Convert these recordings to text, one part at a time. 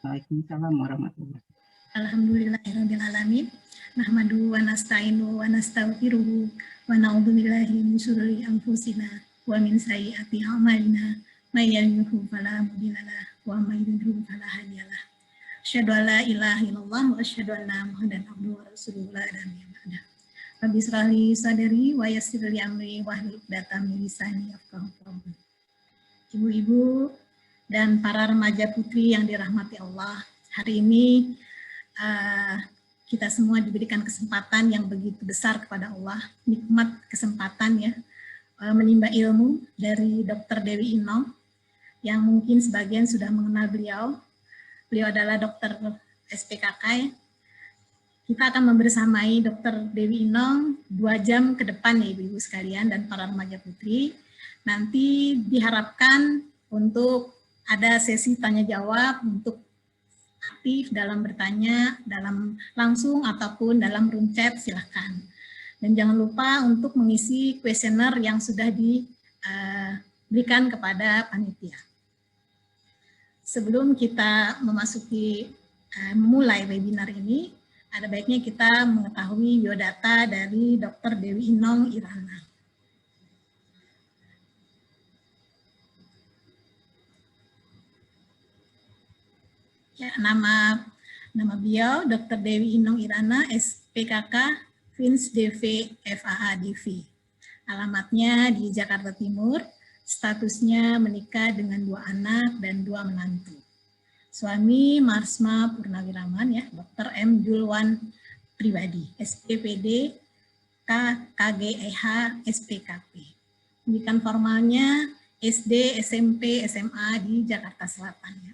Waalaikumsalam warahmatullahi wabarakatuh. Alhamdulillahirabbil alamin. Nahmadu wa nasta'inu wa nastaghfiruhu wa na'udzu billahi min syururi anfusina wa min sayyiati a'malina. May yahdihillahu fala mudilla lahu wa may yudlil fala hadiyalah. Asyhadu an la ilaha illallah wa asyhadu anna Muhammadan abduhu wa rasuluhu la ilaha illallah. Rabbi shrah li sadri wa yassir li amri wahlul 'uqdatam min lisani yafqahu qawli. Ibu-ibu dan para remaja putri yang dirahmati Allah, hari ini kita semua diberikan kesempatan yang begitu besar kepada Allah, nikmat kesempatan ya, menimba ilmu dari Dr. Dewi Inong, yang mungkin sebagian sudah mengenal beliau. Beliau adalah dokter SPKK ya. Kita akan membersamai Dr. Dewi Inong 2 jam ke depan ya ibu-ibu sekalian dan para remaja putri. Nanti diharapkan untuk ada sesi tanya jawab untuk aktif dalam bertanya, dalam langsung ataupun dalam room chat silahkan. Dan jangan lupa untuk mengisi kuesioner yang sudah diberikan kepada panitia. Sebelum kita memulai webinar ini, ada baiknya kita mengetahui biodata dari Dr. Dewi Inong Irana. Ya, nama beliau Dr. Dewi Inong Irana, SPKK, Fins DV FAA DV. Alamatnya di Jakarta Timur, statusnya menikah dengan 2 anak dan 2 menantu. Suami Marsma Purnawiraman ya, Dr. M. Julwan Pribadi, SPPD KGEH SPKP. Pendidikan formalnya SD, SMP, SMA di Jakarta Selatan ya.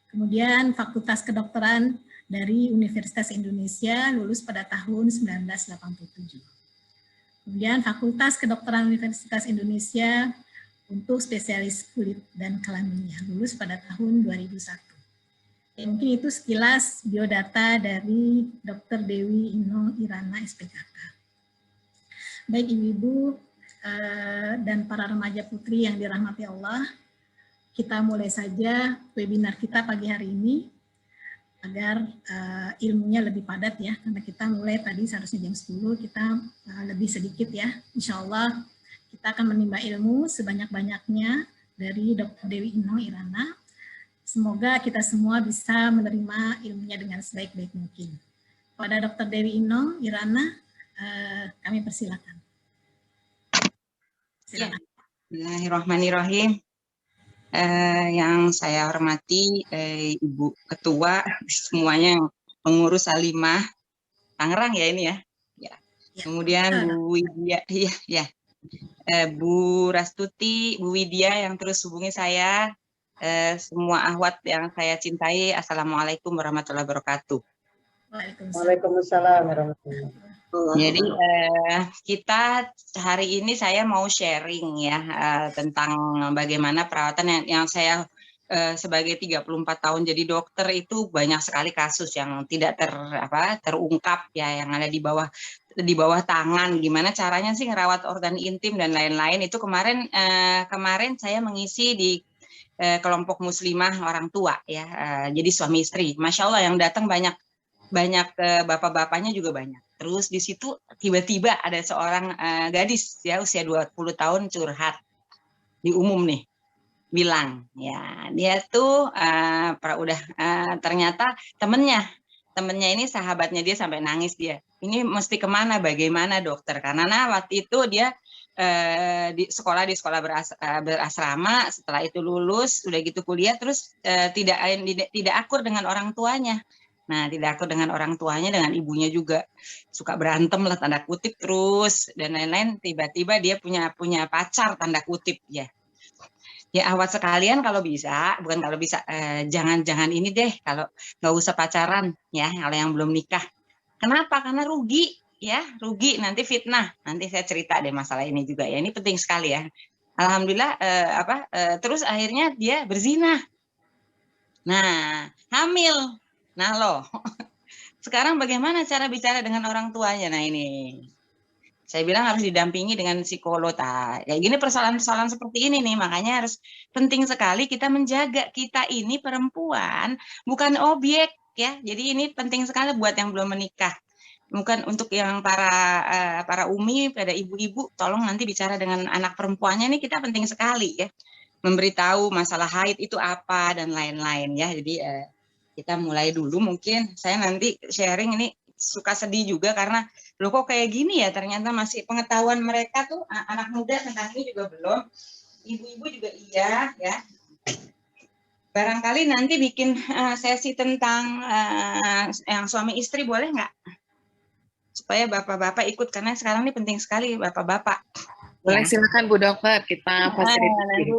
Kemudian Fakultas Kedokteran dari Universitas Indonesia, lulus pada tahun 1987. Kemudian Fakultas Kedokteran Universitas Indonesia untuk spesialis kulit dan kelaminnya, lulus pada tahun 2001. Ya, mungkin itu sekilas biodata dari Dr. Dewi Inong Irana SPKK. Baik ibu-ibu dan para remaja putri yang dirahmati Allah, kita mulai saja webinar kita pagi hari ini agar ilmunya lebih padat ya, karena kita mulai tadi seharusnya jam 10, kita lebih sedikit ya. Insya Allah kita akan menimba ilmu sebanyak-banyaknya dari Dr. Dewi Inong Irana. Semoga kita semua bisa menerima ilmunya dengan sebaik-baik mungkin. Kepada Dr. Dewi Inong Irana, kami persilakan. Silakan. Bismillahirrahmanirrahim. Yang saya hormati Ibu Ketua, semuanya yang pengurus Salimah Tangerang ya ini ya. Ya. Kemudian Bu Widya, ya. Bu Rastuti, Bu Widya yang terus hubungi saya, semua ahwat yang saya cintai, Assalamualaikum warahmatullahi wabarakatuh. Waalaikumsalam warahmatullahi wabarakatuh. Jadi kita hari ini saya mau sharing ya tentang bagaimana perawatan yang saya sebagai 34 tahun jadi dokter itu banyak sekali kasus yang tidak terungkap ya, yang ada di bawah tangan. Gimana caranya sih ngerawat organ intim dan lain-lain. Itu kemarin saya mengisi di kelompok muslimah orang tua ya, jadi suami istri. Masya Allah yang datang banyak bapak-bapaknya juga banyak. Terus di situ tiba-tiba ada seorang gadis ya usia 20 tahun curhat di umum nih, bilang ya dia tuh ternyata temennya ini sahabatnya dia sampai nangis dia. Ini mesti kemana, bagaimana dokter? Karena waktu itu dia di sekolah berasrama, setelah itu lulus, udah gitu kuliah, terus tidak akur dengan orang tuanya. Nah, tidak akur dengan orang tuanya, dengan ibunya juga suka berantem lah tanda kutip terus dan lain-lain. Tiba-tiba dia punya pacar tanda kutip ya. Ya awat sekalian kalau bisa, jangan ini deh, kalau nggak usah pacaran ya kalau yang belum nikah. Kenapa? Karena rugi ya, rugi nanti fitnah. Nanti saya cerita deh masalah ini juga ya. Ini penting sekali ya. Alhamdulillah terus akhirnya dia berzina. Nah, hamil. Nah loh, sekarang bagaimana cara bicara dengan orang tuanya? Nah ini, Saya bilang harus didampingi dengan psikolog. Kayak gini persoalan-persoalan seperti ini nih, makanya harus penting sekali kita menjaga kita ini perempuan, bukan objek ya. Jadi ini penting sekali buat yang belum menikah. Bukan untuk yang para umi, pada ibu-ibu, tolong nanti bicara dengan anak perempuannya nih, kita penting sekali ya. Memberitahu masalah haid itu apa dan lain-lain ya. Jadi kita mulai dulu, mungkin saya nanti sharing ini suka sedih juga karena loh kok kayak gini ya, ternyata masih pengetahuan mereka tuh anak muda tentang ini juga belum, ibu-ibu juga iya ya. Barangkali nanti bikin sesi tentang yang suami istri, boleh nggak? Supaya bapak-bapak ikut, karena sekarang ini penting sekali bapak-bapak. Boleh, ya. silakan Bu Dokter, kita fasilitasi.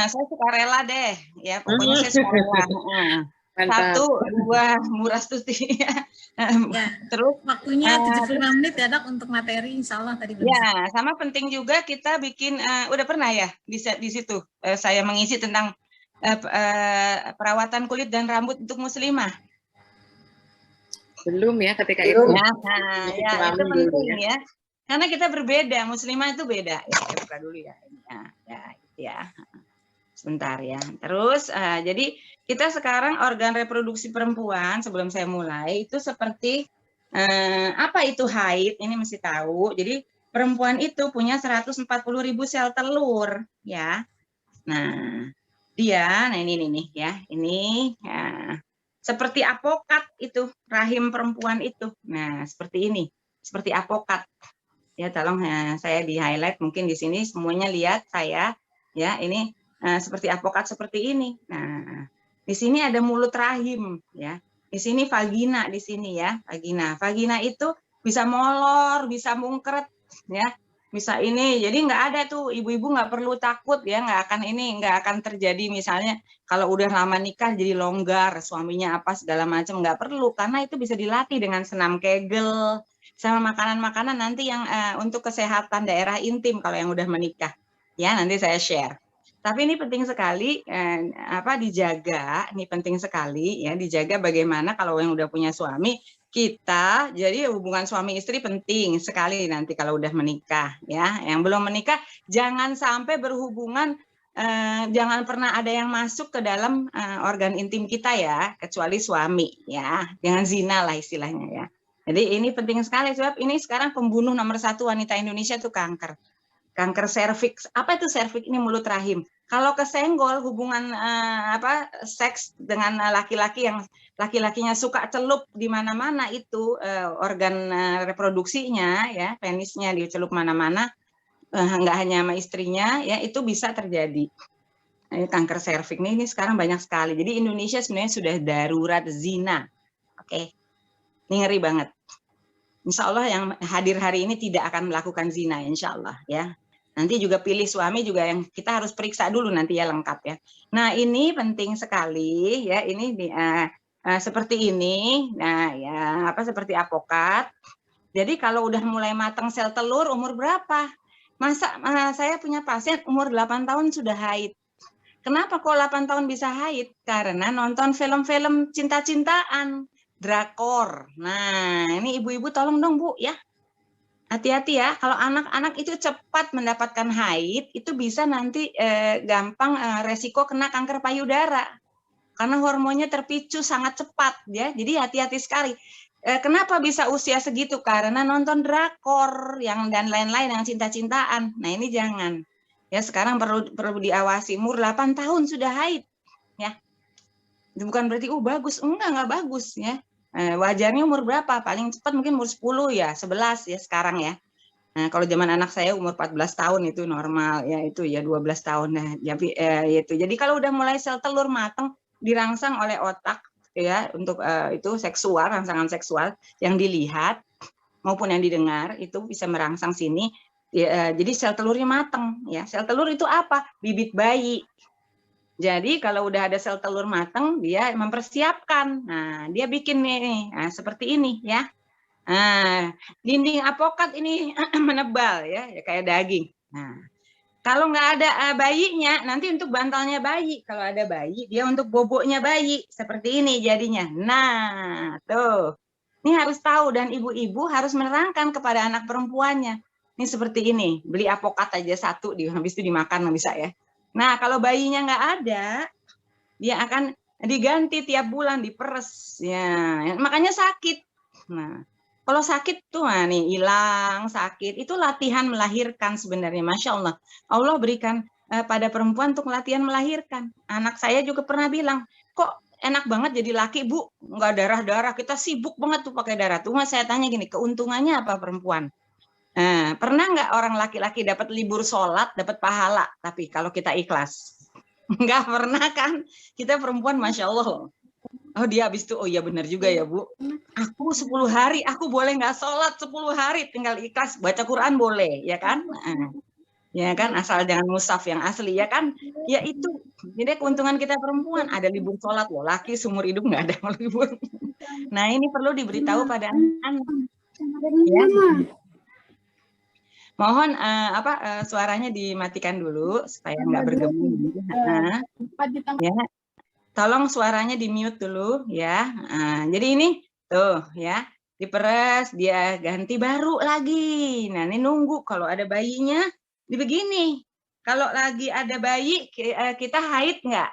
Saya suka rela deh, ya pokoknya saya suka rela. Mantap. 1, 2, murah tuti. Ya. Terus Waktunya 75 menit ya Dok untuk materi, insya Allah tadi belum. Ya, sama penting juga kita bikin, udah pernah ya di situ saya mengisi tentang perawatan kulit dan rambut untuk muslimah. Belum ya ketika itu. Ya, itu penting ya. Karena kita berbeda, muslimah itu beda. Ya, saya buka dulu ya. Ya. Sebentar ya. Terus jadi kita sekarang organ reproduksi perempuan, sebelum saya mulai itu seperti apa itu haid, ini mesti tahu. Jadi perempuan itu punya 140.000 sel telur ya. Nah, ini nih ya. Ini ya, seperti apokat itu rahim perempuan itu. Nah, seperti ini. Seperti apokat. Ya, tolong saya di highlight, mungkin di sini semuanya lihat saya ya, ini seperti apokat seperti ini. Nah, di sini ada mulut rahim ya. Di sini vagina, di sini ya, vagina. Vagina itu bisa molor, bisa mungkret ya. Bisa ini. Jadi nggak ada tuh, ibu-ibu nggak perlu takut ya, nggak akan terjadi misalnya kalau udah lama nikah jadi longgar, suaminya apa segala macam, nggak perlu, karena itu bisa dilatih dengan senam Kegel sama makanan-makanan nanti yang untuk kesehatan daerah intim kalau yang udah menikah. Ya, nanti saya share. Tapi ini penting sekali dijaga, ini penting sekali ya, dijaga bagaimana kalau yang udah punya suami, kita jadi hubungan suami istri penting sekali nanti kalau udah menikah ya. Yang belum menikah jangan sampai berhubungan, jangan pernah ada yang masuk ke dalam organ intim kita ya, kecuali suami ya. Jangan zina lah istilahnya ya. Jadi ini penting sekali, sebab ini sekarang pembunuh nomor 1 wanita Indonesia itu kanker. Kanker serviks. Apa itu serviks? Ini mulut rahim. Kalau kesenggol hubungan seks dengan laki-laki yang laki-lakinya suka celup di mana-mana itu organ reproduksinya ya, penisnya dicelup mana-mana, nggak hanya sama istrinya ya, itu bisa terjadi. Kanker serviks ini sekarang banyak sekali. Jadi Indonesia sebenarnya sudah darurat zina. Oke. Ini ngeri banget. Insya Allah yang hadir hari ini tidak akan melakukan zina, insya Allah ya. Nanti juga pilih suami juga yang kita harus periksa dulu nanti ya, lengkap ya. Nah ini penting sekali ya, ini seperti ini, nah ya seperti apokat. Jadi kalau udah mulai matang sel telur umur berapa? Masa saya punya pasien umur 8 tahun sudah haid. Kenapa kok 8 tahun bisa haid? Karena nonton film-film cinta-cintaan, drakor. Nah ini ibu-ibu tolong dong Bu ya. Hati-hati ya, kalau anak-anak itu cepat mendapatkan haid, itu bisa nanti gampang resiko kena kanker payudara. Karena hormonnya terpicu sangat cepat ya, jadi hati-hati sekali. Kenapa bisa usia segitu? Karena nonton drakor dan lain-lain yang cinta-cintaan. Nah ini jangan. Ya sekarang perlu diawasi, umur 8 tahun sudah haid. Ya. Itu bukan berarti bagus, enggak bagus ya. Wajarnya umur berapa? Paling cepat mungkin umur 10 ya, 11 ya sekarang ya. Nah, kalau zaman anak saya umur 14 tahun itu normal ya, itu ya 12 tahun. Nah, itu. Jadi kalau udah mulai sel telur matang dirangsang oleh otak ya untuk itu seksual, rangsangan seksual yang dilihat maupun yang didengar itu bisa merangsang sini. Ya, jadi sel telurnya matang ya. Sel telur itu apa? Bibit bayi. Jadi kalau udah ada sel telur matang, dia mempersiapkan. Nah, dia bikin nih, seperti ini ya. Nah, dinding apokat ini menebal ya, kayak daging. Nah, kalau nggak ada bayinya, nanti untuk bantalnya bayi. Kalau ada bayi, dia untuk boboknya bayi. Seperti ini jadinya. Nah, tuh. Ini harus tahu dan ibu-ibu harus menerangkan kepada anak perempuannya. ini seperti ini, beli apokat aja satu, habis itu dimakan nggak bisa ya. Nah kalau bayinya nggak ada, dia akan diganti tiap bulan, diperes ya, makanya sakit. Nah kalau sakit tuh nih hilang sakit, itu latihan melahirkan sebenarnya. Masya Allah, Allah berikan pada perempuan untuk latihan melahirkan. Anak saya juga pernah bilang, kok enak banget jadi laki bu, nggak darah-darah, kita sibuk banget tuh pakai darah. Tuh saya tanya gini, keuntungannya apa perempuan? Nah, pernah nggak orang laki-laki dapat libur sholat, dapat pahala, tapi kalau kita ikhlas? Nggak pernah kan? Kita perempuan Masya Allah. Oh dia habis itu, oh iya benar juga ya Bu. Aku 10 hari, aku boleh nggak sholat 10 hari, tinggal ikhlas, baca Quran boleh, ya kan? Ya kan, asal jangan mushaf yang asli, ya kan? Ya itu, jadi keuntungan kita perempuan, ada libur sholat loh, laki seumur hidup nggak ada libur. Nah ini perlu diberitahu pada anak-anak. Ya. Mohon suaranya dimatikan dulu, supaya nggak bergema. Ya. Tolong suaranya di mute dulu ya. Jadi ini tuh ya, diperes, dia ganti baru lagi. Nah ini nunggu kalau ada bayinya, di begini. Kalau lagi ada bayi, kita haid nggak?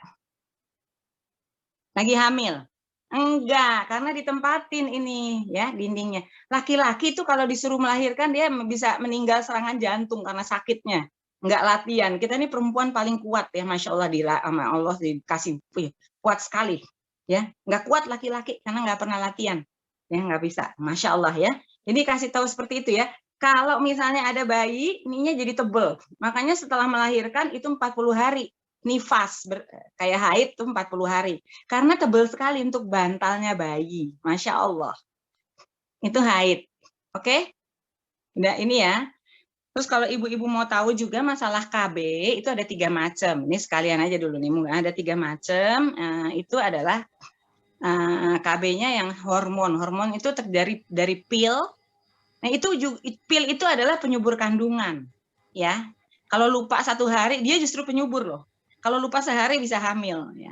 Lagi hamil? Enggak, karena ditempatin ini ya dindingnya. Laki-laki itu kalau disuruh melahirkan dia bisa meninggal serangan jantung karena sakitnya. Enggak latihan. Kita ini perempuan paling kuat ya, Masya Allah, sama Allah dikasih kuat sekali ya. Nggak kuat laki-laki karena nggak pernah latihan ya, nggak bisa. Masya Allah ya. Jadi kasih tahu seperti itu ya. Kalau misalnya ada bayi ininya jadi tebel, makanya setelah melahirkan itu 40 hari nifas kayak haid tuh 40 hari karena tebel sekali untuk bantalnya bayi. Masya Allah itu haid. Oke. Nah ini ya. Terus kalau ibu-ibu mau tahu juga masalah KB, itu ada 3 macam. Ini sekalian aja dulu nih, ada 3 macam. Itu adalah KB-nya yang hormon. Hormon itu dari pil. Nah itu juga, pil itu adalah penyubur kandungan. Ya, kalau lupa 1 hari dia justru penyubur loh. Kalau lupa sehari bisa hamil. Ya.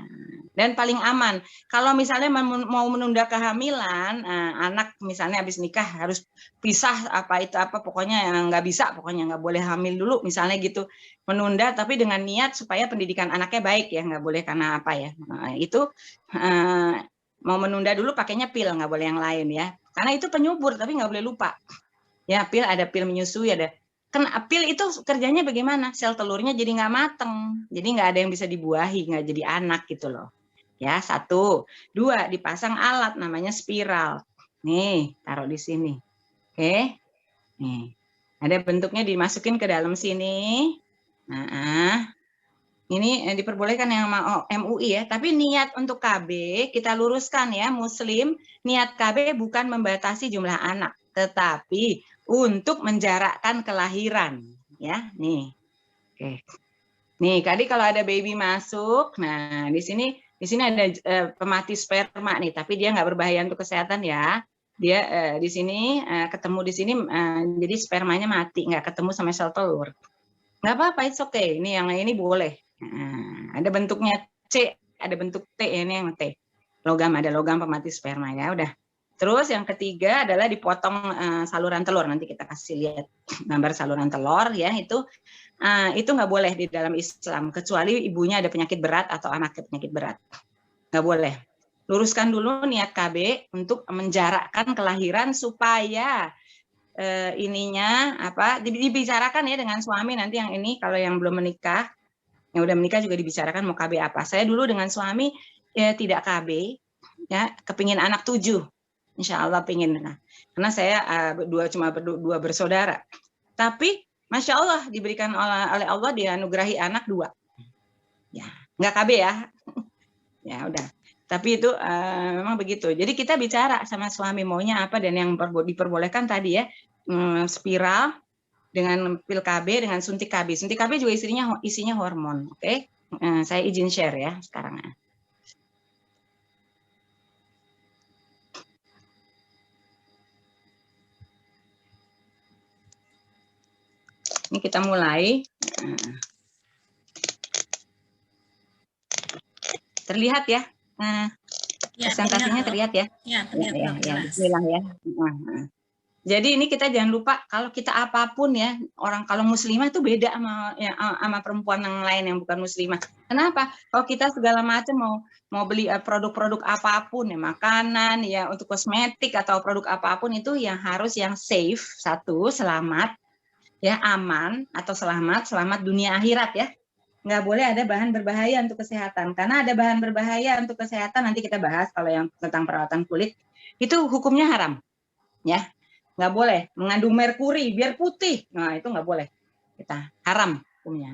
Dan paling aman, kalau misalnya mau menunda kehamilan, anak misalnya habis nikah harus pisah pokoknya yang nggak bisa, pokoknya nggak boleh hamil dulu misalnya gitu, menunda tapi dengan niat supaya pendidikan anaknya baik ya, nggak boleh karena apa ya, itu mau menunda dulu pakainya pil, nggak boleh yang lain ya, karena itu penyubur tapi nggak boleh lupa ya. Pil ada pil menyusui, ada kan pil itu kerjanya bagaimana, sel telurnya jadi nggak mateng, jadi nggak ada yang bisa dibuahi, nggak jadi anak gitu loh. Ya, 1, 2 dipasang alat namanya spiral. Nih, taruh di sini. Oke. Nih. Ada bentuknya dimasukin ke dalam sini. Nah, ini diperbolehkan yang MUI ya, tapi niat untuk KB kita luruskan ya, Muslim, niat KB bukan membatasi jumlah anak, tetapi untuk menjarakkan kelahiran, ya. Nih. Oke. Nih, tadi kalau ada baby masuk, nah di sini ada pemati sperma nih, tapi dia nggak berbahaya untuk kesehatan ya. Dia di sini ketemu di sini, jadi spermanya mati, nggak ketemu sama sel telur. Nggak apa-apa, it's okay. Ini boleh. Nah, ada bentuknya C, ada bentuk T, ini yang T. Logam, ada logam pemati sperma ya, udah. Terus yang ketiga adalah dipotong saluran telur. Nanti kita kasih lihat gambar saluran telur ya, itu nggak boleh di dalam Islam, kecuali ibunya ada penyakit berat atau anaknya penyakit berat. Nggak boleh. Luruskan dulu niat KB untuk menjarakkan kelahiran supaya ininya dibicarakan ya dengan suami nanti yang ini, kalau yang belum menikah, yang udah menikah juga dibicarakan mau KB apa. Saya dulu dengan suami ya tidak KB, ya kepingin anak 7. Insya Allah pingin. Nah, karena saya cuma berdua bersaudara. Tapi Masya Allah diberikan oleh Allah, dianugerahi anak 2. Ya, nggak KB ya. Ya udah. Tapi itu memang begitu. Jadi kita bicara sama suami maunya apa, dan yang diperbolehkan tadi ya, spiral dengan pil KB dengan suntik KB. Suntik KB juga isinya hormon. Oke. Saya izin share ya sekarang. Ini kita mulai. Terlihat ya? Presentasinya terlihat ya? Ya, terlihat. Ya, bismillah ya. Jadi ini kita jangan lupa kalau kita apapun ya, kalau muslimah itu beda sama perempuan yang lain yang bukan muslimah. Kenapa? Kalau kita segala macam mau beli produk-produk apapun ya, makanan ya, untuk kosmetik atau produk apapun itu yang harus yang safe, satu, selamat ya, aman atau selamat dunia akhirat ya. Nggak boleh ada bahan berbahaya untuk kesehatan. Karena ada bahan berbahaya untuk kesehatan, nanti kita bahas kalau yang tentang perawatan kulit, itu hukumnya haram ya. Nggak boleh mengandung merkuri biar putih, nah itu nggak boleh, kita haram hukumnya,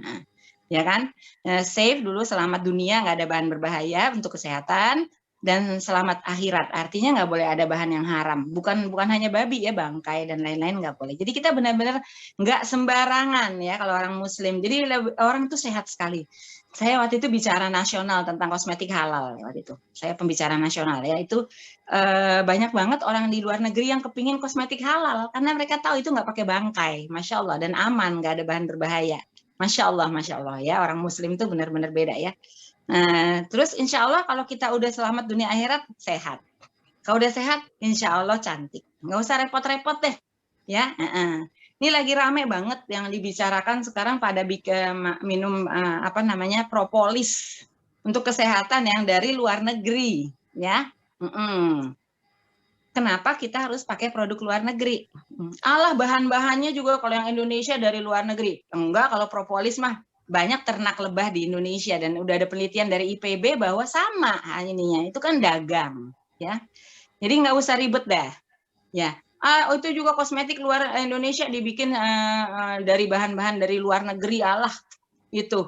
ya kan. Safe dulu, selamat dunia, nggak ada bahan berbahaya untuk kesehatan, dan selamat akhirat, artinya nggak boleh ada bahan yang haram, bukan hanya babi ya, bangkai dan lain-lain nggak boleh. Jadi kita benar-benar nggak sembarangan ya kalau orang muslim, jadi orang itu sehat sekali. Saya waktu itu bicara nasional tentang kosmetik halal waktu itu. Saya pembicara nasional ya, itu banyak banget orang di luar negeri yang kepingin kosmetik halal karena mereka tahu itu nggak pakai bangkai, masya Allah, dan aman, nggak ada bahan berbahaya. Masya Allah ya, orang muslim itu benar-benar beda ya. Terus insya Allah kalau kita udah selamat dunia akhirat, sehat. Kalau udah sehat, insya Allah cantik. Nggak usah repot-repot deh ya. Ini lagi rame banget yang dibicarakan sekarang pada minum propolis untuk kesehatan yang dari luar negeri ya. Kenapa kita harus pakai produk luar negeri? Alah, bahan-bahannya juga kalau yang Indonesia dari luar negeri. Enggak, kalau propolis mah banyak ternak lebah di Indonesia dan udah ada penelitian dari IPB bahwa sama ininya, itu kan dagang ya. Jadi nggak usah ribet dah ya. Itu juga kosmetik luar Indonesia dibikin dari bahan-bahan dari luar negeri, Allah itu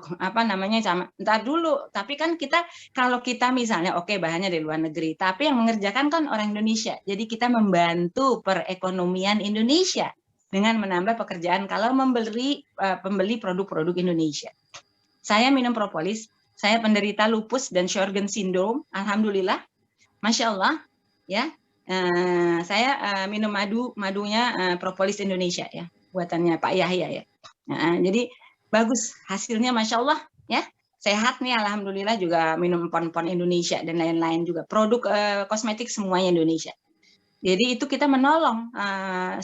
ntar dulu. Tapi kan kalau kita misalnya oke, bahannya dari luar negeri, tapi yang mengerjakan kan orang Indonesia. Jadi kita membantu perekonomian Indonesia dengan menambah pekerjaan kalau pembeli produk-produk Indonesia. Saya minum propolis, saya penderita lupus dan Sjögren syndrome, alhamdulillah, masya Allah ya. Saya minum madunya propolis Indonesia ya, buatannya Pak Yahya ya. Jadi bagus hasilnya, masya Allah ya, sehat nih alhamdulillah, juga minum pon-pon Indonesia dan lain-lain juga, produk kosmetik semuanya Indonesia. Jadi itu kita menolong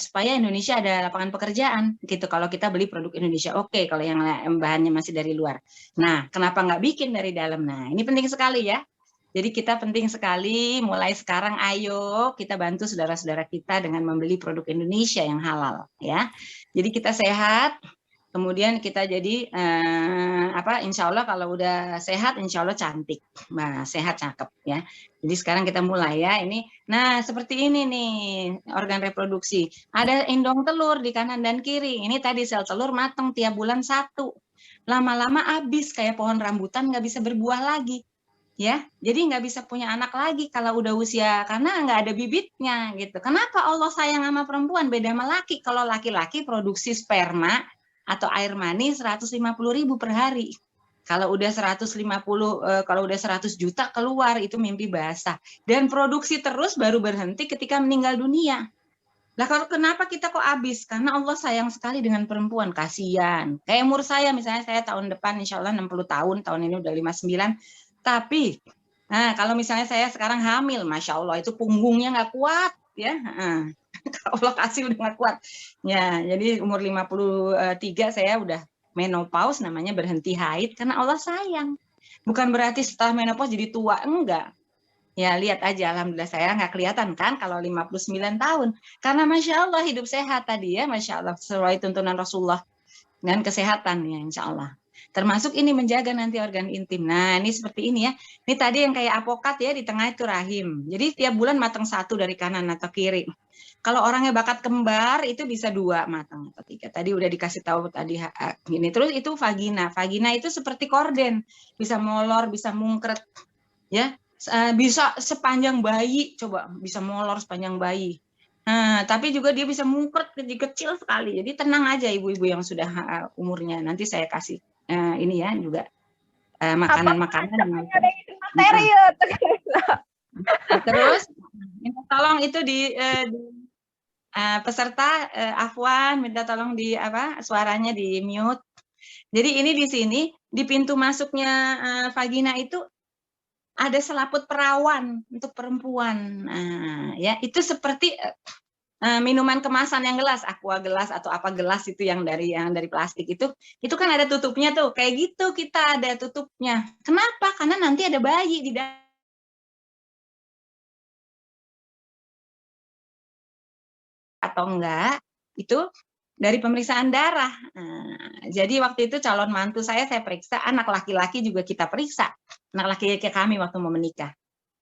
supaya Indonesia ada lapangan pekerjaan gitu kalau kita beli produk Indonesia. Oke, kalau yang bahannya masih dari luar. Nah, kenapa nggak bikin dari dalam? Nah, ini penting sekali ya. Jadi kita penting sekali mulai sekarang, ayo kita bantu saudara-saudara kita dengan membeli produk Indonesia yang halal ya. Jadi kita sehat, kemudian kita jadi insya Allah kalau udah sehat, insya Allah cantik, nah sehat cakep ya. Jadi sekarang kita mulai ya ini. Nah seperti ini nih organ reproduksi, ada indong telur di kanan dan kiri. Ini tadi sel telur matang tiap bulan 1, lama-lama habis kayak pohon rambutan, nggak bisa berbuah lagi. Ya, jadi nggak bisa punya anak lagi kalau udah usia, karena nggak ada bibitnya gitu. Kenapa Allah sayang sama perempuan beda sama laki? Kalau laki-laki produksi sperma atau air mani 150.000 per hari. Kalau udah 100 juta keluar, itu mimpi basah. Dan produksi terus baru berhenti ketika meninggal dunia. Lah kalau kenapa kita kok habis? Karena Allah sayang sekali dengan perempuan, kasihan. Kayak umur saya misalnya, saya tahun depan insya Allah 60 tahun ini udah 59. Tapi, kalau misalnya saya sekarang hamil, masya Allah itu punggungnya nggak kuat, ya. Allah kasih udah nggak kuat. Ya, jadi umur 53 saya udah menopause, namanya berhenti haid karena Allah sayang. Bukan berarti setelah menopause jadi tua, enggak. Ya lihat aja, alhamdulillah saya nggak kelihatan kan kalau 59 tahun. Karena masya Allah hidup sehat tadi ya, masya Allah sesuai tuntunan Rasulullah dengan kesehatan ya, insya Allah. Termasuk ini menjaga nanti organ intim. Nah ini seperti ini ya. Ini tadi yang kayak apokat ya, di tengah itu rahim. Jadi tiap bulan matang 1 dari kanan atau kiri. Kalau orangnya bakat kembar itu bisa 2 matang atau 3. Tadi udah dikasih tahu tadi ini. Terus itu vagina. Vagina itu seperti korden, bisa molor, bisa mungkret, ya. Bisa sepanjang bayi, coba bisa molor sepanjang bayi. Nah, tapi juga dia bisa mungkret kecil sekali. Jadi tenang aja ibu-ibu yang sudah umurnya. Nanti saya kasih ini ya juga makanan-makanan. Terus tolong itu di peserta Afwan minta tolong di suaranya di mute. Jadi ini di sini di pintu masuknya vagina itu ada selaput perawan untuk perempuan. Ya itu seperti minuman kemasan yang gelas, aqua gelas atau apa gelas itu yang dari plastik itu kan ada tutupnya tuh, kayak gitu kita ada tutupnya. Kenapa? Karena nanti ada bayi di dalam. Atau enggak, itu dari pemeriksaan darah. Nah, jadi waktu itu calon mantu saya periksa, anak laki-laki juga kita periksa. Anak laki-laki kami waktu mau menikah.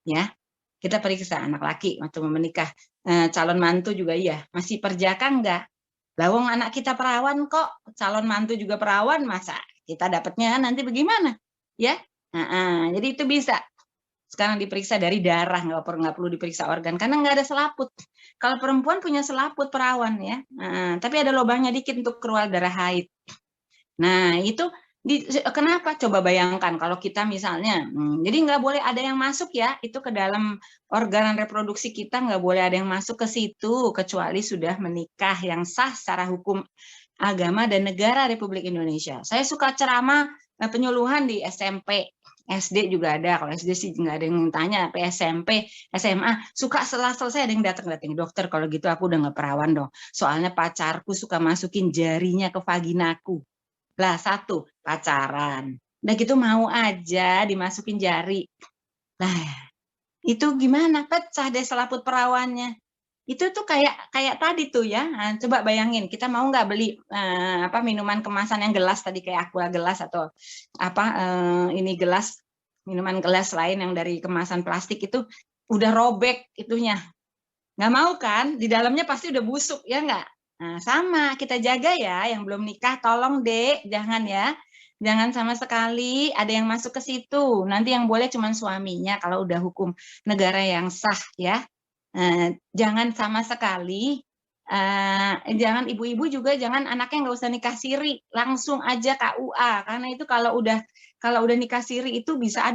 Ya. Kita periksa anak laki waktu mau menikah. Calon mantu juga iya. Masih perjaka enggak? Lawang anak kita perawan kok, calon mantu juga perawan, masa kita dapatnya nanti bagaimana? Ya. Jadi itu bisa. Sekarang diperiksa dari darah, nggak perlu diperiksa organ karena nggak ada selaput. Kalau perempuan punya selaput perawan ya, tapi ada lubangnya dikit untuk keluar darah haid. Nah itu kenapa? Coba bayangkan kalau kita misalnya, jadi nggak boleh ada yang masuk ya, itu ke dalam organ reproduksi kita nggak boleh ada yang masuk ke situ kecuali sudah menikah yang sah secara hukum agama dan negara Republik Indonesia. Saya suka ceramah penyuluhan di SMP. SD juga ada, kalau SD sih nggak ada yang tanya, tapi SMP, SMA, suka setelah selesai ada yang datang, dokter kalau gitu aku udah nggak perawan dong, soalnya pacarku suka masukin jarinya ke vaginaku. Lah satu, pacaran, udah gitu mau aja dimasukin jari, lah itu gimana, pecah deh selaput perawannya. Itu tuh kayak tadi tuh ya, coba bayangin kita mau nggak beli minuman kemasan yang gelas tadi kayak aqua gelas atau ini gelas, minuman gelas lain yang dari kemasan plastik itu udah robek itunya, nggak mau kan, di dalamnya pasti udah busuk ya nggak. Nah, sama kita jaga ya, yang belum nikah tolong dek jangan ya, jangan sama sekali ada yang masuk ke situ, nanti yang boleh cuma suaminya kalau udah hukum negara yang sah ya. Jangan sama sekali, jangan ibu-ibu juga jangan anaknya nggak usah nikah siri, langsung aja KUA, karena itu kalau udah nikah siri itu bisa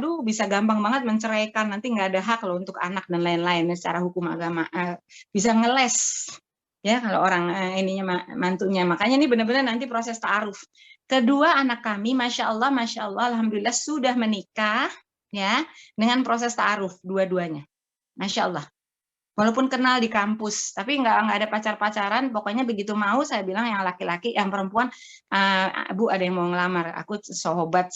gampang banget menceraikan, nanti nggak ada hak loh untuk anak dan lain-lain secara hukum agama, bisa ngeles ya kalau orang ininya mantunya. Makanya ini benar-benar nanti proses ta'aruf. Kedua anak kami masya Allah alhamdulillah sudah menikah ya dengan proses ta'aruf dua-duanya, masya Allah. Walaupun kenal di kampus, tapi nggak ada pacar-pacaran, pokoknya begitu mau saya bilang yang laki-laki, yang perempuan, Bu ada yang mau ngelamar, aku sobat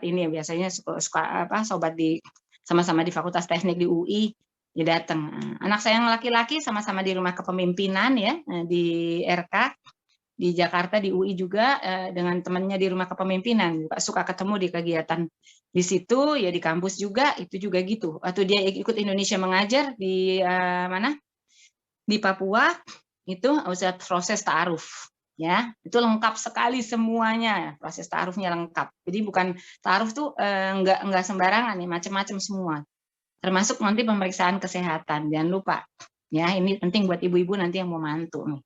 ini biasanya suka sobat di sama-sama di Fakultas Teknik di UI, dia datang. Anak saya yang laki-laki sama-sama di rumah kepemimpinan ya di RK di Jakarta di UI juga dengan temannya di rumah kepemimpinan, suka ketemu di kegiatan di situ ya, di kampus juga itu juga gitu. Atau dia ikut Indonesia Mengajar di mana di Papua itu usaha proses ta'aruf ya, itu lengkap sekali semuanya, proses ta'arufnya lengkap. Jadi bukan ta'aruf tuh enggak sembarangan nih, macam-macam semua, termasuk nanti pemeriksaan kesehatan. Jangan lupa ya, ini penting buat ibu-ibu nanti yang mau mantu nih.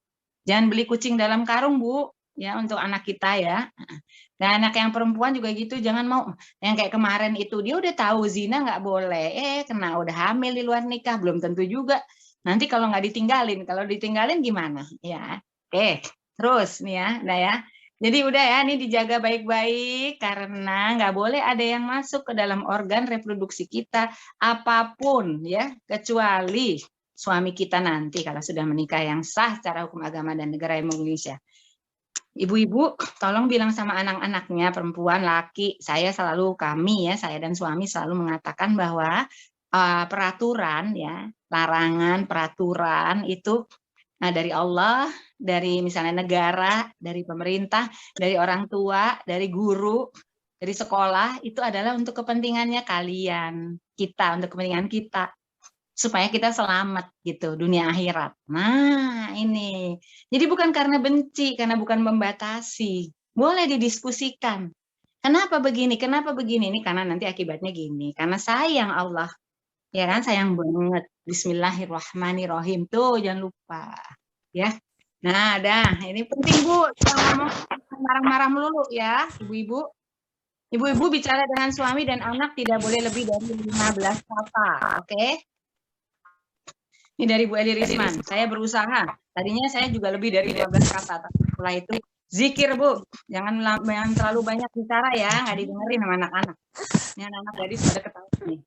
Jangan beli kucing dalam karung, Bu, ya untuk anak kita ya. Dan anak yang perempuan juga gitu, jangan mau yang kayak kemarin itu, dia udah tahu zina nggak boleh, kena udah hamil di luar nikah, belum tentu juga. Nanti kalau nggak ditinggalin, kalau ditinggalin gimana? Ya, oke. Terus nih ya, udah ya. Jadi udah ya, ini dijaga baik-baik karena nggak boleh ada yang masuk ke dalam organ reproduksi kita apapun ya, kecuali suami kita nanti kalau sudah menikah yang sah secara hukum agama dan negara Indonesia. Ibu-ibu tolong bilang sama anak-anaknya perempuan, laki, saya dan suami selalu mengatakan bahwa peraturan ya, larangan peraturan itu dari Allah, dari misalnya negara, dari pemerintah, dari orang tua, dari guru, dari sekolah, itu adalah untuk kepentingannya kalian, kita, untuk kepentingan kita, supaya kita selamat gitu dunia akhirat. Nah ini, jadi bukan karena benci, karena bukan membatasi, boleh didiskusikan. Kenapa begini? Kenapa begini? Ini karena nanti akibatnya gini. Karena sayang Allah, ya kan, sayang banget. Bismillahirrahmanirrahim tuh jangan lupa, ya. Nah, dah ini penting Bu, jangan ngomong marah-marah melulu ya, ibu-ibu. Ibu-ibu bicara dengan suami dan anak tidak boleh lebih dari 15 kata, oke? Ini dari Bu Eli Risman, saya berusaha. Tadinya saya juga lebih dari 15 kata. Setelah itu zikir Bu, jangan terlalu banyak bicara ya, nggak didengerin sama anak-anak. Ini anak-anak gadis pada ketawa nih.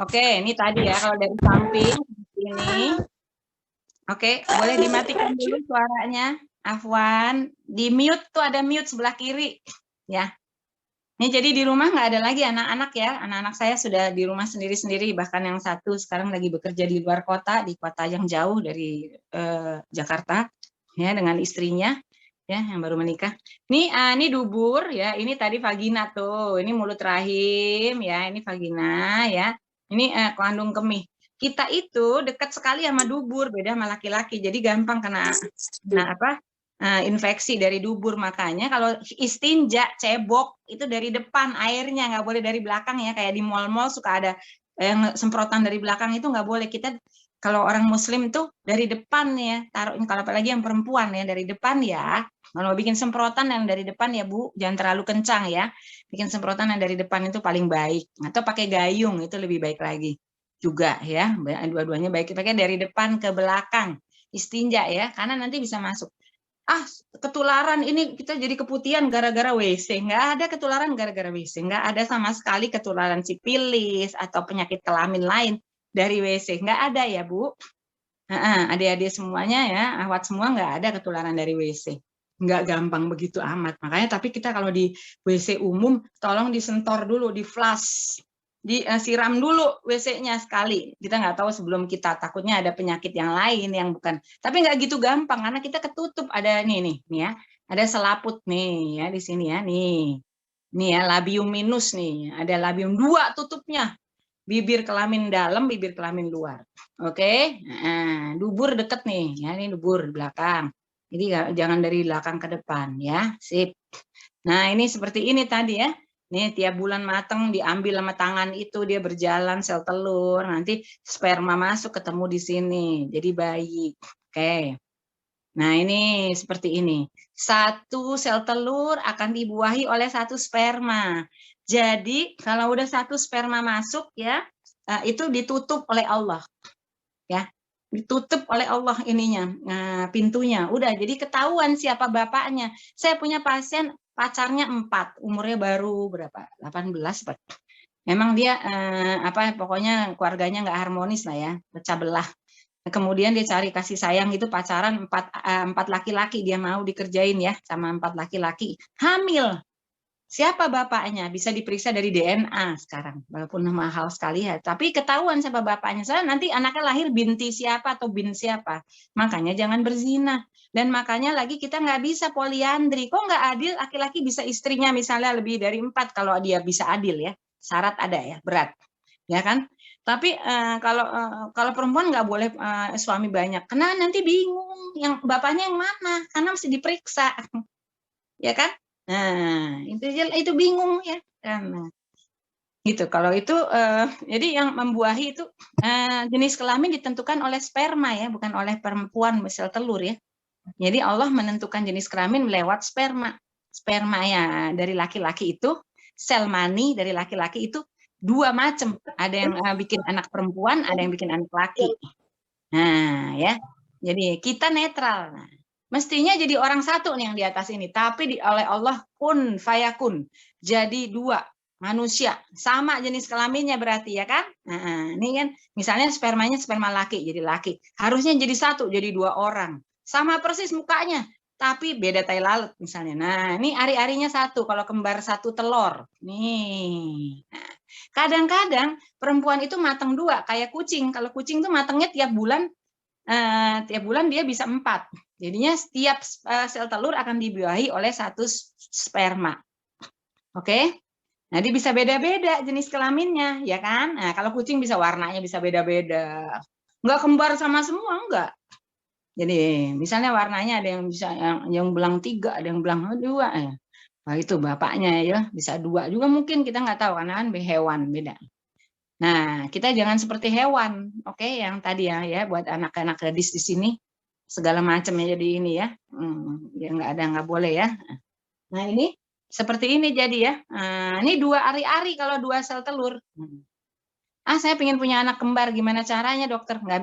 Oke, ini tadi ya kalau dari samping ini. Oke, boleh dimatikan dulu suaranya. Afwan, di mute tuh ada mute sebelah kiri. Ya. Ini jadi di rumah nggak ada lagi anak-anak ya. Anak-anak saya sudah di rumah sendiri-sendiri. Bahkan yang satu sekarang lagi bekerja di luar kota, di kota yang jauh dari Jakarta, ya dengan istrinya, ya yang baru menikah. Ini dubur ya. Ini tadi vagina tuh. Ini mulut rahim ya. Ini vagina ya. Ini kandung kemih. Kita itu dekat sekali sama dubur, beda sama laki-laki. Jadi gampang kena infeksi dari dubur. Makanya kalau istinja, cebok itu dari depan airnya, nggak boleh dari belakang ya. Kayak di mal-mal suka ada yang semprotan dari belakang, itu nggak boleh. Kita kalau orang muslim tuh dari depan ya, taruh. Kalau apalagi yang perempuan ya dari depan ya. Kalau bikin semprotan yang dari depan ya Bu, jangan terlalu kencang ya. Bikin semprotan yang dari depan itu paling baik. Atau pakai gayung itu lebih baik lagi juga ya. Dua-duanya baik. Pakai dari depan ke belakang istinja ya, karena nanti bisa masuk. Ketularan ini kita jadi keputihan gara-gara WC. Nggak ada ketularan gara-gara WC. Nggak ada sama sekali ketularan sipilis atau penyakit kelamin lain dari WC. Nggak ada ya, Bu. Adik-adik semuanya ya, awat semua nggak ada ketularan dari WC. Nggak gampang begitu amat. Makanya tapi kita kalau di WC umum, tolong disentor dulu, di flush. Disiram dulu WC-nya sekali. Kita nggak tahu sebelum kita, takutnya ada penyakit yang lain yang bukan. Tapi nggak gitu gampang karena kita ketutup. Ada nih ya, ada selaput nih ya di sini ya nih ya labium minus nih, ada labium 2 tutupnya. Bibir kelamin dalam, bibir kelamin luar. Oke, nah, dubur deket nih ya, ini dubur di belakang. Jadi jangan dari belakang ke depan ya, sip. Nah ini seperti ini tadi ya. Nih tiap bulan mateng diambil sama tangan itu, dia berjalan sel telur, nanti sperma masuk ketemu di sini, jadi bayi. Oke. Nah ini seperti ini. 1 sel telur akan dibuahi oleh 1 sperma. Jadi kalau udah 1 sperma masuk ya, itu ditutup oleh Allah. Ya, ditutup oleh Allah ininya, pintunya. Udah, jadi ketahuan siapa bapaknya. Saya punya pasien pacarnya 4, umurnya baru berapa? 18. Memang dia pokoknya keluarganya nggak harmonis lah ya, pecah belah. Kemudian dia cari kasih sayang gitu, pacaran 4 laki-laki, dia mau dikerjain ya sama 4 laki-laki. Hamil. Siapa bapaknya? Bisa diperiksa dari DNA sekarang, walaupun mahal sekali ya. Tapi ketahuan siapa bapaknya. Soalnya nanti anaknya lahir binti siapa atau bin siapa. Makanya jangan berzina. Dan makanya lagi kita nggak bisa poliandri. Kok nggak adil? Laki-laki bisa istrinya misalnya lebih dari 4 kalau dia bisa adil ya. Syarat ada ya, berat. Ya kan? Tapi kalau perempuan nggak boleh suami banyak. Karena nanti bingung yang bapaknya yang mana. Karena mesti diperiksa. Ya kan? Nah, itu bingung ya. Nah, gitu. Kalau itu jadi yang membuahi itu jenis kelamin ditentukan oleh sperma ya, bukan oleh perempuan sel telur ya. Jadi Allah menentukan jenis kelamin lewat sperma. Sperma ya dari laki-laki itu, sel mani dari laki-laki itu 2 macam. Ada yang bikin anak perempuan, ada yang bikin anak laki. Nah, ya. Jadi kita netral. Nah, mestinya jadi orang satu nih yang di atas ini, tapi oleh Allah kun fayakun. Jadi 2 manusia, sama jenis kelaminnya berarti ya kan? Nah, ini kan misalnya spermanya sperma laki jadi laki. Harusnya jadi 1, jadi 2 orang. Sama persis mukanya, tapi beda tai lalat misalnya. Nah, ini ari-arinya 1, kalau kembar 1 telur. Nih. Nah, kadang-kadang perempuan itu matang 2, kayak kucing. Kalau kucing tuh matangnya tiap bulan dia bisa 4. Jadinya setiap sel telur akan dibuahi oleh 1 sperma. Oke? Nah, dia bisa beda-beda jenis kelaminnya, ya kan? Nah, kalau kucing bisa warnanya bisa beda-beda. Enggak kembar sama semua, enggak. Jadi, misalnya warnanya ada yang bisa yang belang 3, ada yang belang 2 ya. Nah, itu bapaknya ya, bisa 2 juga mungkin, kita nggak tahu karena kan hewan beda. Nah, kita jangan seperti hewan, oke? Yang tadi ya buat anak-anak gadis di sini segala macam ya jadi ini ya, ya nggak boleh ya. Nah ini seperti ini jadi ya. Ini 2 ari-ari kalau 2 sel telur. Saya pengen punya anak kembar, gimana caranya dokter? Nggak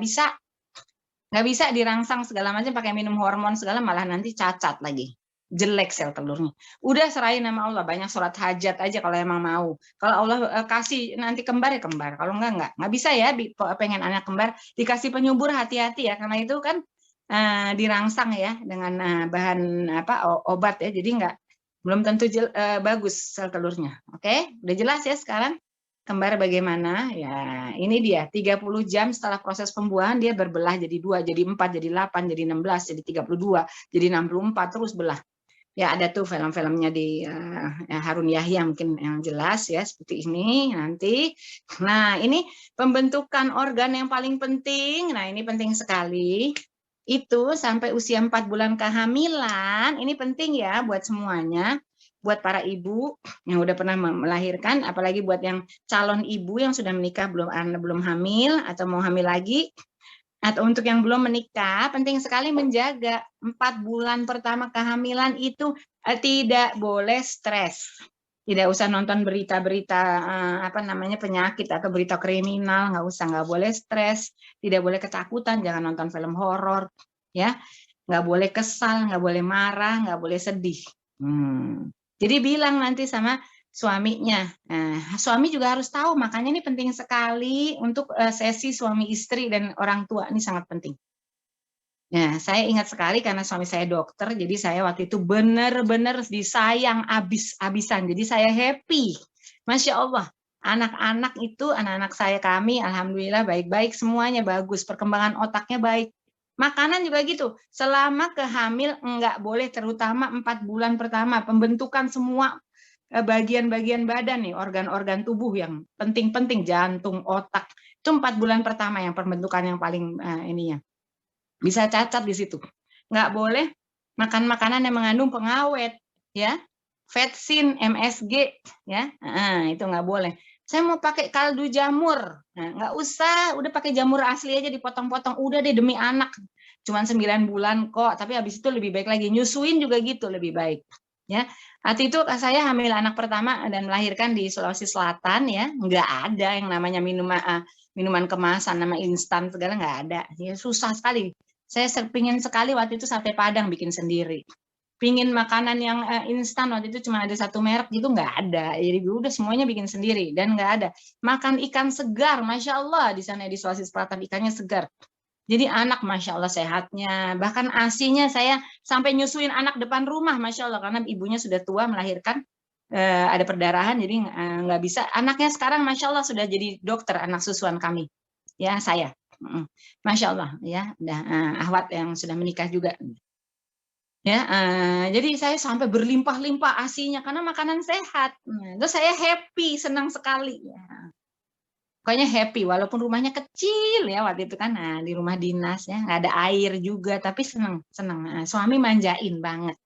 bisa dirangsang segala macam pakai minum hormon segala, malah nanti cacat lagi. Jelek sel telurnya. Udah serahin sama Allah, banyak surat hajat aja kalau emang mau. Kalau Allah kasih nanti kembar ya kembar, kalau enggak bisa ya pengen anak kembar dikasih penyubur, hati-hati ya, karena itu kan dirangsang ya dengan bahan obat ya, jadi belum tentu bagus sel telurnya. Oke, udah jelas ya sekarang kembar bagaimana? Ya, ini dia 30 jam setelah proses pembuahan dia berbelah jadi 2, jadi 4, jadi 8, jadi 16, jadi 32, jadi 64 terus belah. Ya ada tuh film-filmnya di Harun Yahya mungkin yang jelas ya seperti ini nanti. Nah, ini pembentukan organ yang paling penting. Nah, ini penting sekali. Itu sampai usia 4 bulan kehamilan, ini penting ya buat semuanya, buat para ibu yang udah pernah melahirkan, apalagi buat yang calon ibu yang sudah menikah belum hamil atau mau hamil lagi, atau untuk yang belum menikah, penting sekali menjaga 4 bulan pertama kehamilan itu tidak boleh stres. Tidak usah nonton berita-berita penyakit atau berita kriminal, nggak boleh stres, tidak boleh ketakutan, jangan nonton film horor, ya, nggak boleh kesal, nggak boleh marah, nggak boleh sedih. Jadi bilang nanti sama suaminya, suami juga harus tahu, makanya ini penting sekali untuk sesi suami istri dan orang tua, ini sangat penting. Nah, saya ingat sekali karena suami saya dokter, jadi saya waktu itu benar-benar disayang abis-abisan. Jadi saya happy, Masya Allah. Anak-anak itu, anak-anak kami, alhamdulillah baik-baik, semuanya bagus, perkembangan otaknya baik. Makanan juga gitu, selama kehamil enggak boleh, terutama 4 bulan pertama, pembentukan semua bagian-bagian badan nih, organ-organ tubuh yang penting-penting, jantung, otak, itu 4 bulan pertama yang pembentukan yang paling ininya. Bisa cacat di situ. Nggak boleh makan makanan yang mengandung pengawet, ya, vetsin, MSG, ya, itu nggak boleh. Saya mau pakai kaldu jamur, nggak usah, udah pakai jamur asli aja dipotong-potong, udah deh demi anak, cuman 9 bulan kok, tapi habis itu lebih baik lagi, nyusuin juga gitu lebih baik, ya. Waktu itu saya hamil anak pertama dan melahirkan di Sulawesi Selatan, ya, nggak ada yang namanya minuman kemasan, nama instan segala nggak ada, ya, susah sekali. Saya pingin sekali waktu itu sate Padang bikin sendiri. Pingin makanan yang instan waktu itu cuma ada 1 merek gitu, nggak ada. Jadi udah semuanya bikin sendiri dan nggak ada. Makan ikan segar, Masya Allah di sana di Sulawesi Selatan ikannya segar. Jadi anak Masya Allah sehatnya. Bahkan ASINya saya sampai nyusuin anak depan rumah, Masya Allah, karena ibunya sudah tua melahirkan, ada perdarahan jadi nggak bisa. Anaknya sekarang Masya Allah sudah jadi dokter, anak susuan kami. Ya, saya. Masya Allah ya, ahwat yang sudah menikah juga ya, jadi saya sampai berlimpah-limpah ASINya karena makanan sehat. Terus saya happy, senang sekali ya. Pokoknya happy walaupun rumahnya kecil ya waktu itu kan, di rumah dinas ya, nggak ada air juga tapi senang. Suami manjain banget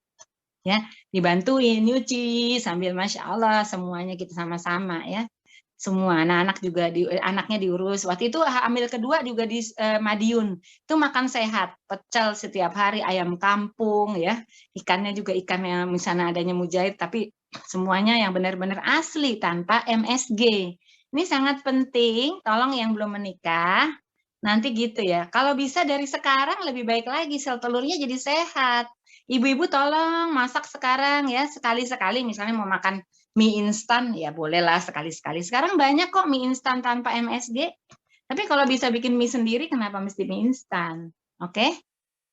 ya, dibantuin nyuci sambil Masya Allah semuanya kita sama-sama ya. Semua anak-anak juga anaknya diurus. Waktu itu hamil kedua juga di Madiun. Itu makan sehat, pecel setiap hari, ayam kampung ya. Ikannya juga ikan yang misalnya adanya mujair, tapi semuanya yang benar-benar asli tanpa MSG. Ini sangat penting, tolong yang belum menikah nanti gitu ya. Kalau bisa dari sekarang lebih baik lagi, sel telurnya jadi sehat. Ibu-ibu tolong masak sekarang ya, sekali-sekali misalnya mau makan mie instan, ya bolehlah sekali-sekali. Sekarang banyak kok mie instan tanpa MSG. Tapi kalau bisa bikin mie sendiri, kenapa mesti mie instan? Oke?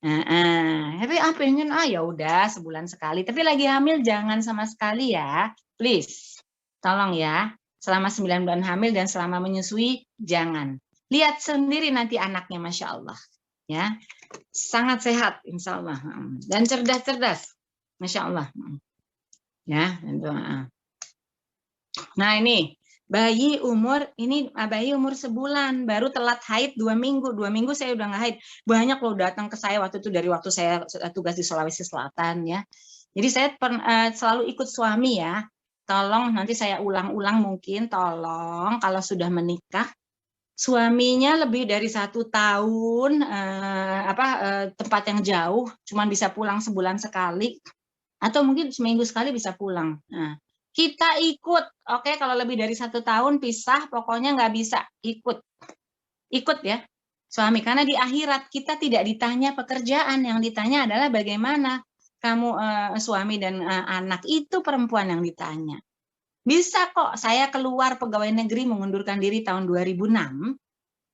Tapi pengen, ya udah sebulan sekali. Tapi lagi hamil jangan sama sekali ya. Please. Tolong ya. Selama 9 bulan hamil dan selama menyusui, jangan. Lihat sendiri nanti anaknya, Masya Allah. Ya, sangat sehat, insya Allah. Dan cerdas-cerdas. Masya Allah. Ya, tentu. Nah ini bayi umur sebulan baru telat haid 2 minggu. 2 minggu saya udah nggak haid. Banyak loh datang ke saya waktu itu dari waktu saya tugas di Sulawesi Selatan ya. Jadi saya selalu ikut suami ya. Tolong nanti saya ulang-ulang mungkin, tolong kalau sudah menikah suaminya lebih dari 1 tahun tempat yang jauh, cuman bisa pulang sebulan sekali atau mungkin seminggu sekali bisa pulang. Nah, kita ikut, oke, kalau lebih dari 1 tahun pisah, pokoknya nggak bisa ikut ya suami, karena di akhirat kita tidak ditanya pekerjaan, yang ditanya adalah bagaimana kamu suami dan anak, itu perempuan yang ditanya. Bisa kok saya keluar pegawai negeri mengundurkan diri tahun 2006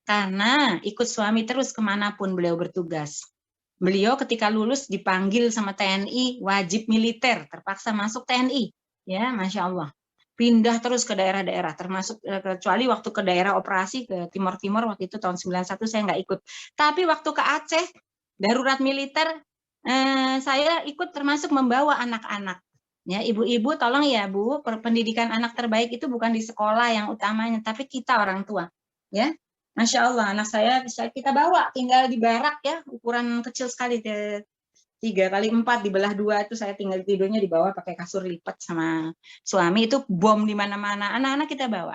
karena ikut suami terus kemanapun beliau bertugas. Beliau ketika lulus dipanggil sama TNI, wajib militer, terpaksa masuk TNI. Ya, Masya Allah. Pindah terus ke daerah-daerah, termasuk kecuali waktu ke daerah operasi ke Timur Timur waktu itu tahun 91 saya nggak ikut. Tapi waktu ke Aceh, darurat militer, saya ikut termasuk membawa anak-anak. Ya, ibu-ibu tolong ya Bu, pendidikan anak terbaik itu bukan di sekolah yang utamanya, tapi kita orang tua. Ya, Masya Allah, anak saya bisa kita bawa, tinggal di barak ya, ukuran kecil sekali, 3x4 dibelah 2 itu saya tinggal tidurnya di bawah pakai kasur lipat sama suami, itu bom di mana-mana, anak-anak kita bawa,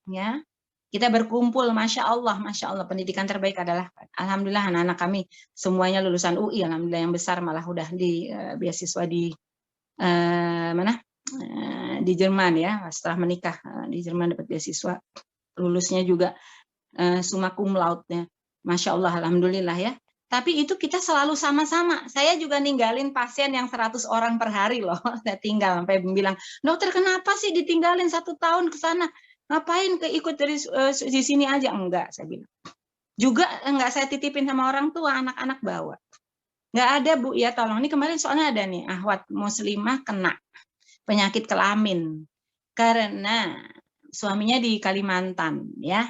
ya. Kita berkumpul, Masya Allah, pendidikan terbaik adalah, alhamdulillah anak-anak kami semuanya lulusan UI, alhamdulillah yang besar malah udah di beasiswa di mana? Di Jerman ya, setelah menikah di Jerman dapat beasiswa, lulusnya juga summa cum laude-nya. Masya Allah, alhamdulillah ya. Tapi itu kita selalu sama-sama. Saya juga ninggalin pasien yang 100 orang per hari loh. Saya tinggal sampai bilang, dokter kenapa sih ditinggalin 1 tahun ke sana? Ngapain ikut dari di sini aja? Enggak, saya bilang. Juga enggak saya titipin sama orang tua, anak-anak bawa. Enggak ada Bu, ya tolong. Ini kemarin soalnya ada nih, ahwat muslimah kena penyakit kelamin. Karena suaminya di Kalimantan ya,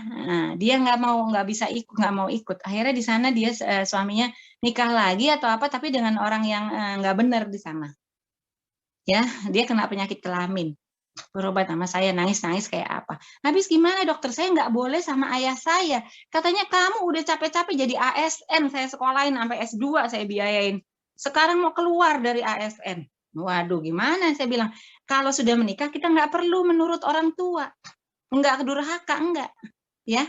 dia nggak bisa ikut, nggak mau ikut. Akhirnya di sana dia suaminya nikah lagi atau apa, tapi dengan orang yang nggak benar di sana. Ya, dia kena penyakit kelamin. Berobat sama saya, nangis-nangis kayak apa. Habis gimana dokter, saya nggak boleh sama ayah saya. Katanya kamu udah capek-capek jadi ASN, saya sekolahin sampai S2 saya biayain. Sekarang mau keluar dari ASN. Waduh, gimana? Saya bilang, kalau sudah menikah kita nggak perlu menurut orang tua, nggak durhaka, enggak, ya.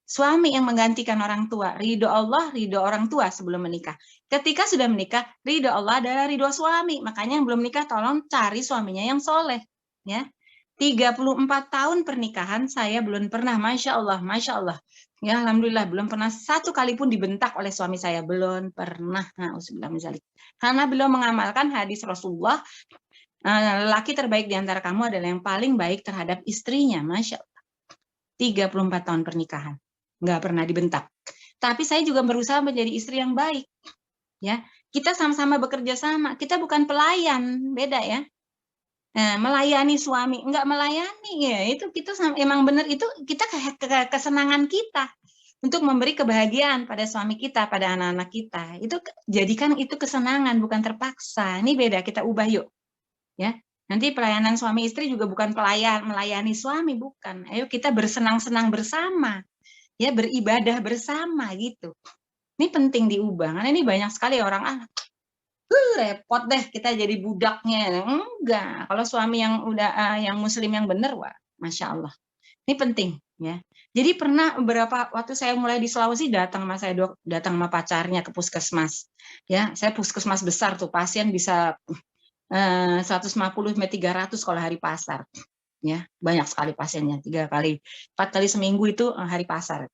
Suami yang menggantikan orang tua, ridho Allah, ridho orang tua sebelum menikah. Ketika sudah menikah, ridho Allah adalah ridho suami. Makanya yang belum menikah tolong cari suaminya yang soleh, ya. 34 tahun pernikahan saya belum pernah, Masya Allah. Ya, alhamdulillah belum pernah satu kali pun dibentak oleh suami saya, belum pernah. Karena beliau mengamalkan hadis Rasulullah, lelaki terbaik di antara kamu adalah yang paling baik terhadap istrinya, Masya Allah. 34 tahun pernikahan, nggak pernah dibentak. Tapi saya juga berusaha menjadi istri yang baik. Ya, kita sama-sama bekerja sama. Kita bukan pelayan, beda ya. Melayani suami, enggak melayani ya, itu kita emang benar, itu kita kesenangan kita untuk memberi kebahagiaan pada suami kita, pada anak-anak kita. Itu jadikan itu kesenangan, bukan terpaksa. Ini beda, kita ubah yuk. Ya, nanti pelayanan suami istri juga bukan melayani suami, bukan. Ayo kita bersenang-senang bersama, ya, beribadah bersama gitu. Ini penting diubah, karena ini banyak sekali orang repot deh kita jadi budaknya. Enggak, kalau suami yang udah yang muslim yang benar, wah, Masya Allah. Ini penting ya. Jadi pernah beberapa waktu saya mulai di Sulawesi datang sama pacarnya ke puskesmas. Ya, saya puskesmas besar tuh, pasien bisa 150 sampai 300 kalau hari pasar. Ya, banyak sekali pasiennya, 4 kali seminggu itu hari pasar.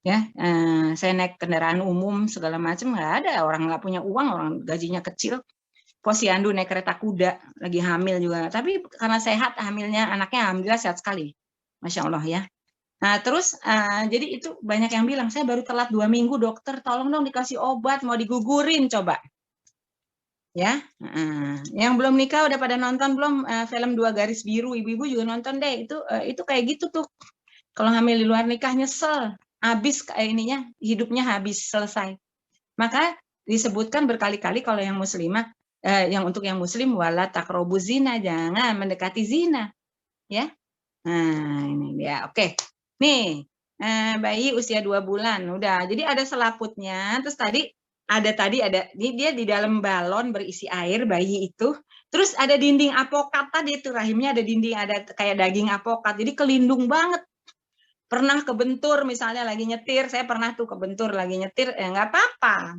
Ya, saya naik kendaraan umum segala macam, nggak ada, orang nggak punya uang, orang gajinya kecil. Posyandu naik kereta kuda, lagi hamil juga, tapi karena sehat hamilnya, anaknya alhamdulillah sehat sekali, Masya Allah ya. Nah terus jadi itu banyak yang bilang, saya baru telat 2 minggu dokter, tolong dong dikasih obat, mau digugurin coba. Ya, yang belum nikah udah pada nonton belum film 2 Garis Biru, ibu-ibu juga nonton deh, itu kayak gitu tuh. Kalau hamil di luar nikah nyesel, habis ininya, hidupnya habis, selesai. Maka disebutkan berkali-kali kalau yang muslimah, yang untuk yang muslim, wala taqrabu zina, jangan mendekati zina, ya. Nah ini dia, oke. Nih, bayi usia 2 bulan, udah. Jadi ada selaputnya, terus tadi ada ini dia di dalam balon berisi air, bayi itu. Terus ada dinding apokat tadi itu, rahimnya ada dinding, ada kayak daging apokat, jadi kelindung banget. Pernah kebentur misalnya lagi nyetir, saya pernah tuh kebentur lagi nyetir, nggak apa-apa,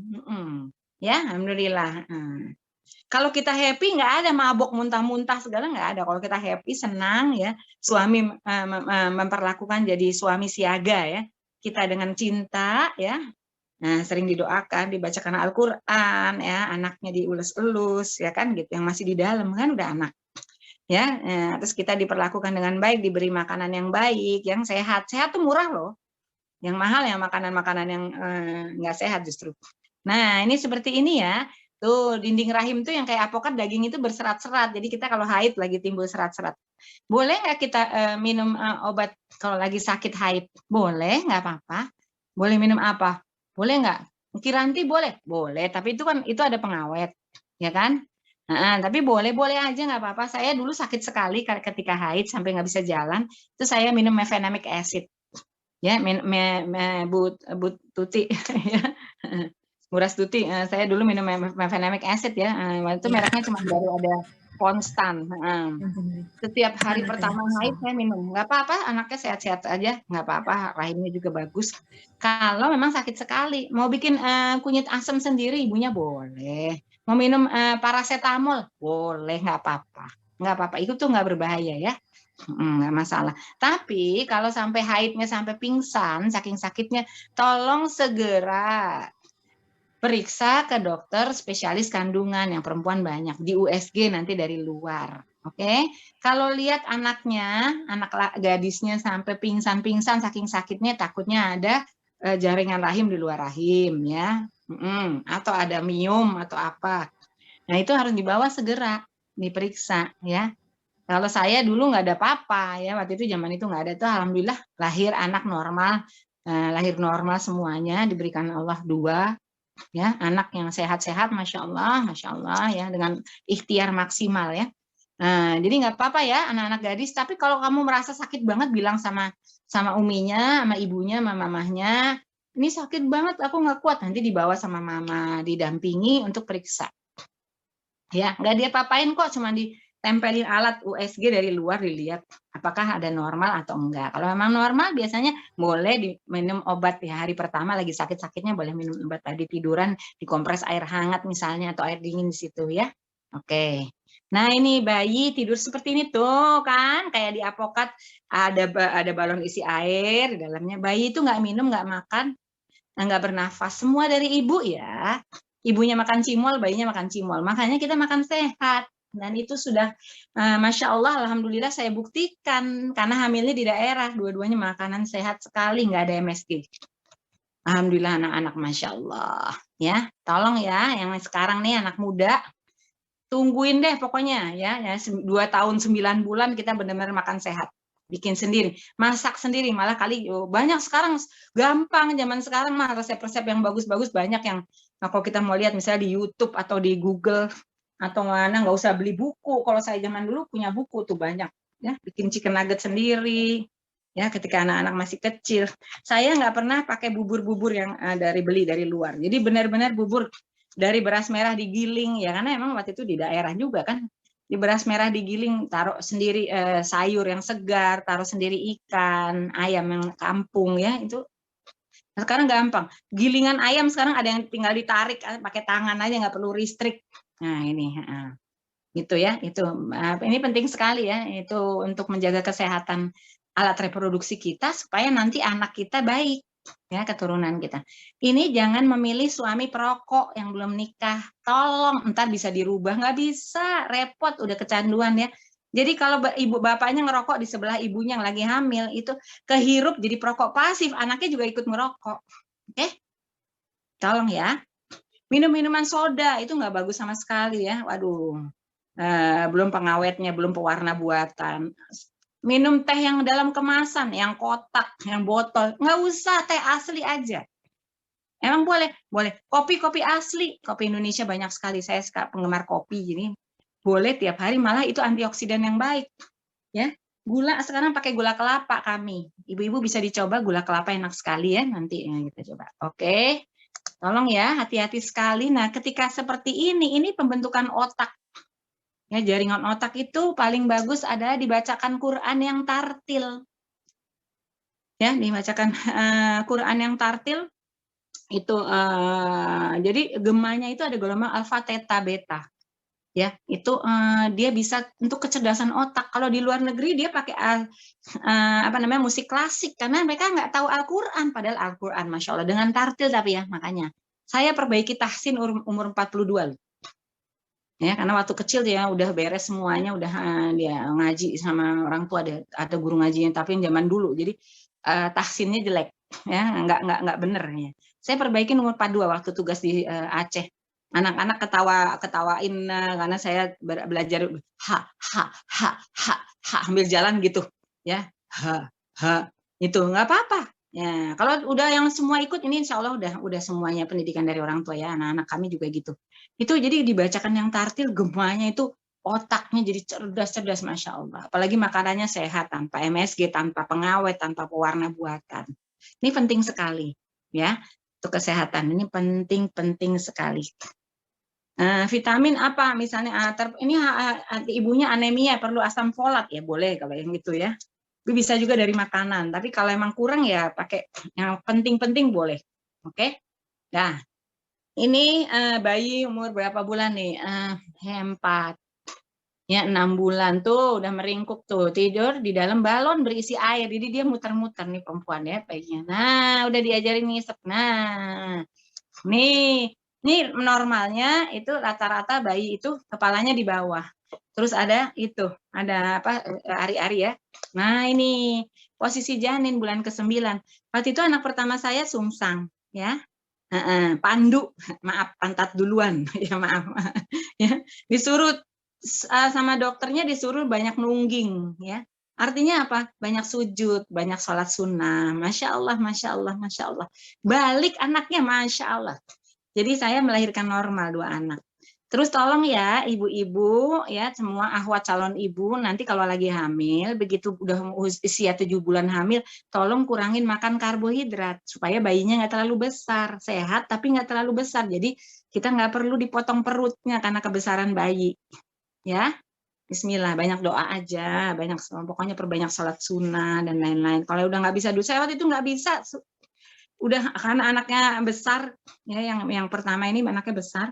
ya alhamdulillah. Kalau kita happy nggak ada mabok muntah-muntah segala, nggak ada. Kalau kita happy senang ya, suami memperlakukan jadi suami siaga ya, kita dengan cinta ya. Nah, sering didoakan, dibacakan Al-Qur'an ya, anaknya diulus-elus ya kan gitu, yang masih di dalam kan udah anak. Ya, terus kita diperlakukan dengan baik, diberi makanan yang baik, yang sehat. Sehat tuh murah loh. Yang mahal ya makanan-makanan yang nggak sehat justru. Nah, ini seperti ini ya. Tuh, dinding rahim tuh yang kayak apokat daging itu berserat-serat. Jadi kita kalau haid lagi timbul serat-serat. Boleh nggak kita minum obat kalau lagi sakit haid? Boleh, nggak apa-apa. Boleh minum apa? Boleh nggak? Kiranti boleh? Boleh, tapi itu kan itu ada pengawet, ya kan? Nah, tapi boleh-boleh aja nggak apa-apa. Saya dulu sakit sekali ketika haid sampai nggak bisa jalan. Itu saya minum mefenamic acid. Ya, but tuti ya. Buras Tuti, saya dulu minum mefenamic acid ya, waktu itu Iya. mereknya cuma baru ada Konstan. Setiap hari pertama haid saya minum, nggak apa-apa, anaknya sehat-sehat aja, nggak apa-apa, rahimnya juga bagus. Kalau memang sakit sekali, mau bikin kunyit asam sendiri, ibunya boleh. Mau minum paracetamol, boleh, nggak apa-apa. Nggak apa-apa, itu tuh nggak berbahaya ya. Nggak masalah. Tapi kalau sampai haidnya sampai pingsan, saking sakitnya, tolong segera periksa ke dokter spesialis kandungan yang perempuan banyak di USG nanti dari luar. Oke, kalau lihat anaknya, anak gadisnya sampai pingsan-pingsan saking sakitnya, takutnya ada jaringan rahim di luar rahim ya, atau ada miom atau apa. Nah itu harus dibawa segera diperiksa ya. Kalau saya dulu nggak ada apa-apa ya, waktu itu zaman itu nggak ada tuh, alhamdulillah lahir anak normal, lahir normal semuanya, diberikan Allah 2. Ya, anak yang sehat-sehat, masya Allah ya, dengan ikhtiar maksimal ya. Nah, jadi nggak apa-apa ya anak-anak gadis. Tapi kalau kamu merasa sakit banget, bilang sama uminya, sama ibunya, sama mamahnya, ini sakit banget, aku nggak kuat. Nanti dibawa sama mama, didampingi untuk periksa. Ya, nggak dia papain kok, cuma ditempelin alat USG dari luar, dilihat apakah ada normal atau enggak. Kalau memang normal biasanya boleh diminum obat ya, hari pertama lagi sakit-sakitnya boleh minum obat, tadi tiduran dikompres air hangat misalnya atau air dingin di situ ya. Oke. Nah, ini bayi tidur seperti ini tuh kan, kayak di apokat ada balon isi air di dalamnya. Bayi itu nggak minum, nggak makan, nggak bernafas, semua dari ibu ya. Ibunya makan cimol, bayinya makan cimol. Makanya kita makan sehat. Dan itu sudah, Masya Allah, Alhamdulillah saya buktikan. Karena hamilnya di daerah, dua-duanya makanan sehat sekali, nggak ada MSG. Alhamdulillah anak-anak, Masya Allah. Ya, tolong ya, yang sekarang nih anak muda, tungguin deh pokoknya ya 2 tahun 9 bulan kita benar-benar makan sehat. Bikin sendiri, masak sendiri, malah kali banyak sekarang gampang, zaman sekarang mah resep-resep yang bagus-bagus banyak yang, nah kalau kita mau lihat misalnya di YouTube atau di Google atau mana, nggak usah beli buku. Kalau saya zaman dulu punya buku tuh banyak ya, bikin chicken nugget sendiri ya ketika anak-anak masih kecil. Saya nggak pernah pakai bubur-bubur yang beli dari luar, jadi benar-benar bubur dari beras merah digiling ya, karena emang waktu itu di daerah juga kan, di beras merah digiling, taruh sendiri sayur yang segar, taruh sendiri ikan, ayam yang kampung ya, itu sekarang gampang. Gilingan ayam sekarang ada yang tinggal ditarik pakai tangan aja, nggak perlu listrik. Nah ini gitu ya, itu ini penting sekali ya, itu untuk menjaga kesehatan alat reproduksi kita supaya nanti anak kita baik ya, keturunan kita. Ini jangan memilih suami perokok yang belum nikah, tolong, entar bisa dirubah, nggak bisa, repot, udah kecanduan ya. Jadi kalau ibu bapaknya ngerokok di sebelah ibunya yang lagi hamil, itu kehirup jadi perokok pasif, anaknya juga ikut ngerokok. Oke? Tolong ya. Minum minuman soda itu nggak bagus sama sekali ya. Waduh. Belum pengawetnya, belum pewarna buatan. Minum teh yang dalam kemasan, yang kotak, yang botol, nggak usah, teh asli aja. Emang boleh? Boleh. Kopi asli, kopi Indonesia banyak sekali, saya penggemar kopi, jadi boleh tiap hari, malah itu antioksidan yang baik. Ya, gula sekarang pakai gula kelapa kami. Ibu-ibu bisa dicoba gula kelapa, enak sekali ya, nanti ya, kita coba. Oke, tolong ya, hati-hati sekali. Nah, ketika seperti ini pembentukan otak. Ya, jaringan otak itu paling bagus adalah dibacakan Quran yang tartil. Ya, dibacakan Quran yang tartil itu jadi gemanya itu ada gelombang alfa, theta, beta. Ya, itu dia bisa untuk kecerdasan otak. Kalau di luar negeri dia pakai musik klasik karena mereka nggak tahu Al-Qur'an, padahal Al-Qur'an Masya Allah dengan tartil, tapi ya makanya saya perbaiki tahsin umur 42 loh. Ya, karena waktu kecil dia udah beres semuanya, udah dia ngaji sama orang tua, ada guru ngajinya, tapi zaman dulu jadi tahsinnya jelek ya, nggak bener ya. Saya perbaiki nomor 42 waktu tugas di Aceh. Anak-anak ketawain karena saya belajar ha ambil jalan gitu ya, itu nggak apa-apa ya. Kalau udah yang semua ikut ini insya Allah udah semuanya pendidikan dari orang tua ya, anak-anak kami juga gitu. Itu jadi dibacakan yang tartil, gemanya itu otaknya jadi cerdas Masya Allah. Apalagi makanannya sehat, tanpa MSG, tanpa pengawet, tanpa pewarna buatan. Ini penting sekali ya untuk kesehatan, ini penting sekali. Vitamin apa misalnya ini ibunya anemia perlu asam folat ya, boleh kalau yang gitu ya. Bisa juga dari makanan, tapi kalau emang kurang ya pakai yang penting-penting boleh. Oke. Nah, ini bayi umur berapa bulan nih? 4 ya, 6 bulan tuh udah meringkuk tuh, tidur di dalam balon berisi air, jadi dia muter-muter nih perempuan ya bayinya. Nah, udah diajarin ngisep. Nah, nih normalnya itu rata-rata bayi itu kepalanya di bawah. Terus ada apa ari-ari ya. Nah, ini posisi janin bulan ke-9. Waktu itu anak pertama saya sungsang ya. Pandu, maaf pantat duluan ya, maaf. Ya, disuruh sama dokternya disuruh banyak nungging ya. Artinya apa? Banyak sujud, banyak sholat sunnah. Masya Allah, Masya Allah, Masya Allah. Balik anaknya, Masya Allah. Jadi saya melahirkan normal 2 anak. Terus tolong ya ibu-ibu ya, semua akhwat calon ibu, nanti kalau lagi hamil, begitu udah usia 7 bulan hamil, tolong kurangin makan karbohidrat supaya bayinya nggak terlalu besar, sehat tapi nggak terlalu besar. Jadi kita nggak perlu dipotong perutnya karena kebesaran bayi. Ya, Bismillah, banyak doa aja, pokoknya perbanyak sholat sunnah dan lain-lain. Kalau udah nggak bisa, saya waktu itu nggak bisa, udah karena anaknya besar ya, yang pertama ini anaknya besar.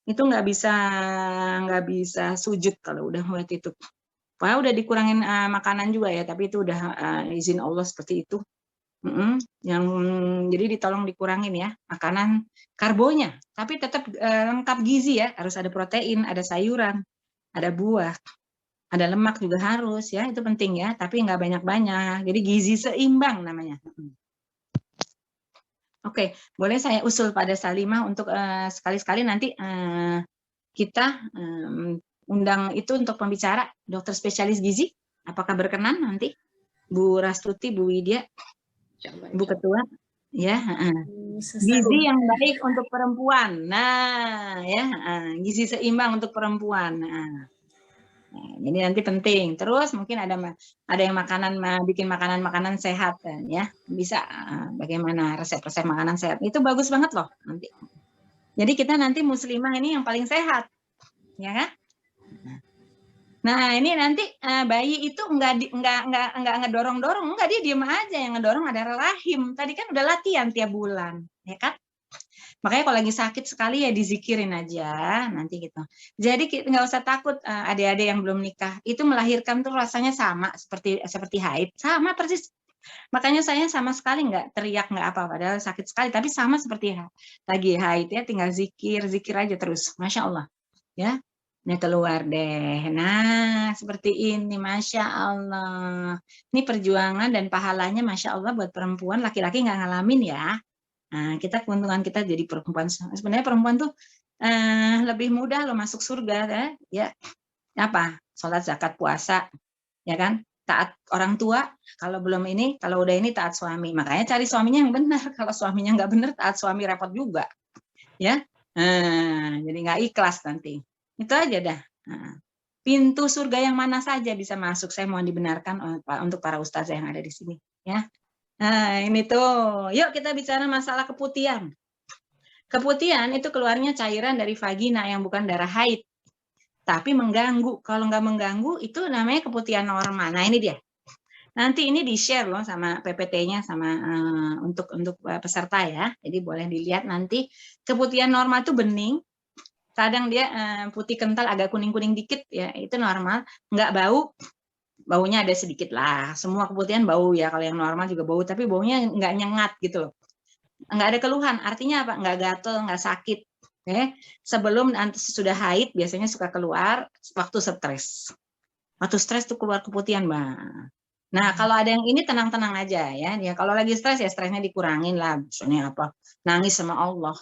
Itu nggak bisa sujud kalau udah waktu itu. Wah, udah dikurangin makanan juga ya, tapi itu udah izin Allah seperti itu. Jadi ditolong dikurangin ya makanan karbonya, tapi tetap lengkap gizi ya, harus ada protein, ada sayuran, ada buah, ada lemak juga harus ya, itu penting ya, tapi nggak banyak-banyak. Jadi gizi seimbang namanya. Oke, boleh saya usul pada Salimah untuk sekali-sekali nanti kita undang itu untuk pembicara dokter spesialis gizi. Apakah berkenan nanti Bu Rastuti, Bu Widya, Bu Ketua? Ya, gizi yang baik untuk perempuan. Nah, ya, gizi seimbang untuk perempuan. Nah, jadi nanti penting. Terus mungkin ada yang bikin makanan sehat ya. Bisa bagaimana resep-resep makanan sehat. Itu bagus banget loh nanti. Jadi kita nanti muslimah ini yang paling sehat. Ya kan? Nah, ini nanti bayi itu enggak ngedorong-dorong, enggak, dia diem aja, yang ngedorong adalah rahim. Tadi kan udah latihan tiap bulan, ya kan? Makanya kalau lagi sakit sekali ya dizikirin aja nanti gitu. Jadi nggak usah takut adik-adik yang belum nikah. Itu melahirkan tuh rasanya sama seperti haid, sama persis. Makanya saya sama sekali nggak teriak, nggak apa, padahal sakit sekali, tapi sama seperti lagi haid ya, tinggal zikir aja terus, Masya Allah. Ya, ini keluar deh. Nah, seperti ini, Masya Allah. Ini perjuangan dan pahalanya Masya Allah buat perempuan, laki-laki nggak ngalamin ya. Nah, keuntungan kita jadi perempuan. Sebenarnya perempuan tuh lebih mudah loh masuk surga ya. Apa? Sholat, zakat, puasa, ya kan? Taat orang tua, kalau udah ini taat suami. Makanya cari suaminya yang benar. Kalau suaminya nggak benar, taat suami repot juga. Ya. Jadi nggak ikhlas nanti. Itu aja dah. Pintu surga yang mana saja bisa masuk. Saya mohon dibenarkan untuk para ustazah yang ada di sini, ya. Nah, ini tuh. Yuk kita bicara masalah keputihan. Keputihan itu keluarnya cairan dari vagina yang bukan darah haid. Tapi mengganggu. Kalau nggak mengganggu, itu namanya keputihan normal. Nah, ini dia. Nanti ini di-share loh sama PPT-nya sama untuk peserta ya. Jadi boleh dilihat nanti. Keputihan normal itu bening. Kadang dia putih kental, agak kuning-kuning dikit ya. Itu normal. Nggak bau. Baunya ada sedikit lah, semua keputihan bau ya, kalau yang normal juga bau, tapi baunya nggak nyengat gitu loh, nggak ada keluhan, artinya apa? Nggak gatel, nggak sakit. Sebelum nanti sudah haid biasanya suka keluar waktu stres tuh keluar keputihan, Mbak. Nah, kalau ada yang ini tenang-tenang aja ya. Ya kalau lagi stres ya stresnya dikurangin lah. Misalnya apa? Nangis sama Allah.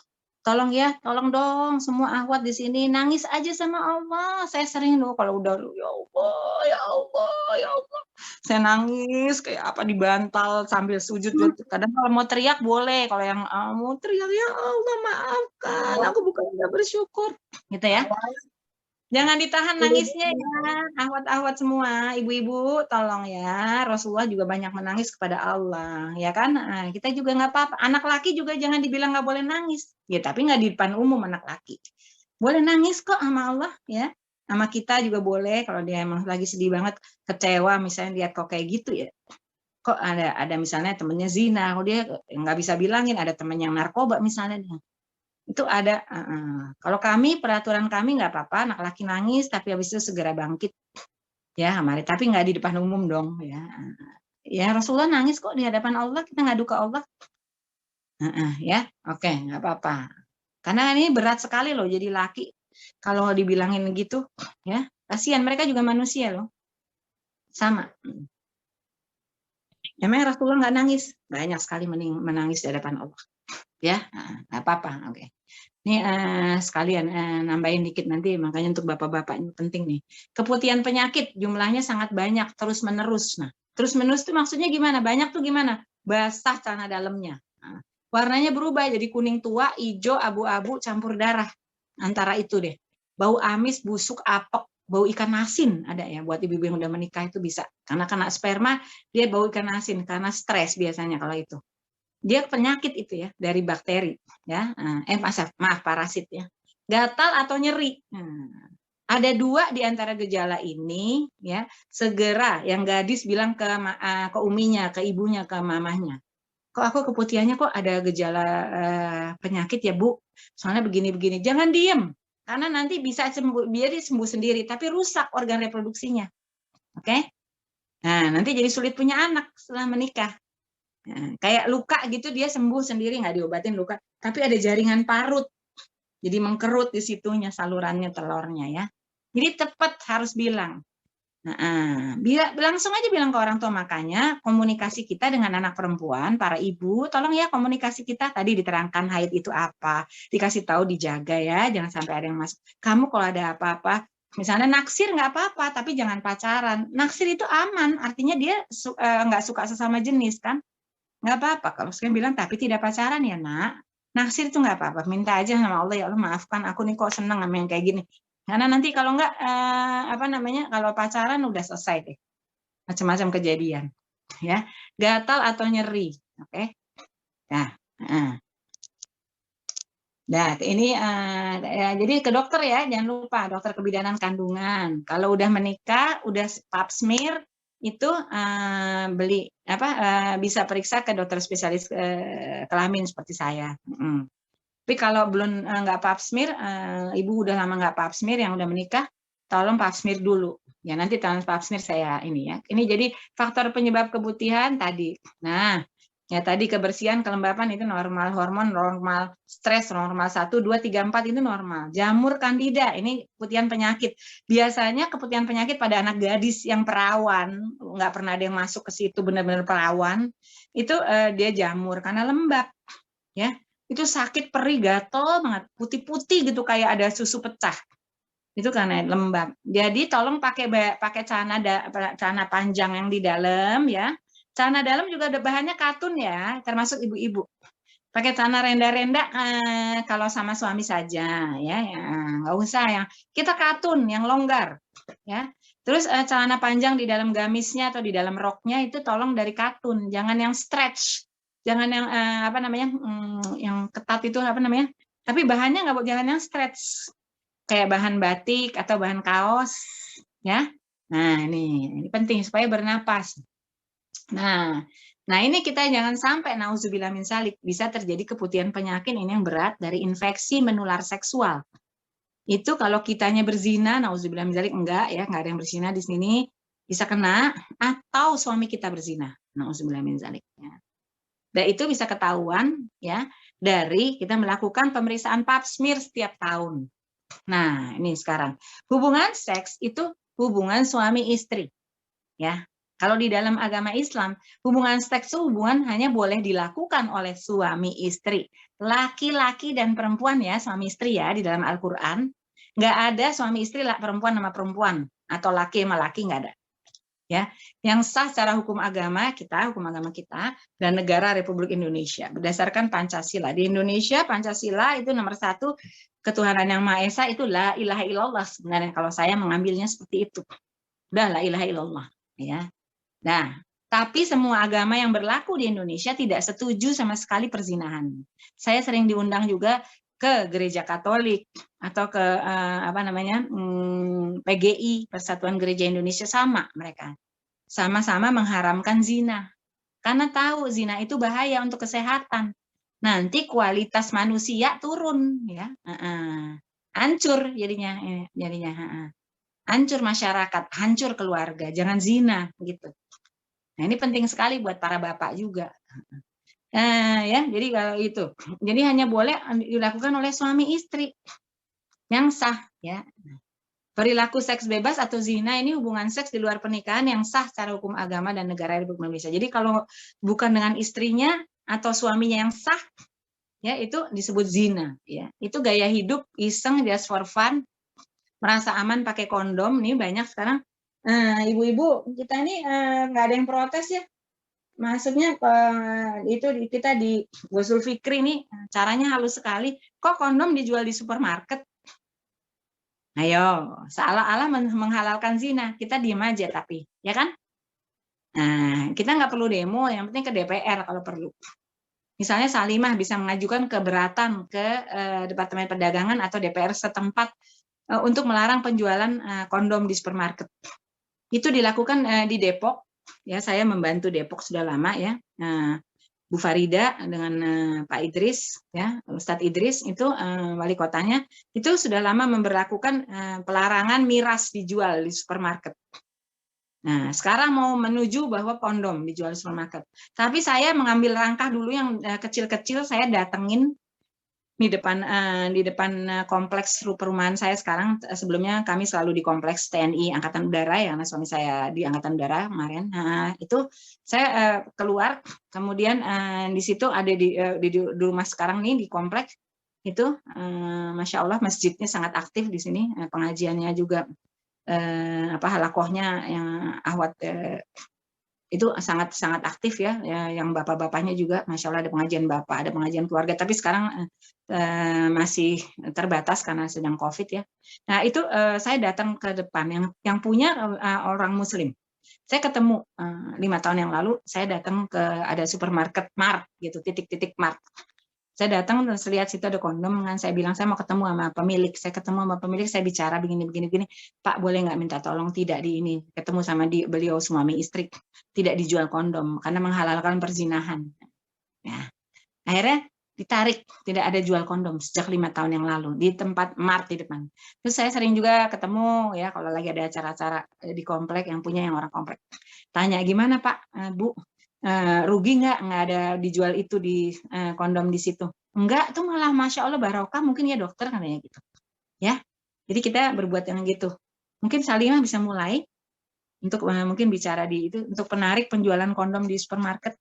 Tolong ya, tolong dong semua akhwat di sini nangis aja sama Allah. Saya sering loh kalau udah ya Allah, ya Allah, ya Allah. Saya nangis kayak apa dibantal sambil sujud. Kadang kalau mau teriak boleh, kalau yang mau teriak ya Allah maafkan, aku bukan nggak bersyukur, gitu ya. Jangan ditahan nangisnya ya, ahwat-ahwat semua, ibu-ibu, tolong ya. Rasulullah juga banyak menangis kepada Allah, ya kan? Nah, kita juga nggak apa-apa. Anak laki juga jangan dibilang nggak boleh nangis, ya. Tapi nggak di depan umum anak laki. Boleh nangis kok sama Allah, ya. Sama kita juga boleh kalau dia emang lagi sedih banget, kecewa, misalnya lihat kok kayak gitu ya. Kok ada misalnya temennya zina, kok dia nggak bisa bilangin ada temennya yang narkoba misalnya. Itu ada. Kalau kami peraturan kami nggak apa-apa anak laki nangis tapi habis itu segera bangkit ya mari, tapi nggak di depan umum dong ya. Ya Rasulullah nangis kok di hadapan Allah, kita ngadu ke Allah. Ya oke, nggak apa-apa karena ini berat sekali loh jadi laki kalau dibilangin gitu ya, kasihan mereka juga manusia loh sama. Emang Rasulullah nggak nangis? Banyak sekali menangis di hadapan Allah ya. Nggak apa-apa. Oke. Ini sekalian nambahin dikit nanti, makanya untuk bapak-bapak ini penting nih. Keputihan penyakit jumlahnya sangat banyak, terus-menerus. Nah, terus-menerus itu maksudnya gimana? Banyak tuh gimana? Basah celana dalamnya. Nah, warnanya berubah jadi kuning tua, hijau, abu-abu, campur darah. Antara itu deh. Bau amis, busuk, apek, bau ikan asin ada ya buat ibu-ibu yang udah menikah itu bisa. Karena kena sperma, dia bau ikan asin karena stres biasanya kalau itu. Dia penyakit itu ya dari bakteri ya, maaf parasit ya, gatal atau nyeri. Ada dua di antara gejala ini ya, segera yang gadis bilang ke uminya, ke ibunya, ke mamahnya, kok aku keputihannya kok ada gejala penyakit ya Bu, soalnya begini-begini. Jangan diem karena nanti bisa sembuh, biar dia sembuh sendiri tapi rusak organ reproduksinya. Oke? Nah nanti jadi sulit punya anak setelah menikah. Nah, kayak luka gitu dia sembuh sendiri nggak diobatin luka, tapi ada jaringan parut, jadi mengkerut di situnya salurannya telurnya ya. Jadi tepat harus bilang. Nah, langsung aja bilang ke orang tua. Makanya komunikasi kita dengan anak perempuan, para ibu, tolong ya komunikasi kita tadi diterangkan haid itu apa, dikasih tahu dijaga ya, jangan sampai ada yang masuk. Kamu kalau ada apa-apa, misalnya naksir nggak apa-apa, tapi jangan pacaran. Naksir itu aman, artinya dia nggak suka sesama jenis kan. Nggak apa-apa kalau saya bilang tapi tidak pacaran ya nak, naksir itu nggak apa-apa, minta aja sama Allah, ya Allah maafkan aku nih kok seneng sama yang kayak gini, karena nanti kalau nggak kalau pacaran udah selesai deh macam-macam kejadian ya, gatal atau nyeri. Oke. Nah ini ya, jadi ke dokter ya, jangan lupa dokter kebidanan kandungan. Kalau udah menikah udah pap smear itu beli bisa periksa ke dokter spesialis kelamin seperti saya. Tapi kalau belum nggak pap smear, ibu udah lama nggak pap smear yang udah menikah, tolong pap smear dulu. Ya nanti tangan pap smear saya ini ya. Ini jadi faktor penyebab keputihan tadi. Nah ya tadi kebersihan, kelembapan itu normal, hormon normal, stres normal 1, 2, 3, 4 itu normal. Jamur kandida ini keputihan penyakit. Biasanya keputihan penyakit pada anak gadis yang perawan, nggak pernah ada yang masuk ke situ benar-benar perawan, itu dia jamur karena lembab. Ya, itu sakit, perih, gatel banget, putih-putih gitu kayak ada susu pecah. Itu karena lembab. Jadi tolong pakai celana panjang yang di dalam ya. Celana dalam juga ada bahannya katun ya, termasuk ibu-ibu. Pakai celana renda-renda kalau sama suami saja ya, nggak usah yang kita katun yang longgar ya. Terus celana panjang di dalam gamisnya atau di dalam roknya itu tolong dari katun, jangan yang stretch, jangan yang yang ketat itu tapi bahannya jangan yang stretch kayak bahan batik atau bahan kaos ya. Nah ini penting supaya bernapas. Nah ini kita jangan sampai nauzubillah min dzalik bisa terjadi keputihan penyakit ini yang berat dari infeksi menular seksual. Itu kalau kitanya berzina, nauzubillah min dzalik, enggak ada yang berzina di sini, bisa kena, atau suami kita berzina, nauzubillah min dzalik. Dan itu bisa ketahuan ya dari kita melakukan pemeriksaan pap smear setiap tahun. Nah ini sekarang hubungan seks itu hubungan suami istri ya. Kalau di dalam agama Islam, hubungan seks itu hubungan hanya boleh dilakukan oleh suami istri. Laki-laki dan perempuan ya, suami istri ya, di dalam Al-Quran. Nggak ada suami istri perempuan sama perempuan. Atau laki sama laki, nggak ada. Ya, yang sah secara hukum agama kita dan negara Republik Indonesia berdasarkan Pancasila. Di Indonesia Pancasila itu nomor 1, ketuhanan yang Maha Esa itu la ilaha illallah sebenarnya kalau saya mengambilnya seperti itu. Udah la ilaha illallah ya. Nah, tapi semua agama yang berlaku di Indonesia tidak setuju sama sekali perzinahan. Saya sering diundang juga ke Gereja Katolik atau ke PGI, Persatuan Gereja Indonesia, sama mereka. Sama-sama mengharamkan zina. Karena tahu zina itu bahaya untuk kesehatan. Nanti kualitas manusia turun ya. Hancur jadinya. Hancur masyarakat, hancur keluarga, jangan zina gitu. Nah, ini penting sekali buat para bapak juga. Ya, jadi kalau itu, jadi hanya boleh dilakukan oleh suami istri yang sah ya. Perilaku seks bebas atau zina ini hubungan seks di luar pernikahan yang sah secara hukum agama dan negara Republik Indonesia. Jadi kalau bukan dengan istrinya atau suaminya yang sah, ya itu disebut zina. Ya, itu gaya hidup iseng, just for fun, merasa aman pakai kondom. Nih banyak sekarang ibu-ibu kita ini nggak ada yang protes ya. Maksudnya itu kita di Gosul Fikri nih caranya halus sekali. Kok kondom dijual di supermarket? Ayo, seolah-olah menghalalkan zina. Kita diem aja tapi, ya kan? Nah, kita nggak perlu demo, yang penting ke DPR kalau perlu. Misalnya Salimah bisa mengajukan keberatan ke Departemen Perdagangan atau DPR setempat untuk melarang penjualan kondom di supermarket. Itu dilakukan di Depok. Ya, saya membantu Depok sudah lama ya. Bu Farida dengan Pak Idris, ya, Ustadz Idris itu wali kotanya, itu sudah lama memberlakukan pelarangan miras dijual di supermarket. Nah, sekarang mau menuju bahwa kondom dijual di supermarket. Tapi saya mengambil langkah dulu yang kecil-kecil, saya datengin di depan kompleks perumahan saya sekarang. Sebelumnya kami selalu di kompleks TNI Angkatan Udara ya, karena suami saya di Angkatan Udara kemarin. Nah, itu saya keluar, kemudian di situ ada di rumah sekarang nih di kompleks itu, masya Allah masjidnya sangat aktif di sini, pengajiannya juga halakohnya yang ahwat itu sangat aktif ya, yang bapak-bapaknya juga masya Allah ada pengajian bapak, ada pengajian keluarga, tapi sekarang masih terbatas karena sedang COVID ya. Nah itu saya datang ke depan yang punya orang Muslim. Saya ketemu 5 tahun yang lalu, saya datang ke ada supermarket Mart gitu, titik-titik Mart. Saya datang dan lihat situ ada kondom, kan saya bilang saya mau ketemu sama pemilik. Saya ketemu sama pemilik, saya bicara begini. Pak boleh nggak minta tolong tidak di ini, ketemu sama beliau suami istri, tidak dijual kondom karena menghalalkan perzinahan. Ya. Akhirnya ditarik, tidak ada jual kondom sejak 5 tahun yang lalu di tempat Mart di depan. Terus saya sering juga ketemu ya kalau lagi ada acara-acara di komplek yang punya yang orang komplek. Tanya gimana Pak, Bu? Rugi nggak ada dijual itu di kondom di situ? Enggak, tuh malah masya Allah barokah mungkin ya dokter katanya gitu. Ya, jadi kita berbuat yang gitu. Mungkin Salimah bisa mulai untuk mungkin bicara di itu untuk penarik penjualan kondom di supermarket.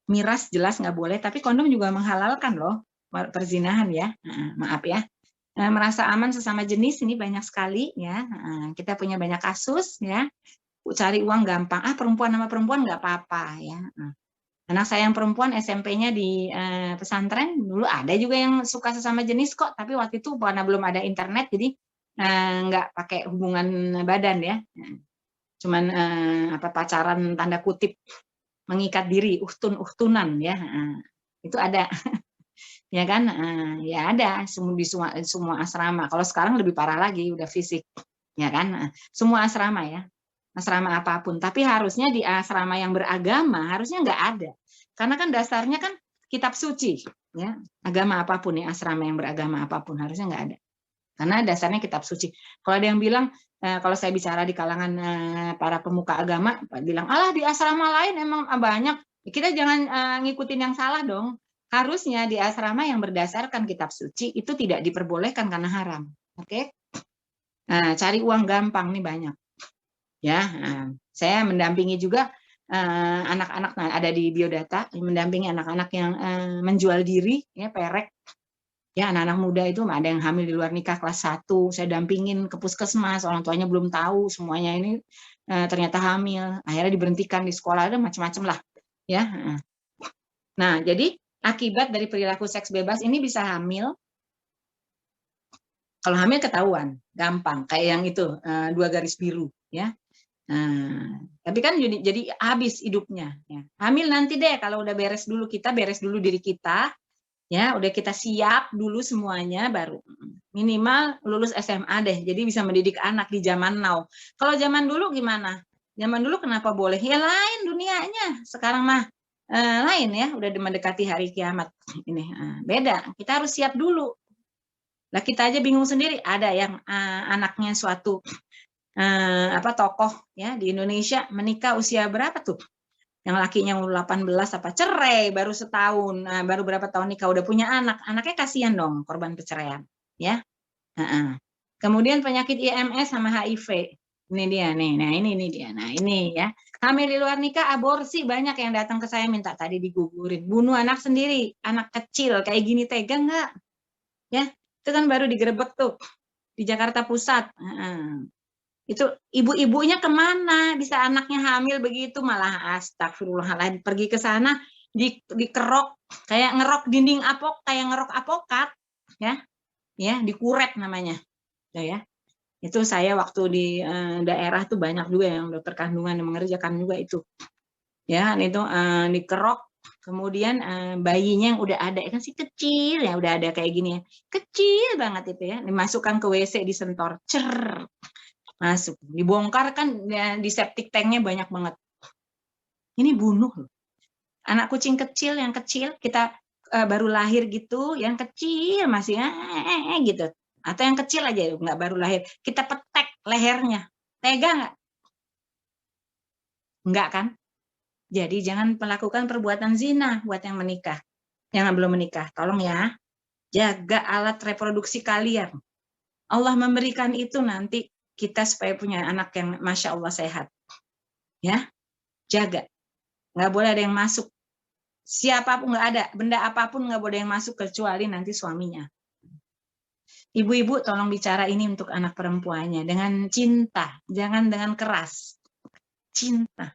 Miras jelas nggak boleh, tapi kondom juga menghalalkan loh perzinahan ya. Maaf ya. Merasa aman sesama jenis ini banyak sekali ya. Kita punya banyak kasus ya. Cari uang gampang, perempuan sama perempuan nggak apa-apa ya. Anak saya yang perempuan SMP-nya di pesantren dulu ada juga yang suka sesama jenis kok, tapi waktu itu karena belum ada internet jadi nggak pakai hubungan badan ya, cuman pacaran tanda kutip, mengikat diri, uhtunan ya, itu ada. Ya kan, ya ada di semua asrama. Kalau sekarang lebih parah lagi, udah fisik, ya kan, semua asrama ya. Asrama apapun, tapi harusnya di asrama yang beragama harusnya nggak ada, karena kan dasarnya kan kitab suci, ya agama apapun ya asrama yang beragama apapun harusnya nggak ada, karena dasarnya kitab suci. Kalau ada yang bilang, kalau saya bicara di kalangan para pemuka agama, bilang alah di asrama lain emang banyak, kita jangan ngikutin yang salah dong. Harusnya di asrama yang berdasarkan kitab suci itu tidak diperbolehkan karena haram, oke? Nah, cari uang gampang nih banyak. Ya, saya mendampingi juga anak-anak, ada di biodata, mendampingi anak-anak yang menjual diri, ya, perek. Ya, anak-anak muda itu ada yang hamil di luar nikah kelas 1, saya dampingin ke puskesmas, orang tuanya belum tahu semuanya ini ternyata hamil, akhirnya diberhentikan di sekolah, ada macam-macam lah, ya. Nah, jadi akibat dari perilaku seks bebas ini bisa hamil. Kalau hamil ketahuan, gampang, kayak yang itu 2 garis biru, ya. Tapi kan jadi habis hidupnya. Ya. Hamil nanti deh, kalau udah beres dulu kita, beres dulu diri kita. Ya, udah kita siap dulu semuanya, baru minimal lulus SMA deh, jadi bisa mendidik anak di zaman now. Kalau zaman dulu gimana? Zaman dulu kenapa boleh? Ya lain dunianya. Sekarang mah lain ya, udah mendekati hari kiamat ini. Beda, kita harus siap dulu. Lah kita aja bingung sendiri. Ada yang anaknya suatu tokoh ya di Indonesia menikah usia berapa tuh? Yang lakinya umur 18 apa cerai baru setahun, baru berapa tahun nikah udah punya anak, anaknya kasihan dong korban perceraian, ya. Kemudian penyakit IMS sama HIV, ini dia nih, nah ini dia, nah ini ya, hamil di luar nikah, aborsi banyak yang datang ke saya minta tadi digugurin, bunuh anak sendiri, anak kecil kayak gini tega nggak, ya itu kan baru digerebek tuh di Jakarta Pusat. Itu ibu-ibunya kemana bisa anaknya hamil begitu, malah astagfirullahaladzim pergi ke sana dikerok kayak ngerok dinding kayak ngerok apokat, ya dikuret namanya, ya itu saya waktu di daerah tuh banyak juga yang dokter kandungan yang mengerjakan juga itu, ya itu dikerok, kemudian bayinya yang udah ada kan si kecil ya udah ada kayak gini ya, kecil banget itu ya, dimasukkan ke WC disentor, masuk, dibongkar kan ya, di septic tanknya banyak banget. Ini bunuh loh. Anak kucing kecil yang kecil kita baru lahir gitu, yang kecil masih gitu, atau yang kecil aja nggak baru lahir, kita petek lehernya, tega nggak? Nggak kan? Jadi jangan melakukan perbuatan zina buat yang menikah, yang belum menikah, tolong ya, jaga alat reproduksi kalian. Allah memberikan itu nanti kita supaya punya anak yang Masya Allah sehat. Ya, jaga. Nggak boleh ada yang masuk. Siapapun nggak ada, benda apapun nggak boleh yang masuk kecuali nanti suaminya. Ibu-ibu tolong bicara ini untuk anak perempuannya dengan cinta, jangan dengan keras. Cinta.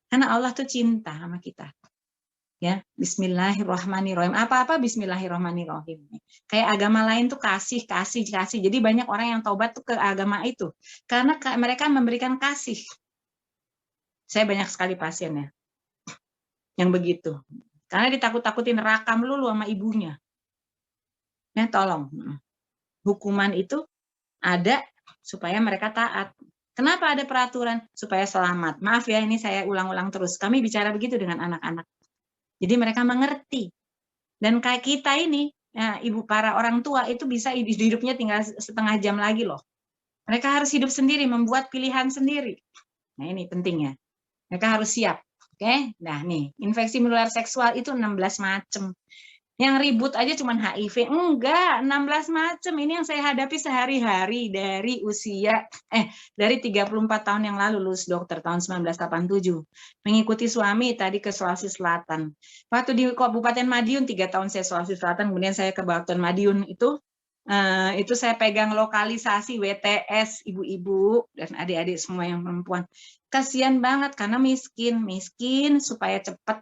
Karena Allah tuh cinta sama kita. Ya, bismillahirrahmanirrahim. Apa-apa bismillahirrahmanirrahim. Kayak agama lain tuh kasih. Jadi banyak orang yang taubat tuh ke agama itu. Karena mereka memberikan kasih. Saya banyak sekali pasiennya yang begitu. Karena ditakut-takutin neraka melulu sama ibunya. Ya, tolong. Hukuman itu ada supaya mereka taat. Kenapa ada peraturan? Supaya selamat. Maaf ya, ini saya ulang-ulang terus. Kami bicara begitu dengan anak-anak. Jadi mereka mengerti. Dan kayak kita ini, ya, ibu para orang tua itu bisa hidupnya tinggal setengah jam lagi loh. Mereka harus hidup sendiri, membuat pilihan sendiri. Nah ini pentingnya. Mereka harus siap. Oke, nah nih infeksi menular seksual itu 16 macam. Yang ribut aja cuma HIV, enggak, 16 macam. Ini yang saya hadapi sehari-hari dari usia dari 34 tahun yang lalu lulus dokter tahun 1987. Mengikuti suami tadi ke Sulawesi Selatan. Waktu di Kabupaten Madiun 3 tahun saya Sulawesi Selatan, kemudian saya ke Kabupaten Madiun itu saya pegang lokalisasi WTS ibu-ibu dan adik-adik semua yang perempuan. Kasihan banget karena miskin supaya cepat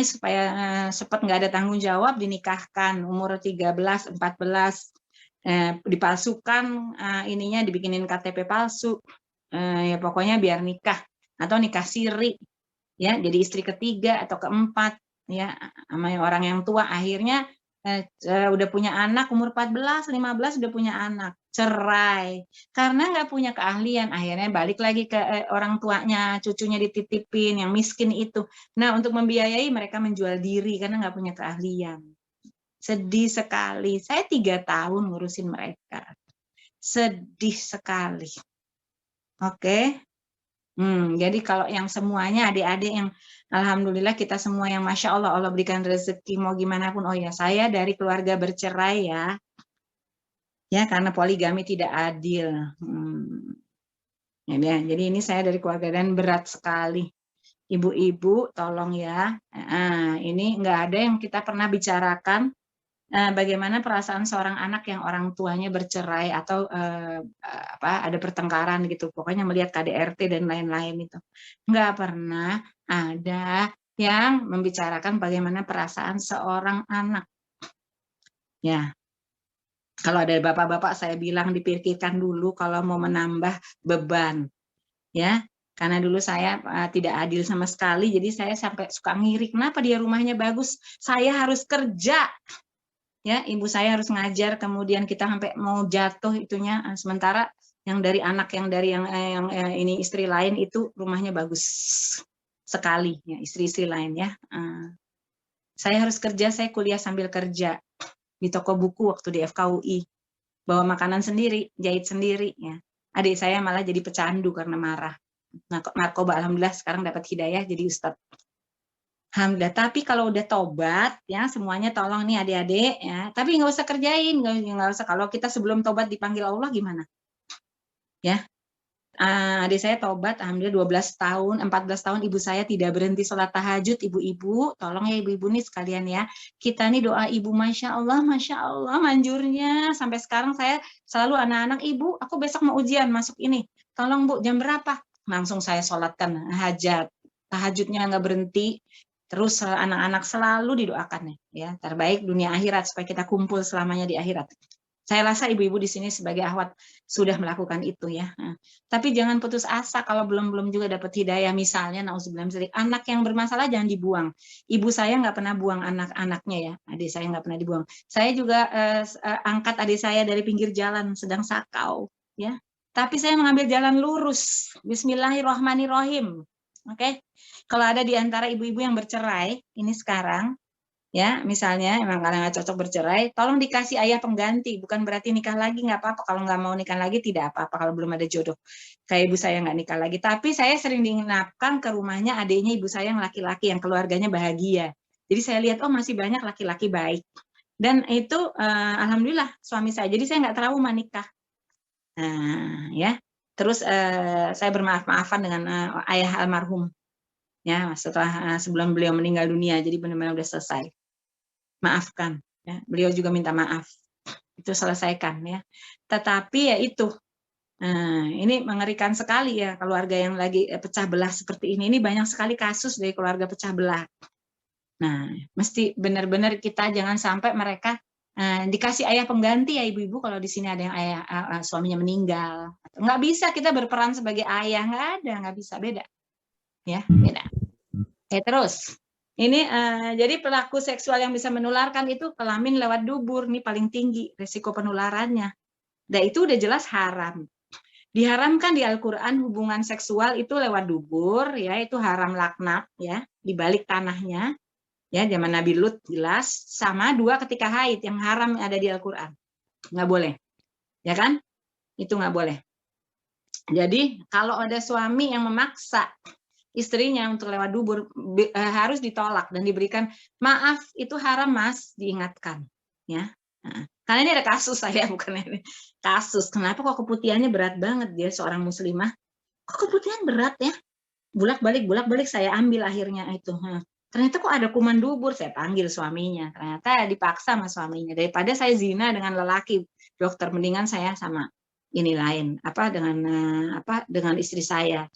supaya cepat nggak ada tanggung jawab dinikahkan umur 13, 14 dipalsukan ininya dibikinin KTP palsu ya pokoknya biar nikah atau nikah siri ya jadi istri ketiga atau keempat ya sama orang yang tua akhirnya udah punya anak umur 14, 15 udah punya anak cerai karena nggak punya keahlian akhirnya balik lagi ke orang tuanya cucunya dititipin yang miskin itu. Nah untuk membiayai mereka menjual diri karena nggak punya keahlian. Sedih sekali. Saya 3 tahun ngurusin mereka. Sedih sekali. Oke. Jadi kalau yang semuanya adik-adik yang alhamdulillah kita semua yang Masya Allah Allah berikan rezeki mau gimana pun. Oh ya saya dari keluarga bercerai ya. Ya karena poligami tidak adil. Ya, jadi ini saya dari keluarga dan berat sekali. Ibu-ibu, tolong ya. Ini nggak ada yang kita pernah bicarakan bagaimana perasaan seorang anak yang orang tuanya bercerai atau ada pertengkaran gitu. Pokoknya melihat KDRT dan lain-lain itu. Nggak pernah ada yang membicarakan bagaimana perasaan seorang anak. Ya, kalau ada bapak-bapak saya bilang dipikirkan dulu kalau mau menambah beban. Ya, karena dulu saya tidak adil sama sekali, jadi saya sampai suka ngiri, kenapa dia rumahnya bagus, saya harus kerja, ya ibu saya harus ngajar, kemudian kita sampai mau jatuh itunya, sementara yang dari anak yang dari yang ini istri lain itu rumahnya bagus sekali, ya istri-istri lain ya. Saya harus kerja, saya kuliah sambil kerja di toko buku waktu di FKUI, bawa makanan sendiri, jahit sendiri, ya. Adik saya malah jadi pecandu karena marah. Narkoba, alhamdulillah sekarang dapat hidayah jadi ustadz. Alhamdulillah. Tapi kalau udah tobat ya semuanya tolong nih adik-adik ya. Tapi nggak usah kerjain, nggak usah. Kalau kita sebelum tobat dipanggil Allah gimana? Ya. Adik saya tobat, alhamdulillah 12 tahun, 14 tahun ibu saya tidak berhenti sholat tahajud. Ibu-ibu, tolong ya ibu-ibu nih sekalian ya. Kita nih doa ibu, Masya Allah manjurnya. Sampai sekarang saya selalu anak-anak, ibu aku besok mau ujian masuk ini. Tolong bu, jam berapa? Langsung saya sholatkan hajat, tahajudnya nggak berhenti, terus anak-anak selalu didoakan ya, terbaik dunia akhirat supaya kita kumpul selamanya di akhirat. Saya rasa ibu-ibu di sini sebagai akhwat sudah melakukan itu ya. Tapi jangan putus asa kalau belum juga dapat hidayah, misalnya nauzubillah anak yang bermasalah jangan dibuang. Ibu saya nggak pernah buang anak-anaknya ya, adik saya nggak pernah dibuang. Saya juga angkat adik saya dari pinggir jalan sedang sakau ya. Tapi saya mengambil jalan lurus. Bismillahirrahmanirrahim. Oke. Kalau ada di antara ibu-ibu yang bercerai, ini sekarang, ya, misalnya emang kalian nggak cocok bercerai, tolong dikasih ayah pengganti. Bukan berarti nikah lagi, nggak apa-apa. Kalau nggak mau nikah lagi, tidak apa-apa kalau belum ada jodoh. Kayak ibu saya nggak nikah lagi. Tapi saya sering diinapkan ke rumahnya adiknya ibu saya yang laki-laki, yang keluarganya bahagia. Jadi saya lihat, oh masih banyak laki-laki baik. Dan itu, alhamdulillah, suami saya. Jadi saya nggak trauma nikah. Ya, terus saya bermaaf-maafan dengan ayah almarhum, ya setelah sebelum beliau meninggal dunia, jadi benar-benar udah selesai. Maafkan, ya. Beliau juga minta maaf, itu selesaikan ya. Tetapi ya itu, ini mengerikan sekali ya keluarga yang lagi pecah belah seperti ini. Ini banyak sekali kasus dari keluarga pecah belah. Nah, mesti benar-benar kita jangan sampai mereka dikasih ayah pengganti ya ibu-ibu. Kalau di sini ada yang ayah suaminya meninggal, nggak bisa kita berperan sebagai ayah, nggak bisa, beda ya, beda. Terus ini jadi pelaku seksual yang bisa menularkan itu kelamin lewat dubur, nih paling tinggi risiko penularannya. Dan itu udah jelas haram, diharamkan di Al-Quran. Hubungan seksual itu lewat dubur ya, itu haram laknat ya, di balik tanahnya. Ya, zaman Nabi Lut jelas, sama 2 ketika haid yang haram ada di Al-Quran. Nggak boleh. Ya kan? Itu nggak boleh. Jadi, kalau ada suami yang memaksa istrinya untuk lewat dubur, harus ditolak dan diberikan, maaf, itu haram mas, diingatkan. Ya. Karena ini ada kasus saya, bukan ini. Kasus, kenapa kok keputihannya berat banget dia seorang muslimah? Kok keputihan berat ya? Bolak-balik saya ambil akhirnya itu. Ternyata kok ada kuman dubur, saya panggil suaminya. Ternyata dipaksa sama suaminya. Daripada saya zina dengan lelaki, dokter, mendingan saya sama ini lain, dengan istri saya.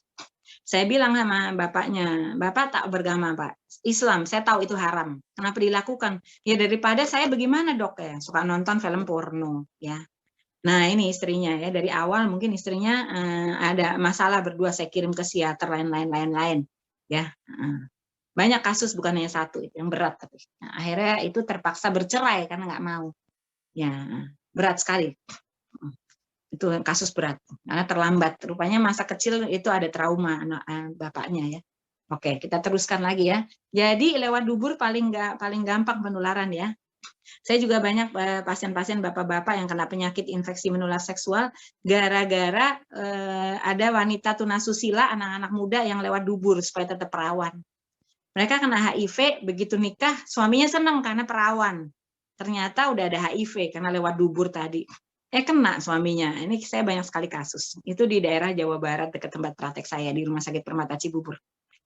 Saya bilang sama bapaknya, Bapak tak beragama Pak, Islam, saya tahu itu haram. Kenapa dilakukan? Ya daripada saya bagaimana dok ya, suka nonton film porno ya. Nah ini istrinya ya, dari awal mungkin istrinya ada masalah berdua, saya kirim ke psikiater lain-lain ya. Banyak kasus, bukan hanya satu yang berat, tapi akhirnya itu terpaksa bercerai karena nggak mau. Ya, berat sekali. Itu kasus berat karena terlambat. Rupanya masa kecil itu ada trauma bapaknya ya. Oke, kita teruskan lagi ya. Jadi lewat dubur paling gampang penularan ya. Saya juga banyak pasien-pasien bapak-bapak yang kena penyakit infeksi menular seksual gara-gara ada wanita tunasusila, anak-anak muda yang lewat dubur supaya tetap perawan. Mereka kena HIV, begitu nikah, suaminya senang karena perawan. Ternyata udah ada HIV karena lewat dubur tadi. kena suaminya. Ini saya banyak sekali kasus. Itu di daerah Jawa Barat dekat tempat praktek saya di Rumah Sakit Permata Cibubur.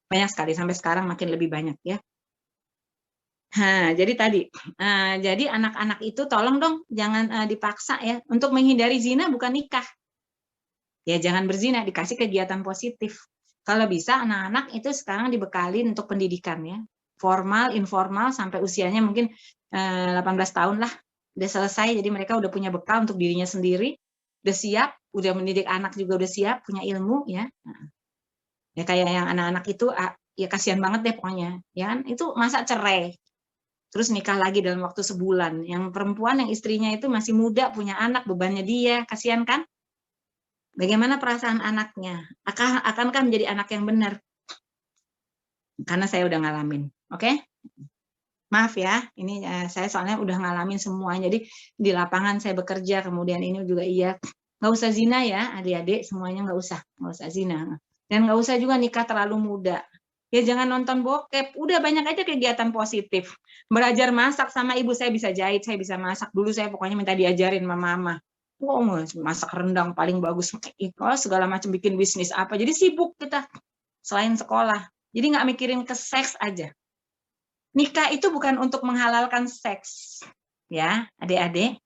Banyak sekali, sampai sekarang makin lebih banyak ya. Nah, jadi tadi, jadi anak-anak itu tolong dong jangan dipaksa ya. Untuk menghindari zina bukan nikah. Ya jangan berzina, dikasih kegiatan positif. Kalau bisa anak-anak itu sekarang dibekali untuk pendidikan ya. Formal, informal, sampai usianya mungkin 18 tahun lah. Udah selesai, jadi mereka udah punya bekal untuk dirinya sendiri. Udah siap, udah mendidik anak juga udah siap, punya ilmu ya. Ya kayak yang anak-anak itu, ya kasihan banget deh pokoknya. Ya kan, itu masa cerai. Terus nikah lagi dalam waktu sebulan. Yang perempuan, yang istrinya itu masih muda, punya anak, bebannya dia, kasihan kan? Bagaimana perasaan anaknya? Akankah menjadi anak yang benar? Karena saya udah ngalamin, oke? Maaf ya, ini saya soalnya udah ngalamin semua. Jadi di lapangan saya bekerja, kemudian ini juga iya. Nggak usah zina ya, adik-adik semuanya nggak usah zina. Dan nggak usah juga nikah terlalu muda. Ya jangan nonton bokep, udah banyak aja kegiatan positif. Belajar masak sama ibu, saya bisa jahit, saya bisa masak. Dulu saya pokoknya minta diajarin sama mama. Oh, masak rendang paling bagus. Oh, segala macam bikin bisnis apa. Jadi sibuk kita selain sekolah. Jadi nggak mikirin ke seks aja. Nikah itu bukan untuk menghalalkan seks. Ya, adik-adik.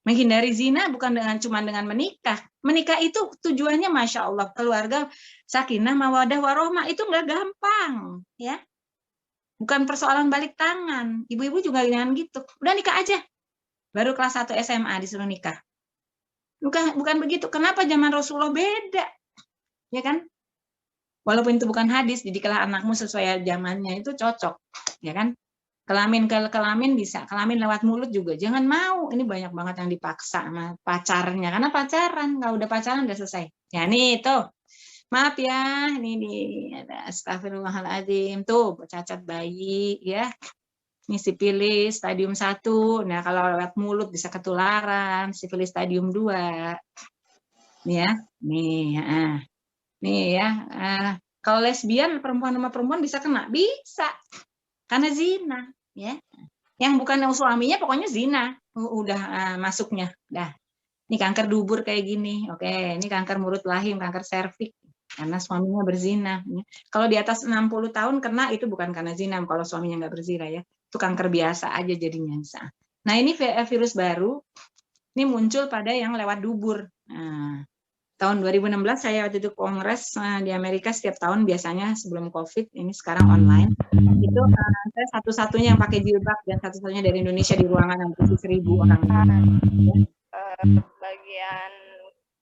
Menghindari zina bukan cuma dengan menikah. Menikah itu tujuannya Masya Allah. Keluarga sakinah, mawadah, warohmah itu nggak gampang. Ya, bukan persoalan balik tangan. Ibu-ibu juga jangan gitu. Udah nikah aja. Baru kelas 1 SMA disuruh nikah. Bukan begitu. Kenapa zaman Rasulullah beda? Ya kan? Walaupun itu bukan hadis, didiklah anakmu sesuai zamannya, itu cocok. Ya kan? Kelamin ke kelamin bisa, kelamin lewat mulut juga. Jangan mau. Ini banyak banget yang dipaksa sama pacarnya. Karena pacaran, kalau udah pacaran udah selesai. Ya nih tuh. Maaf ya, ini ada astagfirullahaladzim. Tuh, cacat bayi ya. Ini sifilis stadium 1. Nah, kalau lewat mulut bisa ketularan, sifilis stadium 2. Nih ya. Nih ya. Kalau lesbian perempuan sama perempuan bisa kena? Bisa. Karena zina, ya. Yang bukan yang suaminya pokoknya zina. Udah masuknya. Dah. Ini kanker dubur kayak gini. Oke, ini kanker mulut rahim, kanker serviks. Karena suaminya berzina. Kalau di atas 60 tahun kena itu bukan karena zina, kalau suaminya nggak berzina ya. Itu kanker biasa aja jadinya. Nah ini virus baru, ini muncul pada yang lewat dubur. Nah, tahun 2016 saya waktu itu kongres di Amerika setiap tahun biasanya sebelum COVID, ini sekarang online. Itu saya satu-satunya yang pakai jilbab dan satu-satunya dari Indonesia di ruangan yang berisi 1.000 orang. Bagian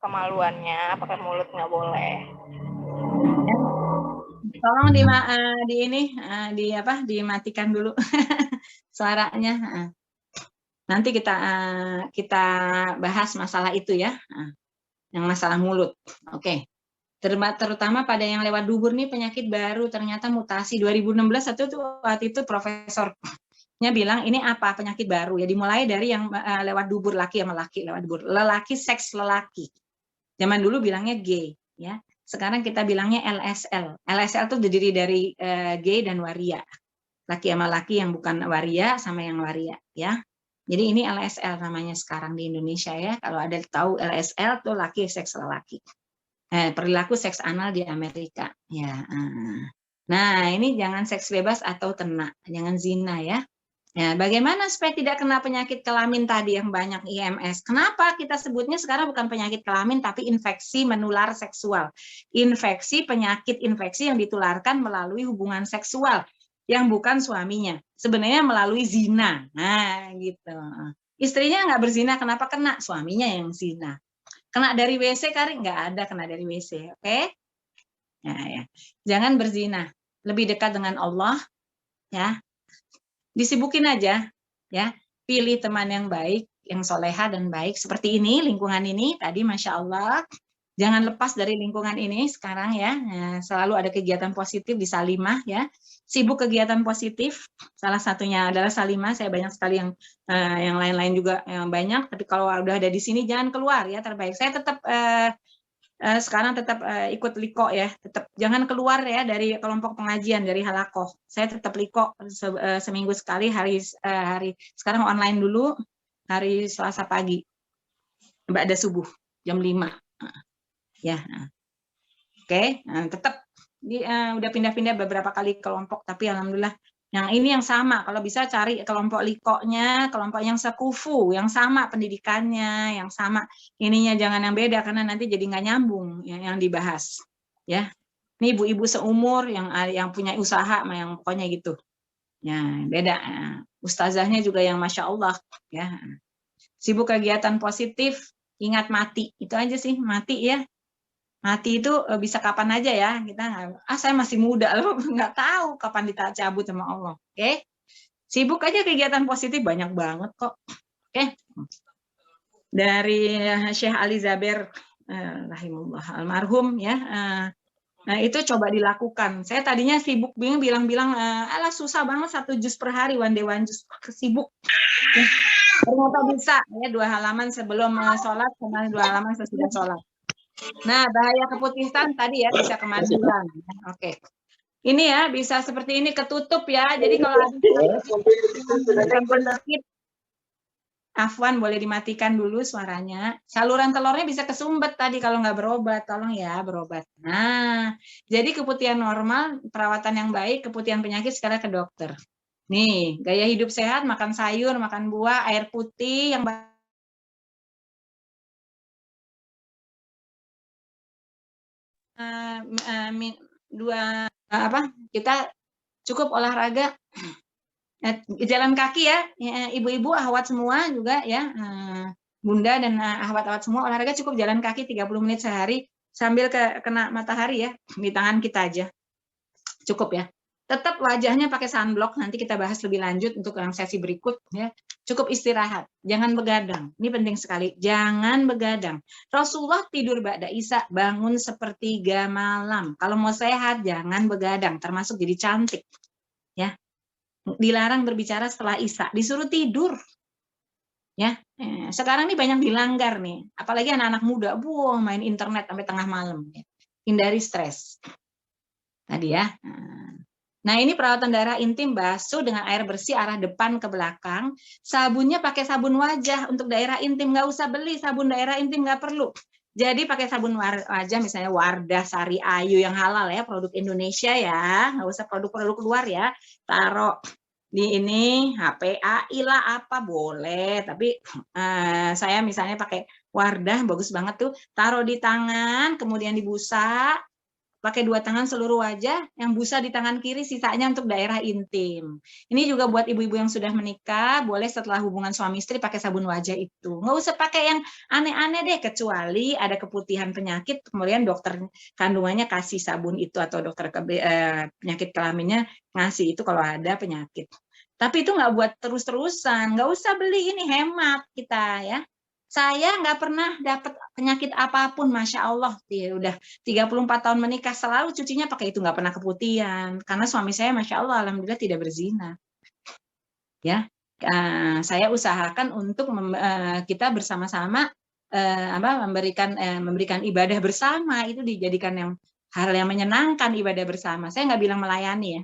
kemaluannya pakai mulut nggak boleh. Ya. Tolong dimatikan dulu suaranya. Nanti kita bahas masalah itu ya, yang masalah mulut. Oke. Terutama pada yang lewat dubur nih penyakit baru ternyata mutasi 2016 waktu itu profesornya bilang ini apa penyakit baru ya, dimulai dari yang lewat dubur laki sama laki lewat dubur, lelaki seks lelaki. Zaman dulu bilangnya gay ya. Sekarang kita bilangnya LSL. LSL itu terdiri dari gay dan waria. Laki sama laki yang bukan waria sama yang waria ya. Jadi ini LSL namanya sekarang di Indonesia ya. Kalau ada tahu LSL tuh laki seks lelaki. Perilaku seks anal di Amerika ya. Nah, ini jangan seks bebas atau tena, jangan zina ya. Nah, bagaimana supaya tidak kena penyakit kelamin tadi yang banyak IMS? Kenapa kita sebutnya sekarang bukan penyakit kelamin tapi infeksi menular seksual. Penyakit infeksi yang ditularkan melalui hubungan seksual yang bukan suaminya. Sebenarnya melalui zina. Nah, gitu. Istrinya nggak berzina, kenapa kena? Suaminya yang zina. Kena dari WC kali? Nggak ada kena dari WC, oke? Nah, ya. Jangan berzina. Lebih dekat dengan Allah, ya. Disibukin aja, ya. Pilih teman yang baik, yang soleha dan baik. Seperti ini, lingkungan ini tadi, Masya Allah. Jangan lepas dari lingkungan ini sekarang ya. Nah, selalu ada kegiatan positif di Salimah ya. Sibuk kegiatan positif. Salah satunya adalah Salimah. Saya banyak sekali yang lain-lain juga yang banyak. Tapi kalau udah ada di sini jangan keluar ya terbaik. Saya tetap sekarang tetap ikut liko ya. Tetap jangan keluar ya dari kelompok pengajian dari halakoh. Saya tetap liko seminggu sekali hari sekarang online dulu hari Selasa pagi. ba'da subuh jam 5. Ya. Oke, tetap udah pindah-pindah beberapa kali kelompok, tapi alhamdulillah yang ini yang sama. Kalau bisa cari kelompok likoknya, kelompok yang sekufu, yang sama pendidikannya, yang sama ininya, jangan yang beda karena nanti jadi nggak nyambung yang dibahas. Ya, ini ibu-ibu seumur yang punya usaha, yang pokoknya gitu. Ya, beda. Ustazahnya juga yang masya Allah. Ya, sibuk kegiatan positif, ingat mati. Itu aja sih, mati ya. Mati itu bisa kapan aja ya, kita saya masih muda loh, nggak tahu kapan dicabut sama Allah. Oke, sibuk aja kegiatan positif banyak banget kok. Oke, dari Syekh Ali Zaber rahimahullah almarhum ya. Nah itu coba dilakukan. Saya tadinya sibuk bilang-bilang, alah susah banget 1 juz per hari, one day one juz, sibuk. Ya. Ternyata bisa ya, 2 halaman sebelum sholat, sama 2 halaman sesudah sholat. Nah, bahaya keputihan tadi ya, bisa kemajuan. Oke. Ini ya, bisa seperti ini, ketutup ya. Jadi kalau ada penyakit, Afwan boleh dimatikan dulu suaranya. Saluran telurnya bisa kesumbet tadi kalau nggak berobat. Tolong ya, berobat. Nah, jadi keputihan normal, perawatan yang baik, keputihan penyakit sekarang ke dokter. Nih, gaya hidup sehat, makan sayur, makan buah, air putih yang kita cukup olahraga, jalan kaki ya, ibu-ibu ahwat semua juga ya, bunda dan ahwat-ahwat semua olahraga cukup jalan kaki 30 menit sehari sambil kena matahari ya, di tangan kita aja cukup ya. Tetap wajahnya pakai sunblock, nanti kita bahas lebih lanjut untuk yang sesi berikut ya. Cukup istirahat, jangan begadang. Ini penting sekali, jangan begadang. Rasulullah tidur ba'da isya, bangun 1/3 malam. Kalau mau sehat jangan begadang, termasuk jadi cantik. Ya. Dilarang berbicara setelah isya, disuruh tidur. Ya. Sekarang ini banyak dilanggar nih, apalagi anak-anak muda, main internet sampai tengah malam. Ya. Hindari stres. Tadi ya. Nah ini perawatan daerah intim, basuh dengan air bersih arah depan ke belakang. Sabunnya pakai sabun wajah untuk daerah intim, nggak usah beli sabun daerah intim, nggak perlu. Jadi pakai sabun wajah misalnya Wardah, Sari Ayu yang halal ya, produk Indonesia ya, nggak usah produk-produk luar ya. Taruh di ini HPAI lah apa boleh, tapi saya misalnya pakai Wardah, bagus banget tuh. Taruh di tangan, kemudian dibusa. Pakai 2 tangan seluruh wajah, yang busa di tangan kiri, sisanya untuk daerah intim. Ini juga buat ibu-ibu yang sudah menikah, boleh setelah hubungan suami istri pakai sabun wajah itu. Nggak usah pakai yang aneh-aneh deh, kecuali ada keputihan penyakit, kemudian dokter kandungannya kasih sabun itu, atau dokter penyakit kelaminnya ngasih itu kalau ada penyakit. Tapi itu nggak buat terus-terusan, nggak usah beli, ini hemat kita ya. Saya nggak pernah dapat penyakit apapun, Masya Allah. Ya, udah 34 tahun menikah, selalu cucinya pakai itu, nggak pernah keputihan. Karena suami saya, Masya Allah, alhamdulillah tidak berzina. Ya, saya usahakan untuk kita bersama-sama memberikan ibadah bersama, itu dijadikan hal yang menyenangkan, ibadah bersama. Saya nggak bilang melayani ya.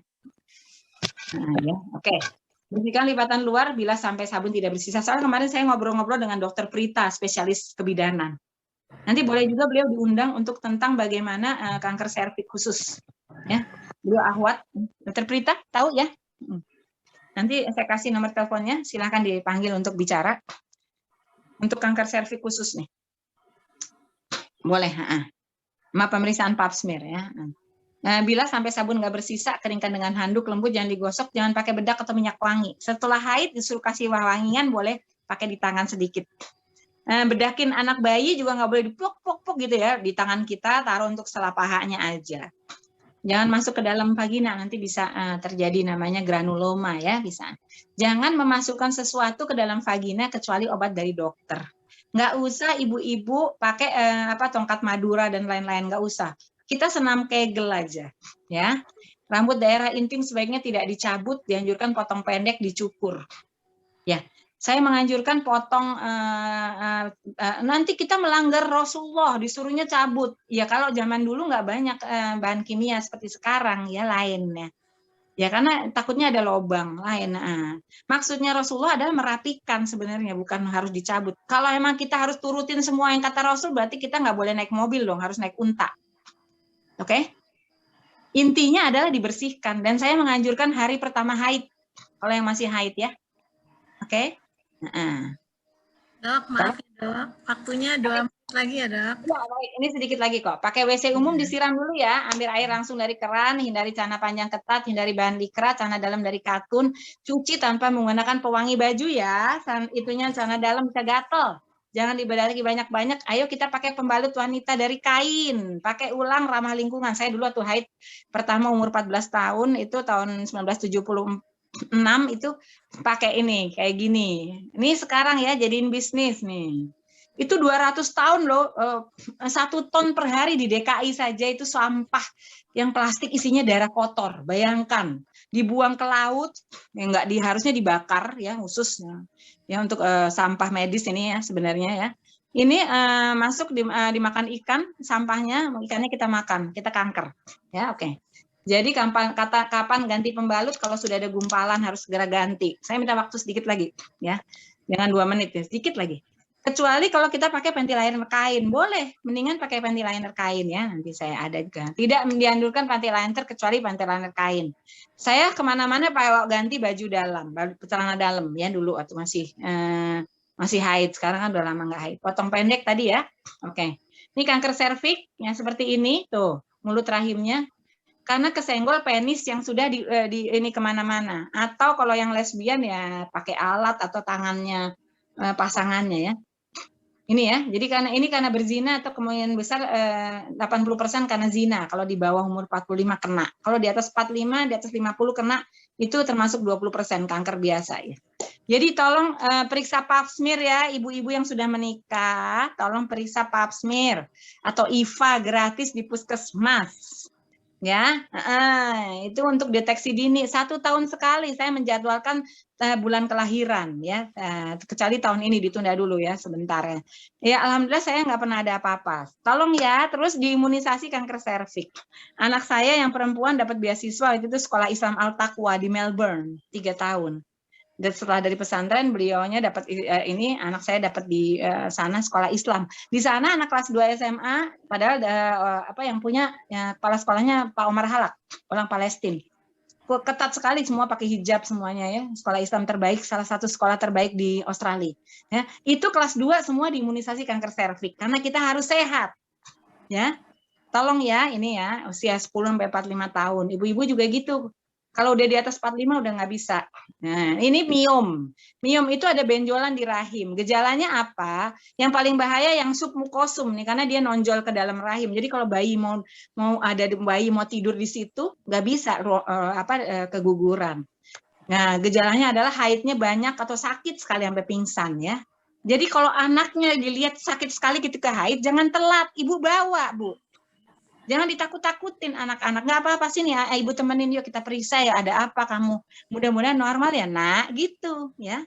Nah, ya, oke. Bersihkan lipatan luar bila sampai sabun tidak bersisa. Soalnya kemarin saya ngobrol-ngobrol dengan Dokter Prita, spesialis kebidanan. Nanti boleh juga beliau diundang untuk tentang bagaimana kanker serviks khusus. Ya, beliau ahwat. Dokter Prita, tahu ya? Nanti saya kasih nomor teleponnya, silahkan dipanggil untuk bicara. Untuk kanker serviks khusus nih. Boleh, sama pemeriksaan pap smear ya. Nah, bila sampai sabun nggak bersisa, keringkan dengan handuk lembut, jangan digosok, jangan pakai bedak atau minyak wangi. Setelah haid disuruh kasih wangian, boleh pakai di tangan sedikit. Bedakin anak bayi juga nggak boleh dipuk-puk gitu ya, di tangan kita taruh untuk setelah pahanya aja. Jangan masuk ke dalam vagina, nanti bisa terjadi namanya granuloma ya, bisa. Jangan memasukkan sesuatu ke dalam vagina kecuali obat dari dokter. Nggak usah ibu-ibu pakai tongkat madura dan lain-lain, nggak usah. Kita senam kegel aja, ya. Rambut daerah intim sebaiknya tidak dicabut, dianjurkan potong pendek, dicukur. Ya, saya menganjurkan potong, nanti kita melanggar Rasulullah, disuruhnya cabut. Ya kalau zaman dulu nggak banyak bahan kimia seperti sekarang, ya lainnya. Ya karena takutnya ada lobang lain. Nah, maksudnya Rasulullah adalah merapikan sebenarnya, bukan harus dicabut. Kalau emang kita harus turutin semua yang kata Rasul, berarti kita nggak boleh naik mobil dong, harus naik unta. Oke? Intinya adalah dibersihkan. Dan saya menganjurkan hari pertama haid, kalau yang masih haid ya. Oke? Nah. Dok, maaf ya dok, waktunya 2 menit lagi ya dok. Ya, baik. Ini sedikit lagi kok. Pakai WC umum disiram dulu ya. Ambil air langsung dari keran, hindari celana panjang ketat, hindari bahan dikrat, celana dalam dari katun. Cuci tanpa menggunakan pewangi baju ya. Itunya celana dalam bisa gatel. Jangan dibedaki banyak-banyak. Ayo kita pakai pembalut wanita dari kain. Pakai ulang ramah lingkungan. Saya dulu waktu haid pertama umur 14 tahun, itu tahun 1976 itu pakai ini, kayak gini. Ini sekarang ya jadiin bisnis nih. Itu 200 tahun loh, 1 ton per hari di DKI saja itu sampah yang plastik isinya darah kotor. Bayangkan, dibuang ke laut, ya harusnya dibakar ya khususnya. Ya untuk sampah medis ini ya sebenarnya ya. Ini masuk dimakan ikan, sampahnya ikannya kita makan, kita kanker. Ya, oke. Jadi kapan ganti pembalut, kalau sudah ada gumpalan harus segera ganti. Saya minta waktu sedikit lagi ya. Jangan 2 menit ya, sedikit lagi. Kecuali kalau kita pakai panty liner kain, boleh. Mendingan pakai panty liner kain ya. Nanti saya ada juga. Tidak dianjurkan panty liner kecuali panty liner kain. Saya kemana-mana pakai ganti baju dalam, celana dalam ya dulu waktu masih haid. Sekarang kan udah lama nggak haid. Potong pendek tadi ya. Oke. Ini kanker serviks yang seperti ini tuh, mulut rahimnya. Karena kesenggol penis yang sudah di ini kemana-mana. Atau kalau yang lesbian ya pakai alat atau tangannya pasangannya ya. Ini ya, jadi karena berzina atau kemungkinan besar 80% karena zina. Kalau di bawah umur 45 kena. Kalau di atas 45, di atas 50 kena, itu termasuk 20% kanker biasa ya. Jadi tolong periksa pap smear ya, ibu-ibu yang sudah menikah, tolong periksa pap smear atau IVA gratis di puskesmas. Ya, itu untuk deteksi dini. 1 tahun sekali saya menjadwalkan bulan kelahiran ya, kecuali tahun ini ditunda dulu ya sebentar ya. Ya alhamdulillah saya nggak pernah ada apa-apa. Tolong ya, terus diimunisasi kanker serviks. Anak saya yang perempuan dapat beasiswa itu sekolah Islam Al Taqwa di Melbourne 3 tahun. Dan setelah dari pesantren beliaunya dapat ini, anak saya dapat di sana sekolah Islam. Di sana anak kelas 2 SMA, padahal yang punya kepala sekolahnya Pak Omar Halak, orang Palestina. Ketat sekali, semua pakai hijab semuanya ya. Sekolah Islam terbaik, salah satu sekolah terbaik di Australia. Ya, itu kelas 2 semua diimunisasi kanker serviks karena kita harus sehat. Ya. Tolong ya, ini ya, usia 10 sampai 45 tahun. Ibu-ibu juga gitu. Kalau udah di atas 45 udah nggak bisa. Nah, ini miom. Miom itu ada benjolan di rahim. Gejalanya apa? Yang paling bahaya yang submukosum nih, karena dia nonjol ke dalam rahim. Jadi kalau bayi mau tidur di situ, nggak bisa keguguran. Nah, gejalanya adalah haidnya banyak atau sakit sekali sampai pingsan ya. Jadi kalau anaknya dilihat sakit sekali ketika haid, jangan telat. Ibu bawa, Bu. Jangan ditakut-takutin anak-anak. Nggak apa-apa sih nih, ibu temenin yuk kita periksa ya, ada apa kamu. Mudah-mudahan normal ya, nak, gitu ya.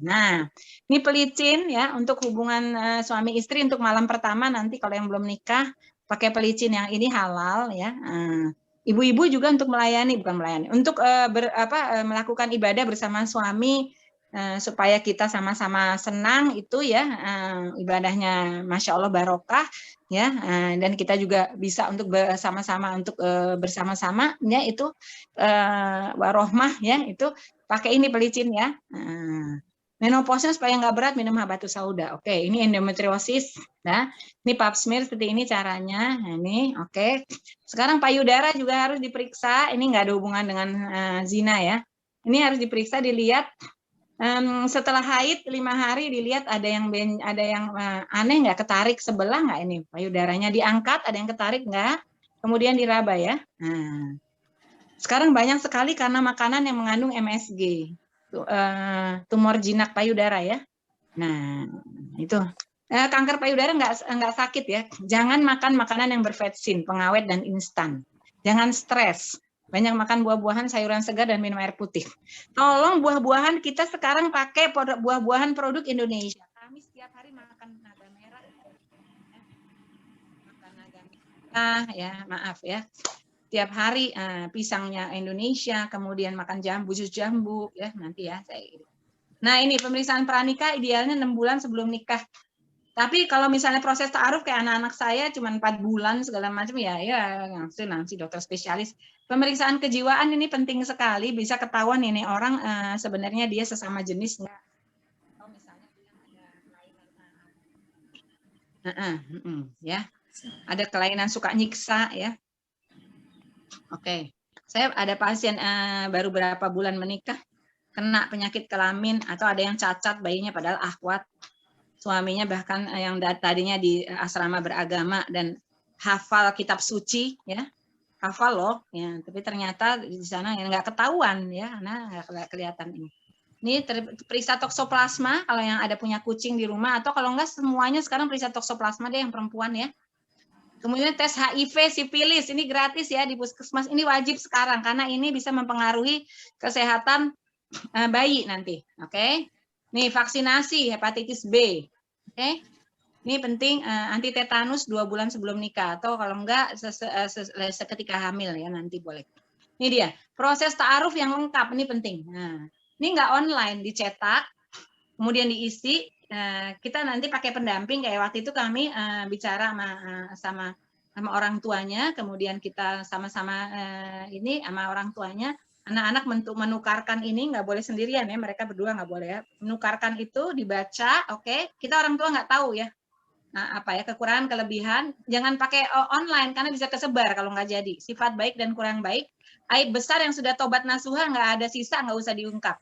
Nah, ini pelicin ya untuk hubungan suami istri untuk malam pertama nanti kalau yang belum nikah pakai pelicin yang ini halal ya. Ibu-ibu juga untuk untuk melakukan ibadah bersama suami supaya kita sama-sama senang itu ya, ibadahnya Masya Allah barokah ya, dan kita juga bisa untuk bersama-sama ya itu warohmah ya, itu pakai ini pelicin ya. Menopausnya supaya nggak berat minum habatus sauda. Oke, ini endometriosis. Nah, ini pap smear seperti ini caranya. Nah, ini oke. Sekarang payudara juga harus diperiksa. Ini nggak ada hubungan dengan zina ya. Ini harus diperiksa, dilihat. Setelah haid 5 hari dilihat ada yang aneh nggak, ketarik sebelah nggak, ini payudaranya diangkat, ada yang ketarik nggak, kemudian diraba ya. Nah, sekarang banyak sekali karena makanan yang mengandung MSG, tumor jinak payudara ya. Nah itu kanker payudara nggak sakit ya. Jangan makan makanan yang bervetsin, pengawet dan instan. Jangan stres. Banyak makan buah-buahan, sayuran segar, dan minum air putih. Tolong buah-buahan kita sekarang pakai buah-buahan produk Indonesia. Kami setiap hari makan naga merah. Makan naga merah ya, maaf ya. tiap hari pisangnya Indonesia, kemudian makan jambu, jus jambu ya nanti ya saya. Nah ini pemeriksaan pranikah idealnya 6 bulan sebelum nikah. Tapi kalau misalnya proses ta'aruf kayak anak-anak saya cuma 4 bulan segala macam ya nanti dokter spesialis. Pemeriksaan kejiwaan ini penting sekali, bisa ketahuan ini orang sebenarnya dia sesama jenis nggak. Atau misalnya ada kelainan ya. Ada kelainan suka nyiksa ya. Oke. Saya ada pasien baru berapa bulan menikah kena penyakit kelamin atau ada yang cacat bayinya padahal akhwat. Suaminya bahkan yang tadinya di asrama beragama dan hafal kitab suci ya. Hafal loh ya, tapi ternyata di sana yang nggak ketahuan ya, karena nggak kelihatan ini. Ini periksa toksoplasma kalau yang ada punya kucing di rumah atau kalau enggak semuanya sekarang periksa toksoplasma deh yang perempuan ya. Kemudian tes HIV, sifilis, ini gratis ya di puskesmas. Ini wajib sekarang karena ini bisa mempengaruhi kesehatan bayi nanti. Oke. Nih vaksinasi hepatitis B. Oke. Ini penting anti tetanus 2 bulan sebelum nikah atau kalau enggak seketika hamil ya nanti boleh. Ini dia proses ta'aruf yang lengkap ini penting. Nah, ini enggak online, dicetak, kemudian diisi. Kita nanti pakai pendamping kayak waktu itu kami bicara sama orang tuanya, kemudian kita sama-sama ini sama orang tuanya, anak-anak menukarkan ini nggak boleh sendirian ya, mereka berdua nggak boleh ya, menukarkan itu dibaca, oke, kita orang tua nggak tahu ya, apa ya kekurangan kelebihan, jangan pakai online karena bisa kesebar kalau nggak jadi, sifat baik dan kurang baik, aib besar yang sudah tobat nasuha nggak ada sisa nggak usah diungkap,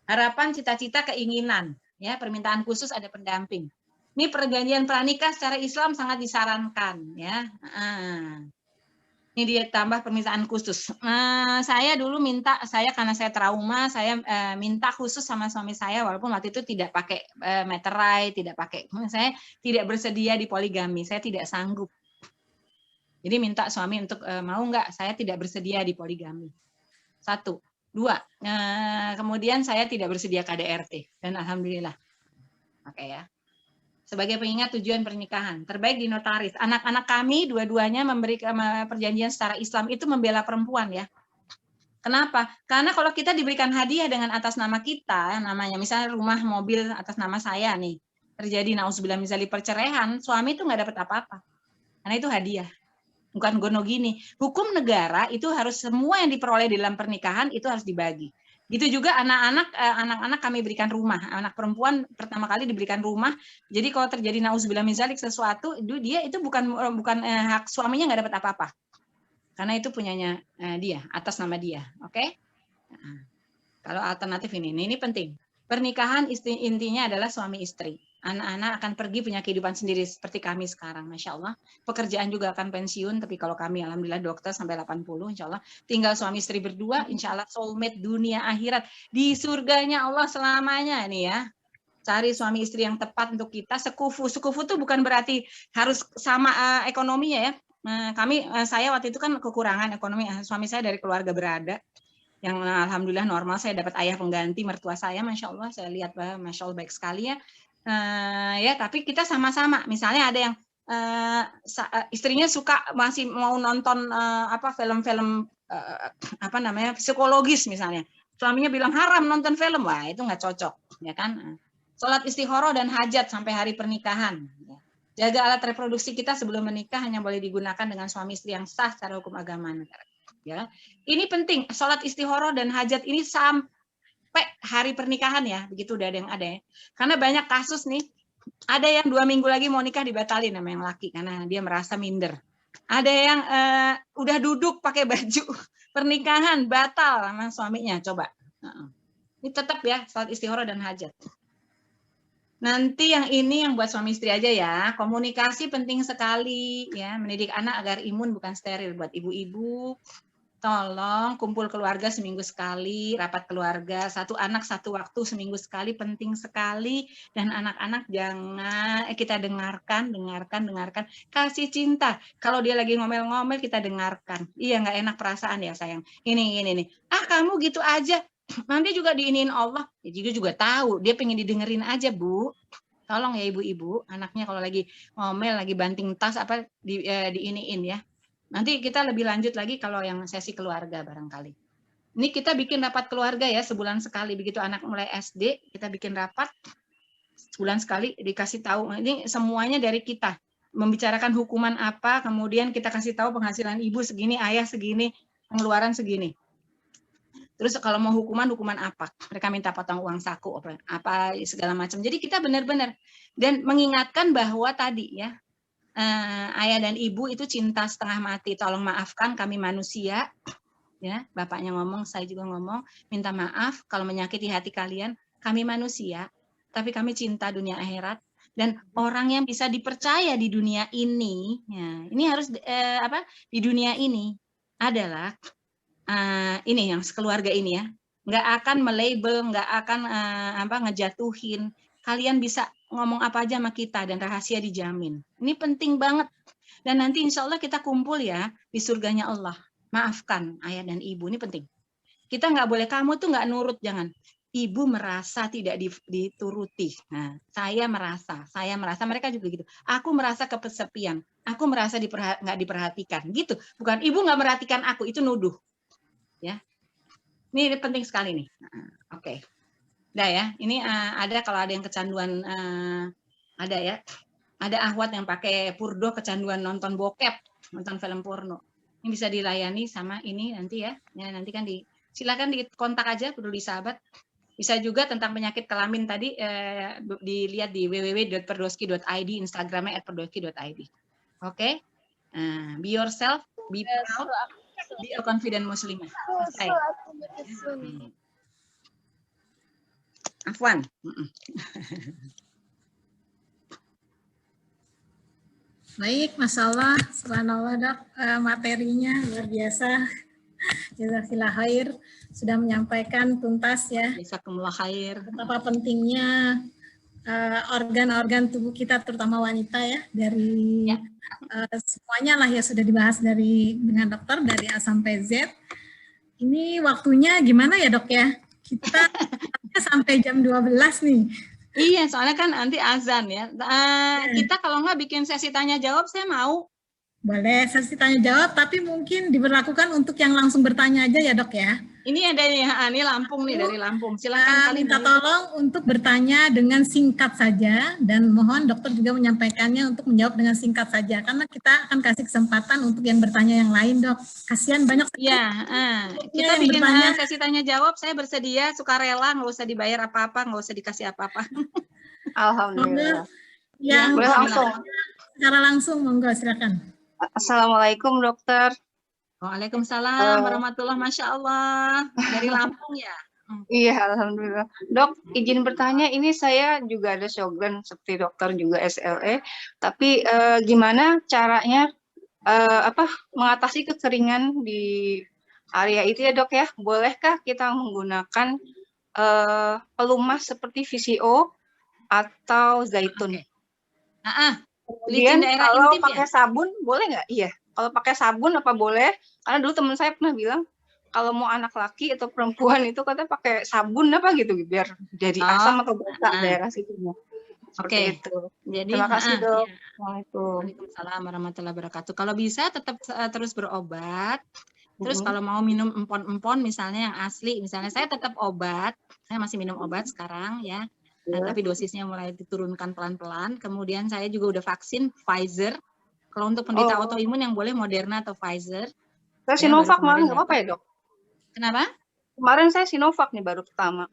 harapan cita-cita keinginan. Ya, permintaan khusus ada pendamping. Ini perjanjian pranikah secara Islam sangat disarankan ya. Ini dia tambah permintaan khusus. Saya dulu minta, karena saya trauma, saya minta khusus sama suami saya walaupun waktu itu tidak pakai meterai, tidak pakai, saya tidak bersedia di poligami, saya tidak sanggup. Jadi minta suami untuk mau nggak, saya tidak bersedia di poligami. 1. 2, kemudian saya tidak bersedia KDRT dan alhamdulillah. Oke ya. Sebagai pengingat tujuan pernikahan, terbaik di notaris. Anak-anak kami dua-duanya memberi perjanjian secara Islam itu membela perempuan ya. Kenapa? Karena kalau kita diberikan hadiah dengan atas nama kita, namanya misalnya rumah, mobil atas nama saya nih, terjadi nauzubillah misalnya perceraian, suami itu nggak dapat apa-apa. Karena itu hadiah. Bukan gono gini. Hukum negara itu harus semua yang diperoleh di dalam pernikahan itu harus dibagi. Gitu juga anak-anak kami berikan rumah. Anak perempuan pertama kali diberikan rumah. Jadi kalau terjadi nauzubillah min dzalik sesuatu, dia itu bukan hak suaminya nggak dapat apa-apa. Karena itu punyanya dia, atas nama dia. Oke? Nah, kalau alternatif ini penting. Pernikahan intinya adalah suami istri. Anak-anak akan pergi punya kehidupan sendiri seperti kami sekarang, Masya Allah. Pekerjaan juga akan pensiun, tapi kalau kami alhamdulillah dokter sampai 80, Insya Allah. Tinggal suami istri berdua, Insya Allah soulmate dunia akhirat. Di surganya Allah selamanya nih ya. Cari suami istri yang tepat untuk kita. Sekufu itu bukan berarti harus sama ekonominya ya. Saya waktu itu kan kekurangan ekonomi. Suami saya dari keluarga berada. Yang alhamdulillah normal, saya dapat ayah pengganti mertua saya, Masya Allah. Saya lihat Masya Allah baik sekali ya. Ya, tapi kita sama-sama. Misalnya ada yang istrinya suka masih mau nonton film-film psikologis misalnya. Suaminya bilang haram nonton film, wah itu nggak cocok, ya kan? Sholat istikharah dan hajat sampai hari pernikahan. Jaga alat reproduksi kita sebelum menikah hanya boleh digunakan dengan suami istri yang sah secara hukum agama negara. Ya, ini penting. Sholat istikharah dan hajat ini sampai hari pernikahan ya, begitu udah ada yang ada ya. Karena banyak kasus nih, ada yang 2 minggu lagi mau nikah dibatalin sama yang laki karena dia merasa minder. Ada yang udah duduk pakai baju pernikahan batal sama suaminya, coba. Ini tetap ya sholat istikharah dan hajat. Nanti yang ini yang buat suami istri aja ya. Komunikasi penting sekali ya, mendidik anak agar imun bukan steril. Buat ibu-ibu, tolong kumpul keluarga seminggu sekali, rapat keluarga, 1 anak 1 waktu seminggu sekali, penting sekali. Dan anak-anak jangan kita dengarkan, kasih cinta. Kalau dia lagi ngomel-ngomel kita dengarkan. Iya nggak enak perasaan ya sayang. Ini. Kamu gitu aja. Nanti juga diiniin Allah. Ya juga tahu dia pengen didengerin aja Bu. Tolong ya ibu-ibu, anaknya kalau lagi ngomel, lagi banting tas diiniin ya. Nanti kita lebih lanjut lagi kalau yang sesi keluarga barangkali. Ini kita bikin rapat keluarga ya, sebulan sekali. Begitu anak mulai SD, kita bikin rapat sebulan sekali, dikasih tahu. Ini semuanya dari kita. Membicarakan hukuman apa, kemudian kita kasih tahu penghasilan ibu segini, ayah segini, pengeluaran segini. Terus kalau mau hukuman apa? Mereka minta potong uang saku, apa segala macam. Jadi kita benar-benar dan mengingatkan bahwa tadi ya, ayah dan ibu itu cinta setengah mati. Tolong maafkan kami manusia. Ya, bapaknya ngomong, saya juga ngomong, minta maaf kalau menyakiti hati kalian. Kami manusia, tapi kami cinta dunia akhirat. Dan orang yang bisa dipercaya di dunia ini, ya, ini harus di dunia ini adalah ini yang sekeluarga ini ya, nggak akan melabel, nggak akan ngejatuhin. Kalian bisa ngomong apa aja sama kita dan rahasia dijamin. Ini penting banget. Dan nanti insya Allah kita kumpul ya di surganya Allah. Maafkan ayah dan ibu, ini penting. Kita nggak boleh, kamu tuh nggak nurut, jangan. Ibu merasa tidak dituruti. Nah, saya merasa, mereka juga gitu. Aku merasa kesepian, aku merasa nggak diperhatikan, gitu. Bukan ibu nggak merhatikan aku, itu nuduh. Ya, ini penting sekali nih. Oke, udah ya. Ini ada kalau ada yang kecanduan, ada ya. Ada akhwat yang pakai purdo kecanduan nonton bokep, nonton film porno. Ini bisa dilayani sama ini nanti ya. Ya nanti kan silakan dikontak aja peduli sahabat. Bisa juga tentang penyakit kelamin tadi dilihat di www.perdoski.id, Instagramnya @perdoski.id. Oke. Be yourself, be proud. Be a confident Muslimah. Afwan. Baik, masalah, subhanallah Dok, materinya luar biasa. Jazakallah khair, sudah menyampaikan tuntas ya. Jazakumullah khair. Betapa pentingnya organ-organ tubuh kita, terutama wanita ya, dari semuanya lah ya sudah dibahas dengan dokter dari A sampai Z. Ini waktunya gimana ya Dok ya? Kita sampai jam 12 nih. Iya, soalnya kan nanti azan ya. Kita kalau nggak bikin sesi tanya jawab, saya mau. Boleh sesi tanya jawab, tapi mungkin diberlakukan untuk yang langsung bertanya aja ya Dok ya. Ini ada ini Lampung nih, dari Lampung. Silakan minta tolong untuk bertanya dengan singkat saja, dan mohon dokter juga menyampaikannya untuk menjawab dengan singkat saja, karena kita akan kasih kesempatan untuk yang bertanya yang lain Dok. Kasihan banyak sekali. Iya, kita bikin sesi tanya jawab, saya bersedia, sukarela, nggak usah dibayar apa-apa, nggak usah dikasih apa-apa. Alhamdulillah. Ya, boleh langsung. Secara langsung, monggo silakan. Assalamualaikum dokter. Waalaikumsalam warahmatullahi, Masya Allah. Dari Lampung ya? Iya, alhamdulillah. Dok, izin bertanya, ini saya juga ada Sjogren seperti dokter juga SLE, tapi gimana caranya mengatasi kekeringan di area itu ya Dok ya? Bolehkah kita menggunakan pelumas seperti VCO atau zaitun? Kemudian kalau pakai sabun boleh nggak? Iya. Kalau pakai sabun apa boleh? Karena dulu teman saya pernah bilang kalau mau anak laki atau perempuan itu katanya pakai sabun apa gitu biar jadi asam atau basah daerah situnya. Oke. Jadi terima kasih Dok. Waalaikumsalam warahmatullahi wabarakatuh. Kalau bisa tetap terus berobat. Terus kalau mau minum empon-empon misalnya yang asli, misalnya saya tetap obat. Saya masih minum obat sekarang ya. Tapi dosisnya mulai diturunkan pelan-pelan. Kemudian saya juga udah vaksin Pfizer. Kalau untuk penderita autoimun yang boleh Moderna atau Pfizer. Saya Sinovac malah nggak apa-apa ya Dok? Kenapa? Kemarin saya Sinovac nih baru pertama.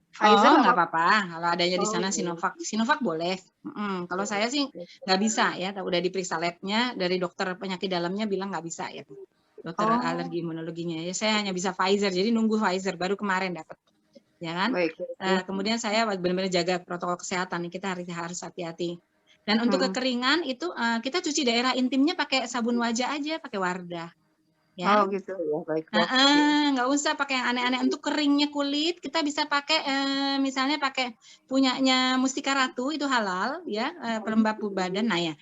Pfizer nggak apa-apa. Kalau adanya di sana Sinovac. Sinovac boleh. Kalau saya sih nggak bisa ya. Udah diperiksa labnya dari dokter penyakit dalamnya bilang nggak bisa ya. Dokter alergi imunologinya. Ya saya hanya bisa Pfizer. Jadi nunggu Pfizer. Baru kemarin dapat. Ya kan? Kemudian saya benar-benar jaga protokol kesehatan, kita harus hati-hati. Dan untuk kekeringan itu kita cuci daerah intimnya pakai sabun wajah aja, pakai Wardah. Ya. Oh gitu ya, baik. Nggak usah pakai yang aneh-aneh. Untuk keringnya kulit kita bisa pakai misalnya pakai punyanya Mustika Ratu, itu halal ya, pelembab badan. Nah ya,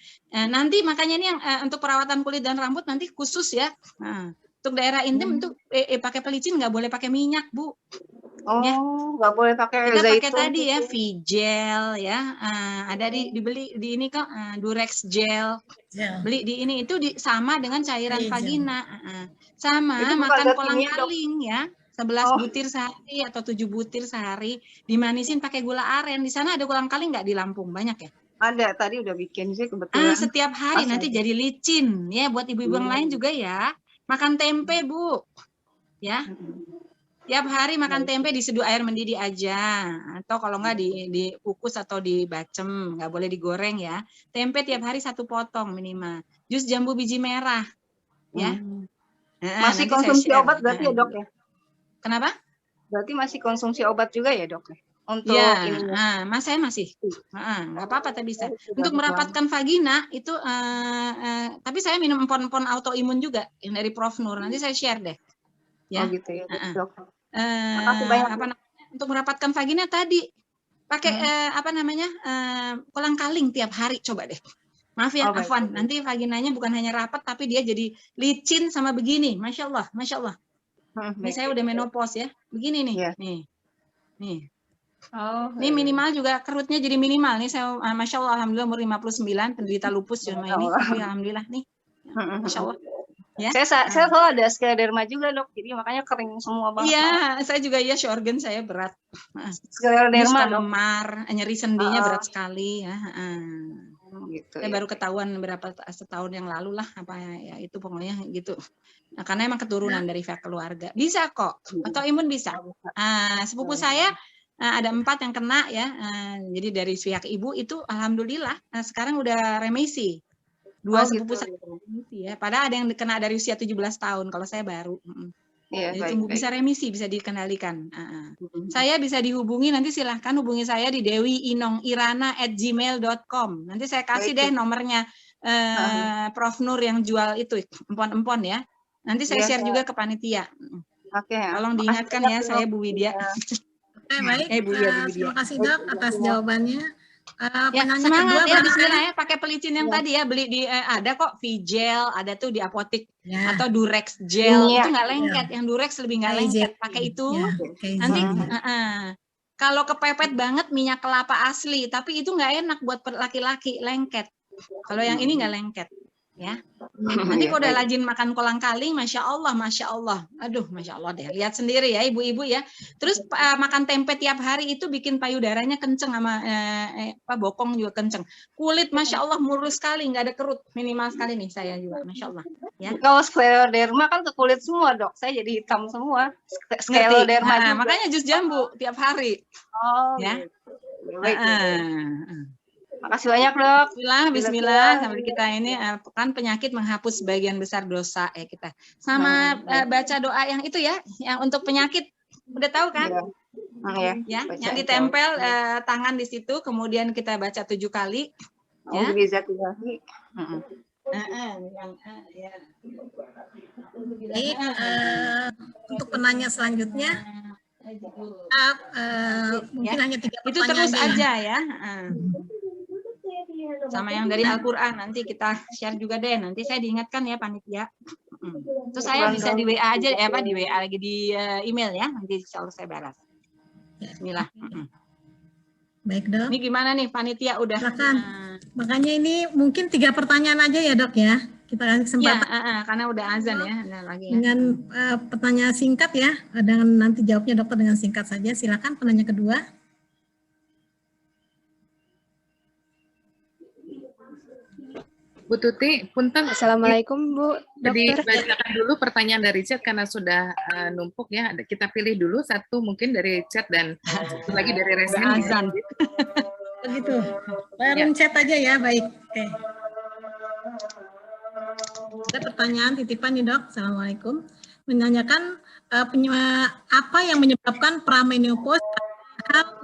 nanti makanya ini yang untuk perawatan kulit dan rambut nanti khusus ya. Untuk daerah intim untuk pakai pelicin, nggak boleh pakai minyak Bu. Oh, nggak boleh pakai Kita pakai zaitun tadi ya, gitu. V-gel ya, ada dibeli di ini kok, Durex gel. Gel. Beli di ini itu sama dengan cairan Gel. vagina. Sama Itu bukan makan zat kolang kimia, Dok. kaling ya. 11 Oh. butir sehari atau 7 butir sehari, dimanisin pakai gula aren. Di sana ada kolang kaling nggak di Lampung? Banyak ya? Ada, tadi udah bikin sih kebetulan. Setiap hari Pas nanti aja. jadi licin ya, buat ibu-ibu yang lain juga ya. Makan tempe, Bu. Ya. Tiap hari makan tempe diseduh air mendidih aja, atau kalau enggak dikukus atau dibacem, nggak boleh digoreng ya. Tempe tiap hari 1 potong minimal. Jus jambu biji merah, ya. Masih Nanti saya konsumsi share. obat berarti ya, Dok ya? Kenapa? Berarti masih konsumsi obat juga ya, Dok? Untuk Ya, ininya. Mas saya masih. Nggak apa-apa, tapi bisa. Untuk Bagus merapatkan vagina itu, tapi saya minum empon-empon autoimun juga yang dari Prof Nur. Nanti saya share deh. Ya. Oh gitu ya, Dok. Apa namanya, untuk merapatkan vagina tadi pakai kolang kaling tiap hari, coba deh. Maaf ya, Afwan, nanti vaginanya bukan hanya rapat tapi dia jadi licin sama begini. Masya Allah, Masya Allah. Ini saya udah menopause ya, begini nih, nih. Oh, ini minimal juga kerutnya jadi minimal nih saya, Masya Allah, alhamdulillah umur 59, penderita lupus cuma ini, tapi alhamdulillah nih, Masya Allah. Ya. Saya selalu ada scleroderma juga, Dok, jadi makanya kering semua banget. Iya, saya juga ya, organ saya berat. Scleroderma, Dok. Memar, nyeri sendinya berat sekali ya. Gitu, saya baru ketahuan setahun yang lalu lah, apa ya itu pokoknya gitu. Nah, karena emang keturunan dari pihak keluarga. Bisa kok, autoimun bisa. Sepupu saya ada 4 yang kena ya. Jadi dari pihak ibu itu alhamdulillah sekarang udah remisi. 2 sepupu saya remisi ya. Padahal ada yang kena dari usia 17 tahun, kalau saya baru. Jadi tunggu bisa remisi, bisa dikendalikan. Saya bisa dihubungi, nanti silahkan hubungi saya di dewiinongirana@gmail.com. Nanti saya kasih deh nomornya Prof Nur yang jual itu empon-empon ya. Nanti saya share juga ke panitia. Oke. Tolong diingatkan ya, saya Bu Widya. Oke, baik. Bu Widya. Terima kasih, Dok, atas jawabannya. Ya, semangat ya, bismillah ya, pakai pelicin yang tadi ya, beli di ada kok V-gel, ada tuh di apotek atau Durex gel, itu nggak lengket, yang Durex lebih nggak lengket, pakai itu. Nanti kalau kepepet banget minyak kelapa asli, tapi itu nggak enak buat laki-laki, lengket. Kalau yang ini nggak lengket, ya. Nanti kalau udah rajin makan kolang kaling, Masya Allah, aduh, Masya Allah deh, lihat sendiri ya ibu-ibu ya. Terus makan tempe tiap hari itu bikin payudaranya kenceng sama bokong juga kenceng. Kulit Masya Allah mulus sekali, nggak ada kerut, minimal sekali nih saya juga, Masya Allah. Ya. Kalau scleroderma kan ke kulit semua, Dok, saya jadi hitam semua. Scleroderma makanya jus jambu tiap hari. Oh, ya. Makasih banyak, Dok. Bismillah, sambil kita ini kan penyakit menghapus sebagian besar dosa ya kita. Sama baca doa yang itu ya, yang untuk penyakit. Udah tahu kan? Ya, yang ditempel tangan di situ, kemudian kita baca 7 kali. Ya. Untuk penanya selanjutnya, mungkin hanya 3 pertanyaan. Itu terus aja ya. Sama yang dari Al-Quran nanti kita share juga deh, nanti saya diingatkan ya panitia. Terus saya bisa di WA aja ya, di WA lagi di email ya, nanti insya Allah saya balas. Bismillah. Baik, Dok. Ini gimana nih panitia udah? Makanya ini mungkin 3 pertanyaan aja ya, Dok ya. Kita kasih kesempatan. Ya, karena udah azan ya. Lagi, ya. Dengan pertanyaan singkat ya, dan nanti jawabnya dokter dengan singkat saja. Silakan penanya kedua. Bu Tuti, punten. Assalamualaikum Bu Dokter. Bacakan dulu pertanyaan dari chat karena sudah numpuk ya. Kita pilih dulu satu mungkin dari chat dan satu lagi dari resen. Begitu. Langsung chat aja ya, baik. Oke. Ada pertanyaan titipan nih, Dok. Assalamualaikum. Menanyakan apa yang menyebabkan pramenopause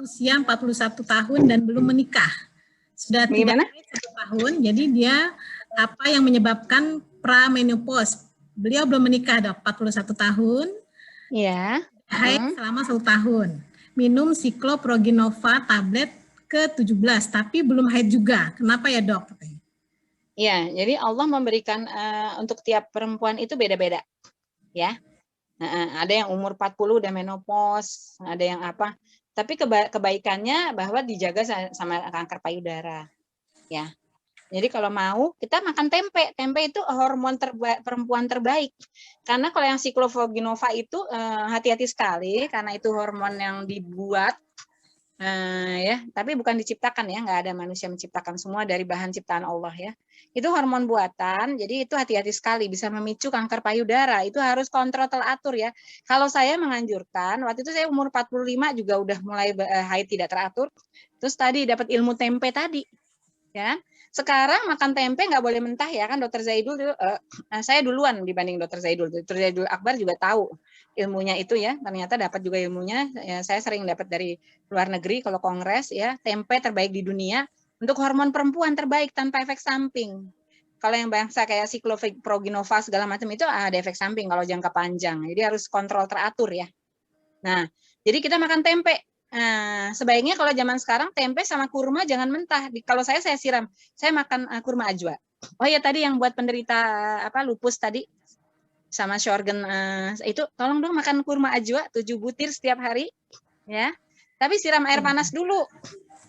usia 41 tahun dan belum menikah. Sudah 1 tahun, jadi dia apa yang menyebabkan pramenopause? Beliau belum menikah, Dok, 41 tahun. Iya. Haid selama 1 tahun. Minum Cycloproginova tablet ke-17, tapi belum haid juga. Kenapa ya, Dok? Ya, jadi Allah memberikan untuk tiap perempuan itu beda-beda. Ya. Ada yang umur 40 udah menopause, ada yang apa. Tapi kebaikannya bahwa dijaga sama kanker payudara. Ya. Jadi kalau mau kita makan tempe. Tempe itu hormon perempuan terbaik. Karena kalau yang Cyclophoginova itu hati-hati sekali karena itu hormon yang dibuat ya, tapi bukan diciptakan ya, nggak ada manusia menciptakan, semua dari bahan ciptaan Allah ya. Itu hormon buatan, jadi itu hati-hati sekali bisa memicu kanker payudara. Itu harus kontrol teratur ya. Kalau saya menganjurkan, waktu itu saya umur 45 juga udah mulai haid tidak teratur. Terus tadi dapat ilmu tempe tadi ya. Sekarang makan tempe nggak boleh mentah ya kan, Dokter Zaidul saya duluan dibanding Dokter Zaidul. Dokter Zaidul Akbar juga tahu ilmunya itu ya, ternyata dapat juga ilmunya. Ya, saya sering dapat dari luar negeri kalau kongres ya, tempe terbaik di dunia untuk hormon perempuan terbaik tanpa efek samping. Kalau yang bangsa kayak Cyclophoginova segala macam itu ada efek samping kalau jangka panjang. Jadi harus kontrol teratur ya. Nah, jadi kita makan tempe. Nah, sebaiknya kalau zaman sekarang tempe sama kurma jangan mentah. Kalau saya siram. Saya makan kurma ajwa. Oh ya tadi yang buat penderita lupus tadi sama Sjögren itu tolong dong makan kurma ajwa 7 butir setiap hari ya. Tapi siram air panas dulu.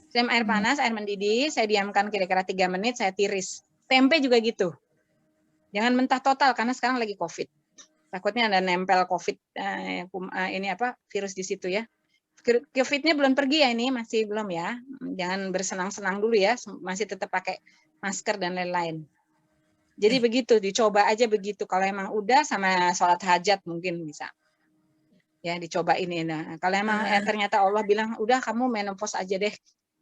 Siram air panas, air mendidih, saya diamkan kira-kira 3 menit, saya tiris. Tempe juga gitu. Jangan mentah total karena sekarang lagi Covid. Takutnya ada nempel Covid virus di situ ya. Covid-nya belum pergi ya, ini masih belum ya. Jangan bersenang-senang dulu ya, masih tetap pakai masker dan lain-lain. Jadi begitu, dicoba aja begitu. Kalau emang udah sama sholat hajat mungkin bisa. Ya dicoba ini. Nah, kalau emang ternyata Allah bilang udah kamu menopause aja deh.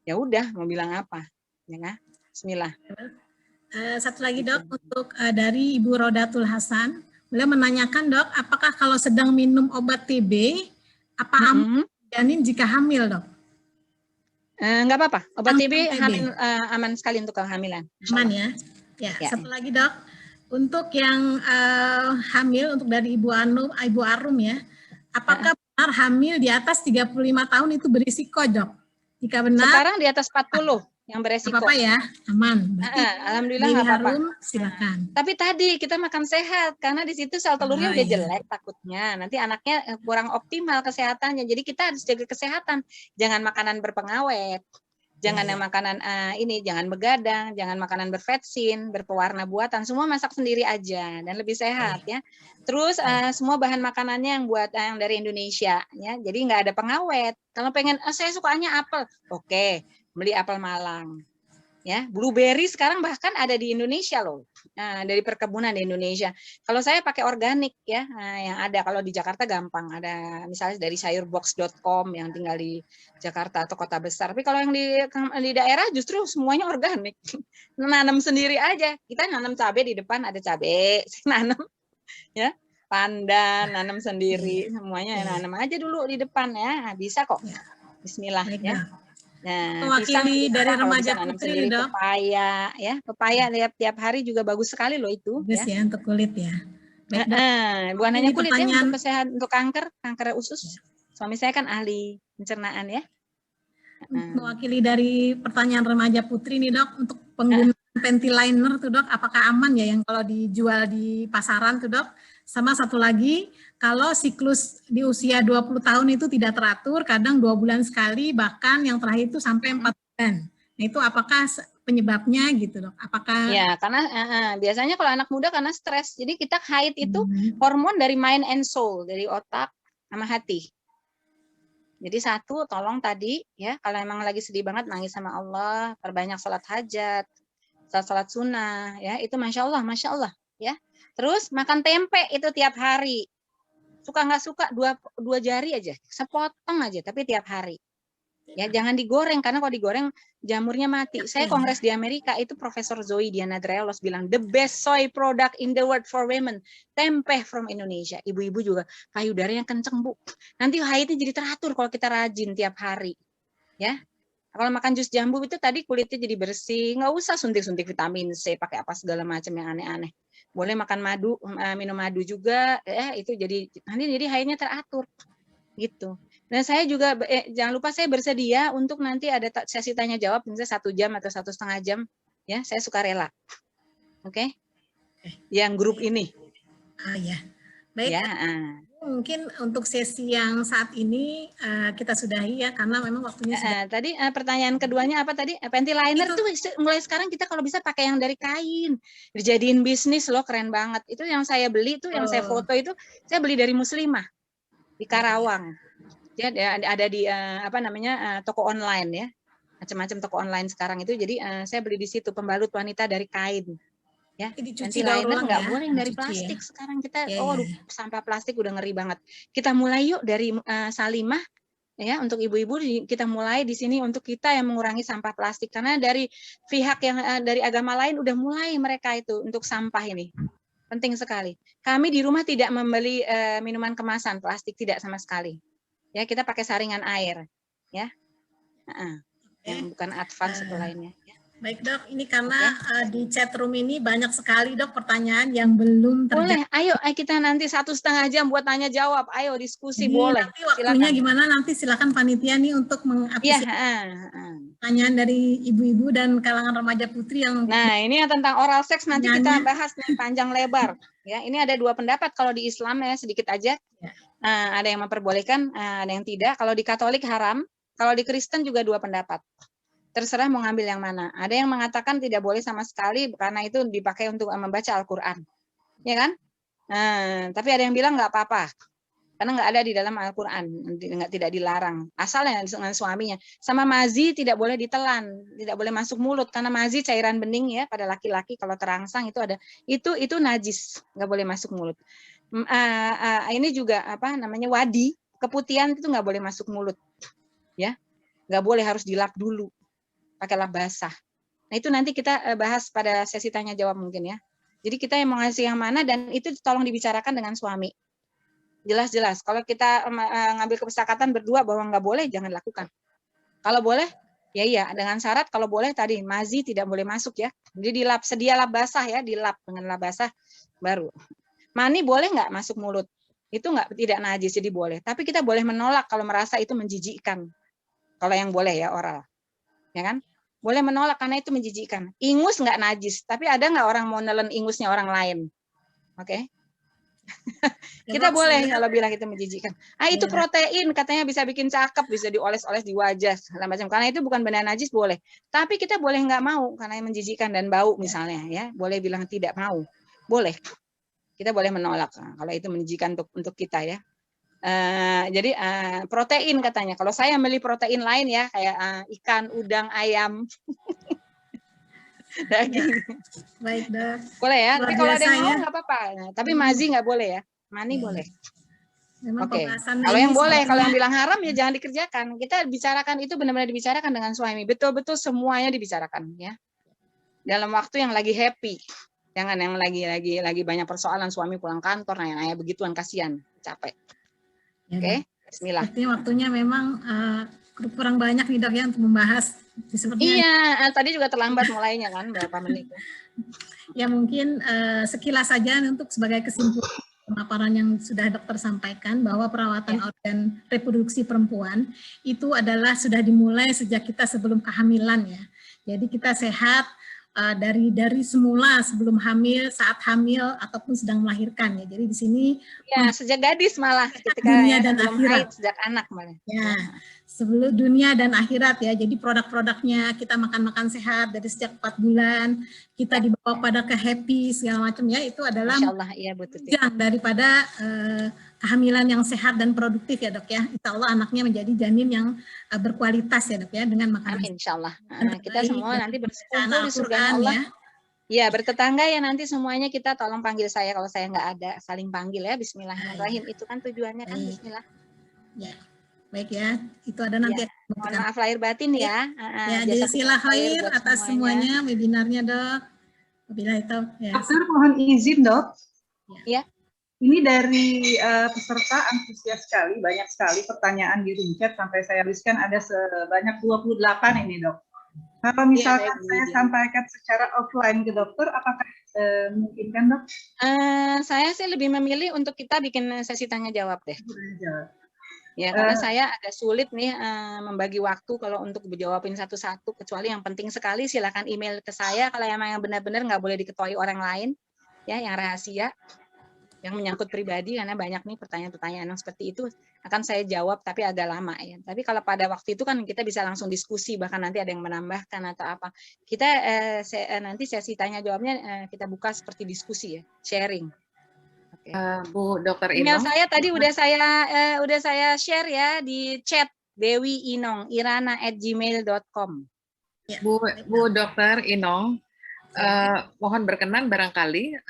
Ya udah, mau bilang apa? Ya kan? Bismillah. Satu lagi Dok, untuk dari Ibu Rodatul Hasan, beliau menanyakan Dok, apakah kalau sedang minum obat TB, apa aman janin jika hamil Dok? Enggak apa-apa, obat TB aman sekali untuk kehamilan. Aman ya? Ya. Satu lagi Dok, untuk yang hamil, untuk dari Ibu Arum ya, apakah benar hamil di atas 35 tahun itu berisiko Dok? Jika benar. Sekarang di atas 40 yang beresiko. Apa ya? Aman. Alhamdulillah nggak apa-apa. Silakan. Tapi tadi kita makan sehat karena di situ sel telurnya udah jelek takutnya. Nanti anaknya kurang optimal kesehatannya. Jadi kita harus jaga kesehatan. Jangan makanan berpengawet. Jangan yang makanan jangan begadang, jangan makanan bervetsin, berpewarna buatan, semua masak sendiri aja dan lebih sehat ya. Terus semua bahan makanannya yang dari Indonesia ya. Jadi nggak ada pengawet. Kalau pengen saya sukanya apel, oke, beli apel Malang. Ya, blueberry sekarang bahkan ada di Indonesia loh. Dari perkebunan di Indonesia. Kalau saya pakai organik ya, yang ada kalau di Jakarta gampang. Ada misalnya dari sayurbox.com yang tinggal di Jakarta atau kota besar. Tapi kalau yang di daerah justru semuanya organik. Nanam sendiri aja. Kita nanam cabai di depan ada cabai, nanam ya. Pandan, nanam sendiri, semuanya nanam aja dulu di depan ya. Bisa kok. Bismillah ya. Nah, mewakili dari remaja putri Dok. Pepaya ya, pepaya tiap hari juga bagus sekali loh itu. Bagus ya untuk kulit ya. Bukan hanya kulit ya, untuk kesehatan, untuk kanker usus. Suami saya kan ahli pencernaan ya. Mewakili dari pertanyaan remaja putri nih Dok, untuk penggunaan panty liner tuh Dok, apakah aman ya yang kalau dijual di pasaran tuh Dok? Sama satu lagi, kalau siklus di usia 20 tahun itu tidak teratur, kadang 2 bulan sekali, bahkan yang terakhir itu sampai 4 bulan. Nah itu apakah penyebabnya gitu Dok? Apakah? Ya, karena biasanya kalau anak muda karena stres. Jadi kita haid itu hormon dari mind and soul, dari otak sama hati. Jadi satu, tolong tadi ya, kalau emang lagi sedih banget nangis sama Allah, perbanyak sholat hajat, sholat sunnah, ya itu masya Allah ya. Terus makan tempe itu tiap hari. Suka nggak suka dua jari aja, sepotong aja, tapi tiap hari. Ya jangan digoreng karena kalau digoreng jamurnya mati. Saya kongres di Amerika itu Profesor Zoe Diana Drelos bilang the best soy product in the world for women, tempe from Indonesia. Ibu-ibu juga payudaranya kenceng Bu. Nanti haidnya jadi teratur kalau kita rajin tiap hari. Ya. Kalau makan jus jambu itu tadi kulitnya jadi bersih, nggak usah suntik-suntik vitamin C, pakai apa segala macam yang aneh-aneh. Boleh makan madu, minum madu juga, itu nanti jadi haidnya teratur, gitu. Dan saya juga jangan lupa saya bersedia untuk nanti ada sesi tanya jawab, misalnya 1 jam atau 1,5 jam, ya saya suka rela, oke? Yang grup ini. Ya, baik. Ya. Mungkin untuk sesi yang saat ini kita sudahi ya, karena memang waktunya sudah. Tadi pertanyaan keduanya apa tadi? Panty liner Itu. tuh mulai sekarang kita kalau bisa pakai yang dari kain. Dijadiin bisnis loh, keren banget. Itu yang saya beli tuh, yang saya foto itu, saya beli dari Muslimah di Karawang. Dia ada di toko online ya. Macam-macam toko online sekarang itu. Jadi saya beli di situ pembalut wanita dari kain. Ya, panty-liner nggak boleh yang dari plastik ya. Sekarang kita sampah plastik udah ngeri banget. Kita mulai yuk dari Salimah ya, untuk ibu-ibu kita mulai di sini untuk kita yang mengurangi sampah plastik, karena dari pihak yang dari agama lain udah mulai mereka itu untuk sampah ini. Penting sekali. Kami di rumah tidak membeli minuman kemasan plastik, tidak sama sekali. Ya, kita pakai saringan air ya. Yang bukan advance atau lainnya. Baik dok, ini karena di chat room ini banyak sekali dok pertanyaan yang belum terjawab. Boleh, ayo kita nanti 1,5 jam buat tanya jawab, ayo diskusi. Jadi, boleh. Nanti waktunya silakan. Gimana nanti silakan panitia nih untuk mengapresiasi pertanyaan dari ibu-ibu dan kalangan remaja putri yang. Nah ini yang tentang oral seks nanti kita bahas nih panjang lebar. Ya, ini ada 2 pendapat kalau di Islam ya, sedikit aja. Ada yang memperbolehkan, ada yang tidak. Kalau di Katolik haram, kalau di Kristen juga 2 pendapat. Terserah mau ngambil yang mana. Ada yang mengatakan tidak boleh sama sekali karena itu dipakai untuk membaca Al-Quran, ya kan? Tapi ada yang bilang nggak apa-apa karena nggak ada di dalam Al-Quran, tidak dilarang. Asalnya dengan suaminya. Sama mazi tidak boleh ditelan, tidak boleh masuk mulut karena mazi cairan bening ya pada laki-laki kalau terangsang itu ada itu najis, nggak boleh masuk mulut. Ini juga wadi keputihan itu nggak boleh masuk mulut, ya nggak boleh, harus dilap dulu. Pakai lap basah. Nah itu nanti kita bahas pada sesi tanya jawab mungkin ya. Jadi kita yang mau ngasih yang mana dan itu tolong dibicarakan dengan suami. Jelas-jelas. Kalau kita ngambil kesepakatan berdua bahwa nggak boleh, jangan lakukan. Kalau boleh, ya iya. Dengan syarat kalau boleh tadi mazi tidak boleh masuk ya. Jadi dilap, sedia lap basah ya, dilap dengan lap basah baru. Mani boleh nggak masuk mulut? Itu tidak najis jadi boleh. Tapi kita boleh menolak kalau merasa itu menjijikkan. Kalau yang boleh ya oral, ya kan? Boleh menolak karena itu menjijikkan. Ingus nggak najis, tapi ada nggak orang mau nelen ingusnya orang lain? Oke. Kita boleh kalau bilang itu menjijikkan. Itu protein katanya bisa bikin cakep, bisa dioles-oles di wajah segala macam. Karena itu bukan benda najis boleh. Tapi kita boleh nggak mau karena menjijikkan dan bau misalnya ya. Boleh bilang tidak mau. Boleh. Kita boleh menolak kalau itu menjijikkan untuk kita ya. Jadi protein katanya. Kalau saya beli protein lain ya, kayak ikan, udang, ayam, daging. Baik dok. Boleh ya. Tapi kalau ada yang mau nggak apa-apa. Tapi mazi nggak boleh ya. Mani boleh. Oke. Kalau yang boleh, kalau yang bilang haram ya jangan dikerjakan. Kita bicarakan itu benar-benar dibicarakan dengan suami. Betul-betul semuanya dibicarakan ya. Dalam waktu yang lagi happy. Jangan yang lagi banyak persoalan, suami pulang kantor nanya-nanya begituan, kasihan, capek. Oke, bismillah. Sepertinya waktunya memang kurang banyak nih dok ya untuk membahas. Iya, tadi juga terlambat mulainya kan, berapa menit. Ya mungkin sekilas saja untuk sebagai kesimpulan pemaparan yang sudah dokter sampaikan bahwa perawatan organ reproduksi perempuan itu adalah sudah dimulai sejak kita sebelum kehamilan ya. Jadi kita sehat dari semula sebelum hamil, saat hamil ataupun sedang melahirkan ya. Jadi di sini ya sejak gadis malah ketika dunia dan akhirat, sejak anak malah. Ya, sebelum dunia dan akhirat ya. Jadi produk-produknya kita makan sehat dari sejak 4 bulan, kita dibawa pada ke happy segala macam ya. Itu adalah yang daripada kehamilan yang sehat dan produktif ya dok ya. Insya Allah anaknya menjadi janin yang berkualitas ya dok ya dengan makanan. Amin, insya Allah. Kita semua nanti berkumpul di surga Allah. Ya, bertetangga ya nanti semuanya kita tolong panggil saya kalau saya nggak ada, saling panggil ya. Bismillahirrahmanirrahim. Itu kan tujuannya kan Bismillah. Ya, baik ya. Itu ada nanti. Mohon maaf lahir batin ya. Ya, jazakallah khair atas semuanya webinarnya dok. Wabillahi taufiq. Dokter mohon izin dok. Ya. Ini dari peserta antusias sekali, banyak sekali pertanyaan di room chat sampai saya habiskan ada sebanyak 28 ini dok. Kalau misalkan saya sampaikan secara offline ke dokter, apakah mungkin kan dok? Saya sih lebih memilih untuk kita bikin sesi tanya jawab deh. Ya karena saya agak sulit nih membagi waktu kalau untuk menjawabin satu-satu, kecuali yang penting sekali silakan email ke saya kalau yang benar-benar nggak boleh diketahui orang lain, ya yang rahasia. yang menyangkut pribadi, karena banyak nih pertanyaan-pertanyaan yang seperti itu akan saya jawab tapi agak lama ya. Tapi kalau pada waktu itu kan kita bisa langsung diskusi, bahkan nanti ada yang menambahkan atau apa. Kita nanti sesi tanya jawabnya kita buka seperti diskusi ya, sharing. Oke. Bu Dr. Email Inong. saya tadi udah saya share ya di chat, Dewi Inong Irana@gmail.com. Bu Dr. Inong, mohon berkenan barangkali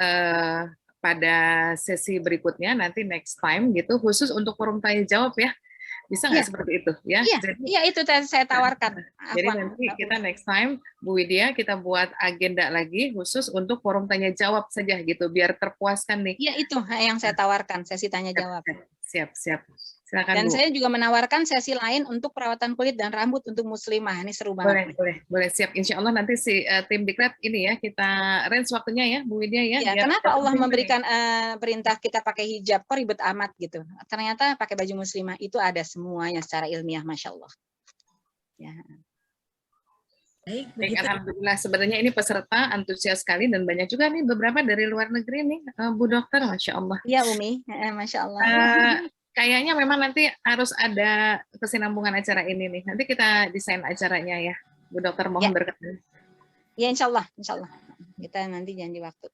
pada sesi berikutnya nanti next time gitu khusus untuk forum tanya jawab ya, bisa nggak seperti itu ya? Iya, itu saya tawarkan. Jadi nanti kita next time Bu Widya kita buat agenda lagi khusus untuk forum tanya jawab saja gitu biar terpuaskan nih. Iya, itu yang saya tawarkan, sesi tanya jawab. Siap. Silakan, dan Bu. saya juga menawarkan sesi lain untuk perawatan kulit dan rambut untuk muslimah. Ini seru banget. Boleh siap. Insya Allah nanti si tim Diklat ini ya kita range waktunya ya Bu Widya ya. Ya, kenapa Allah memberikan perintah kita pakai hijab? Kok ribet amat gitu? Ternyata pakai baju muslimah itu ada semuanya secara ilmiah, Masya Allah. Ya. Baik, alhamdulillah sebenarnya ini peserta antusias sekali dan banyak juga nih beberapa dari luar negeri nih Bu Dokter, Masya Allah. Iya Umi, Masya Allah. Kayaknya memang nanti harus ada kesinambungan acara ini nih. Nanti kita desain acaranya ya, Bu Dokter, mohon berkenan. Ya Insya Allah. Kita nanti janji waktu.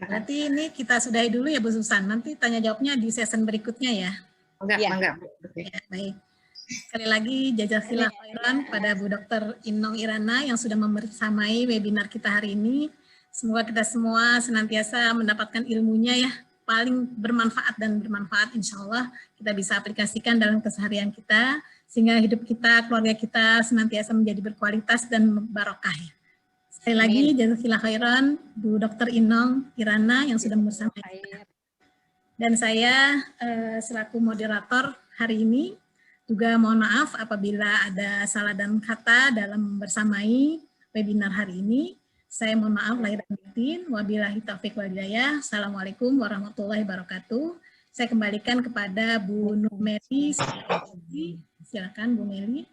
Berarti ini kita sudahi dulu ya Bu Susan. Nanti tanya jawabnya di season berikutnya ya. Enggak. Ya, baik. Sekali lagi jazakallahu khairan pada Bu Dr. Inong Irana yang sudah membersamai webinar kita hari ini. Semoga kita semua senantiasa mendapatkan ilmunya ya, paling bermanfaat insya Allah kita bisa aplikasikan dalam keseharian kita sehingga hidup kita, keluarga kita senantiasa menjadi berkualitas dan barokah ya. Sekali lagi jazakallahu khairan Bu Dr. Inong Irana yang sudah bersama kita. Dan saya selaku moderator hari ini juga mohon maaf apabila ada salah dan kata dalam bersamai webinar hari ini. Saya mohon maaf lahir dan batin. Wabillahi taufiq wal hidayah. Assalamualaikum warahmatullahi wabarakatuh. Saya kembalikan kepada Bu Nur Meli. Silakan Bu Meli.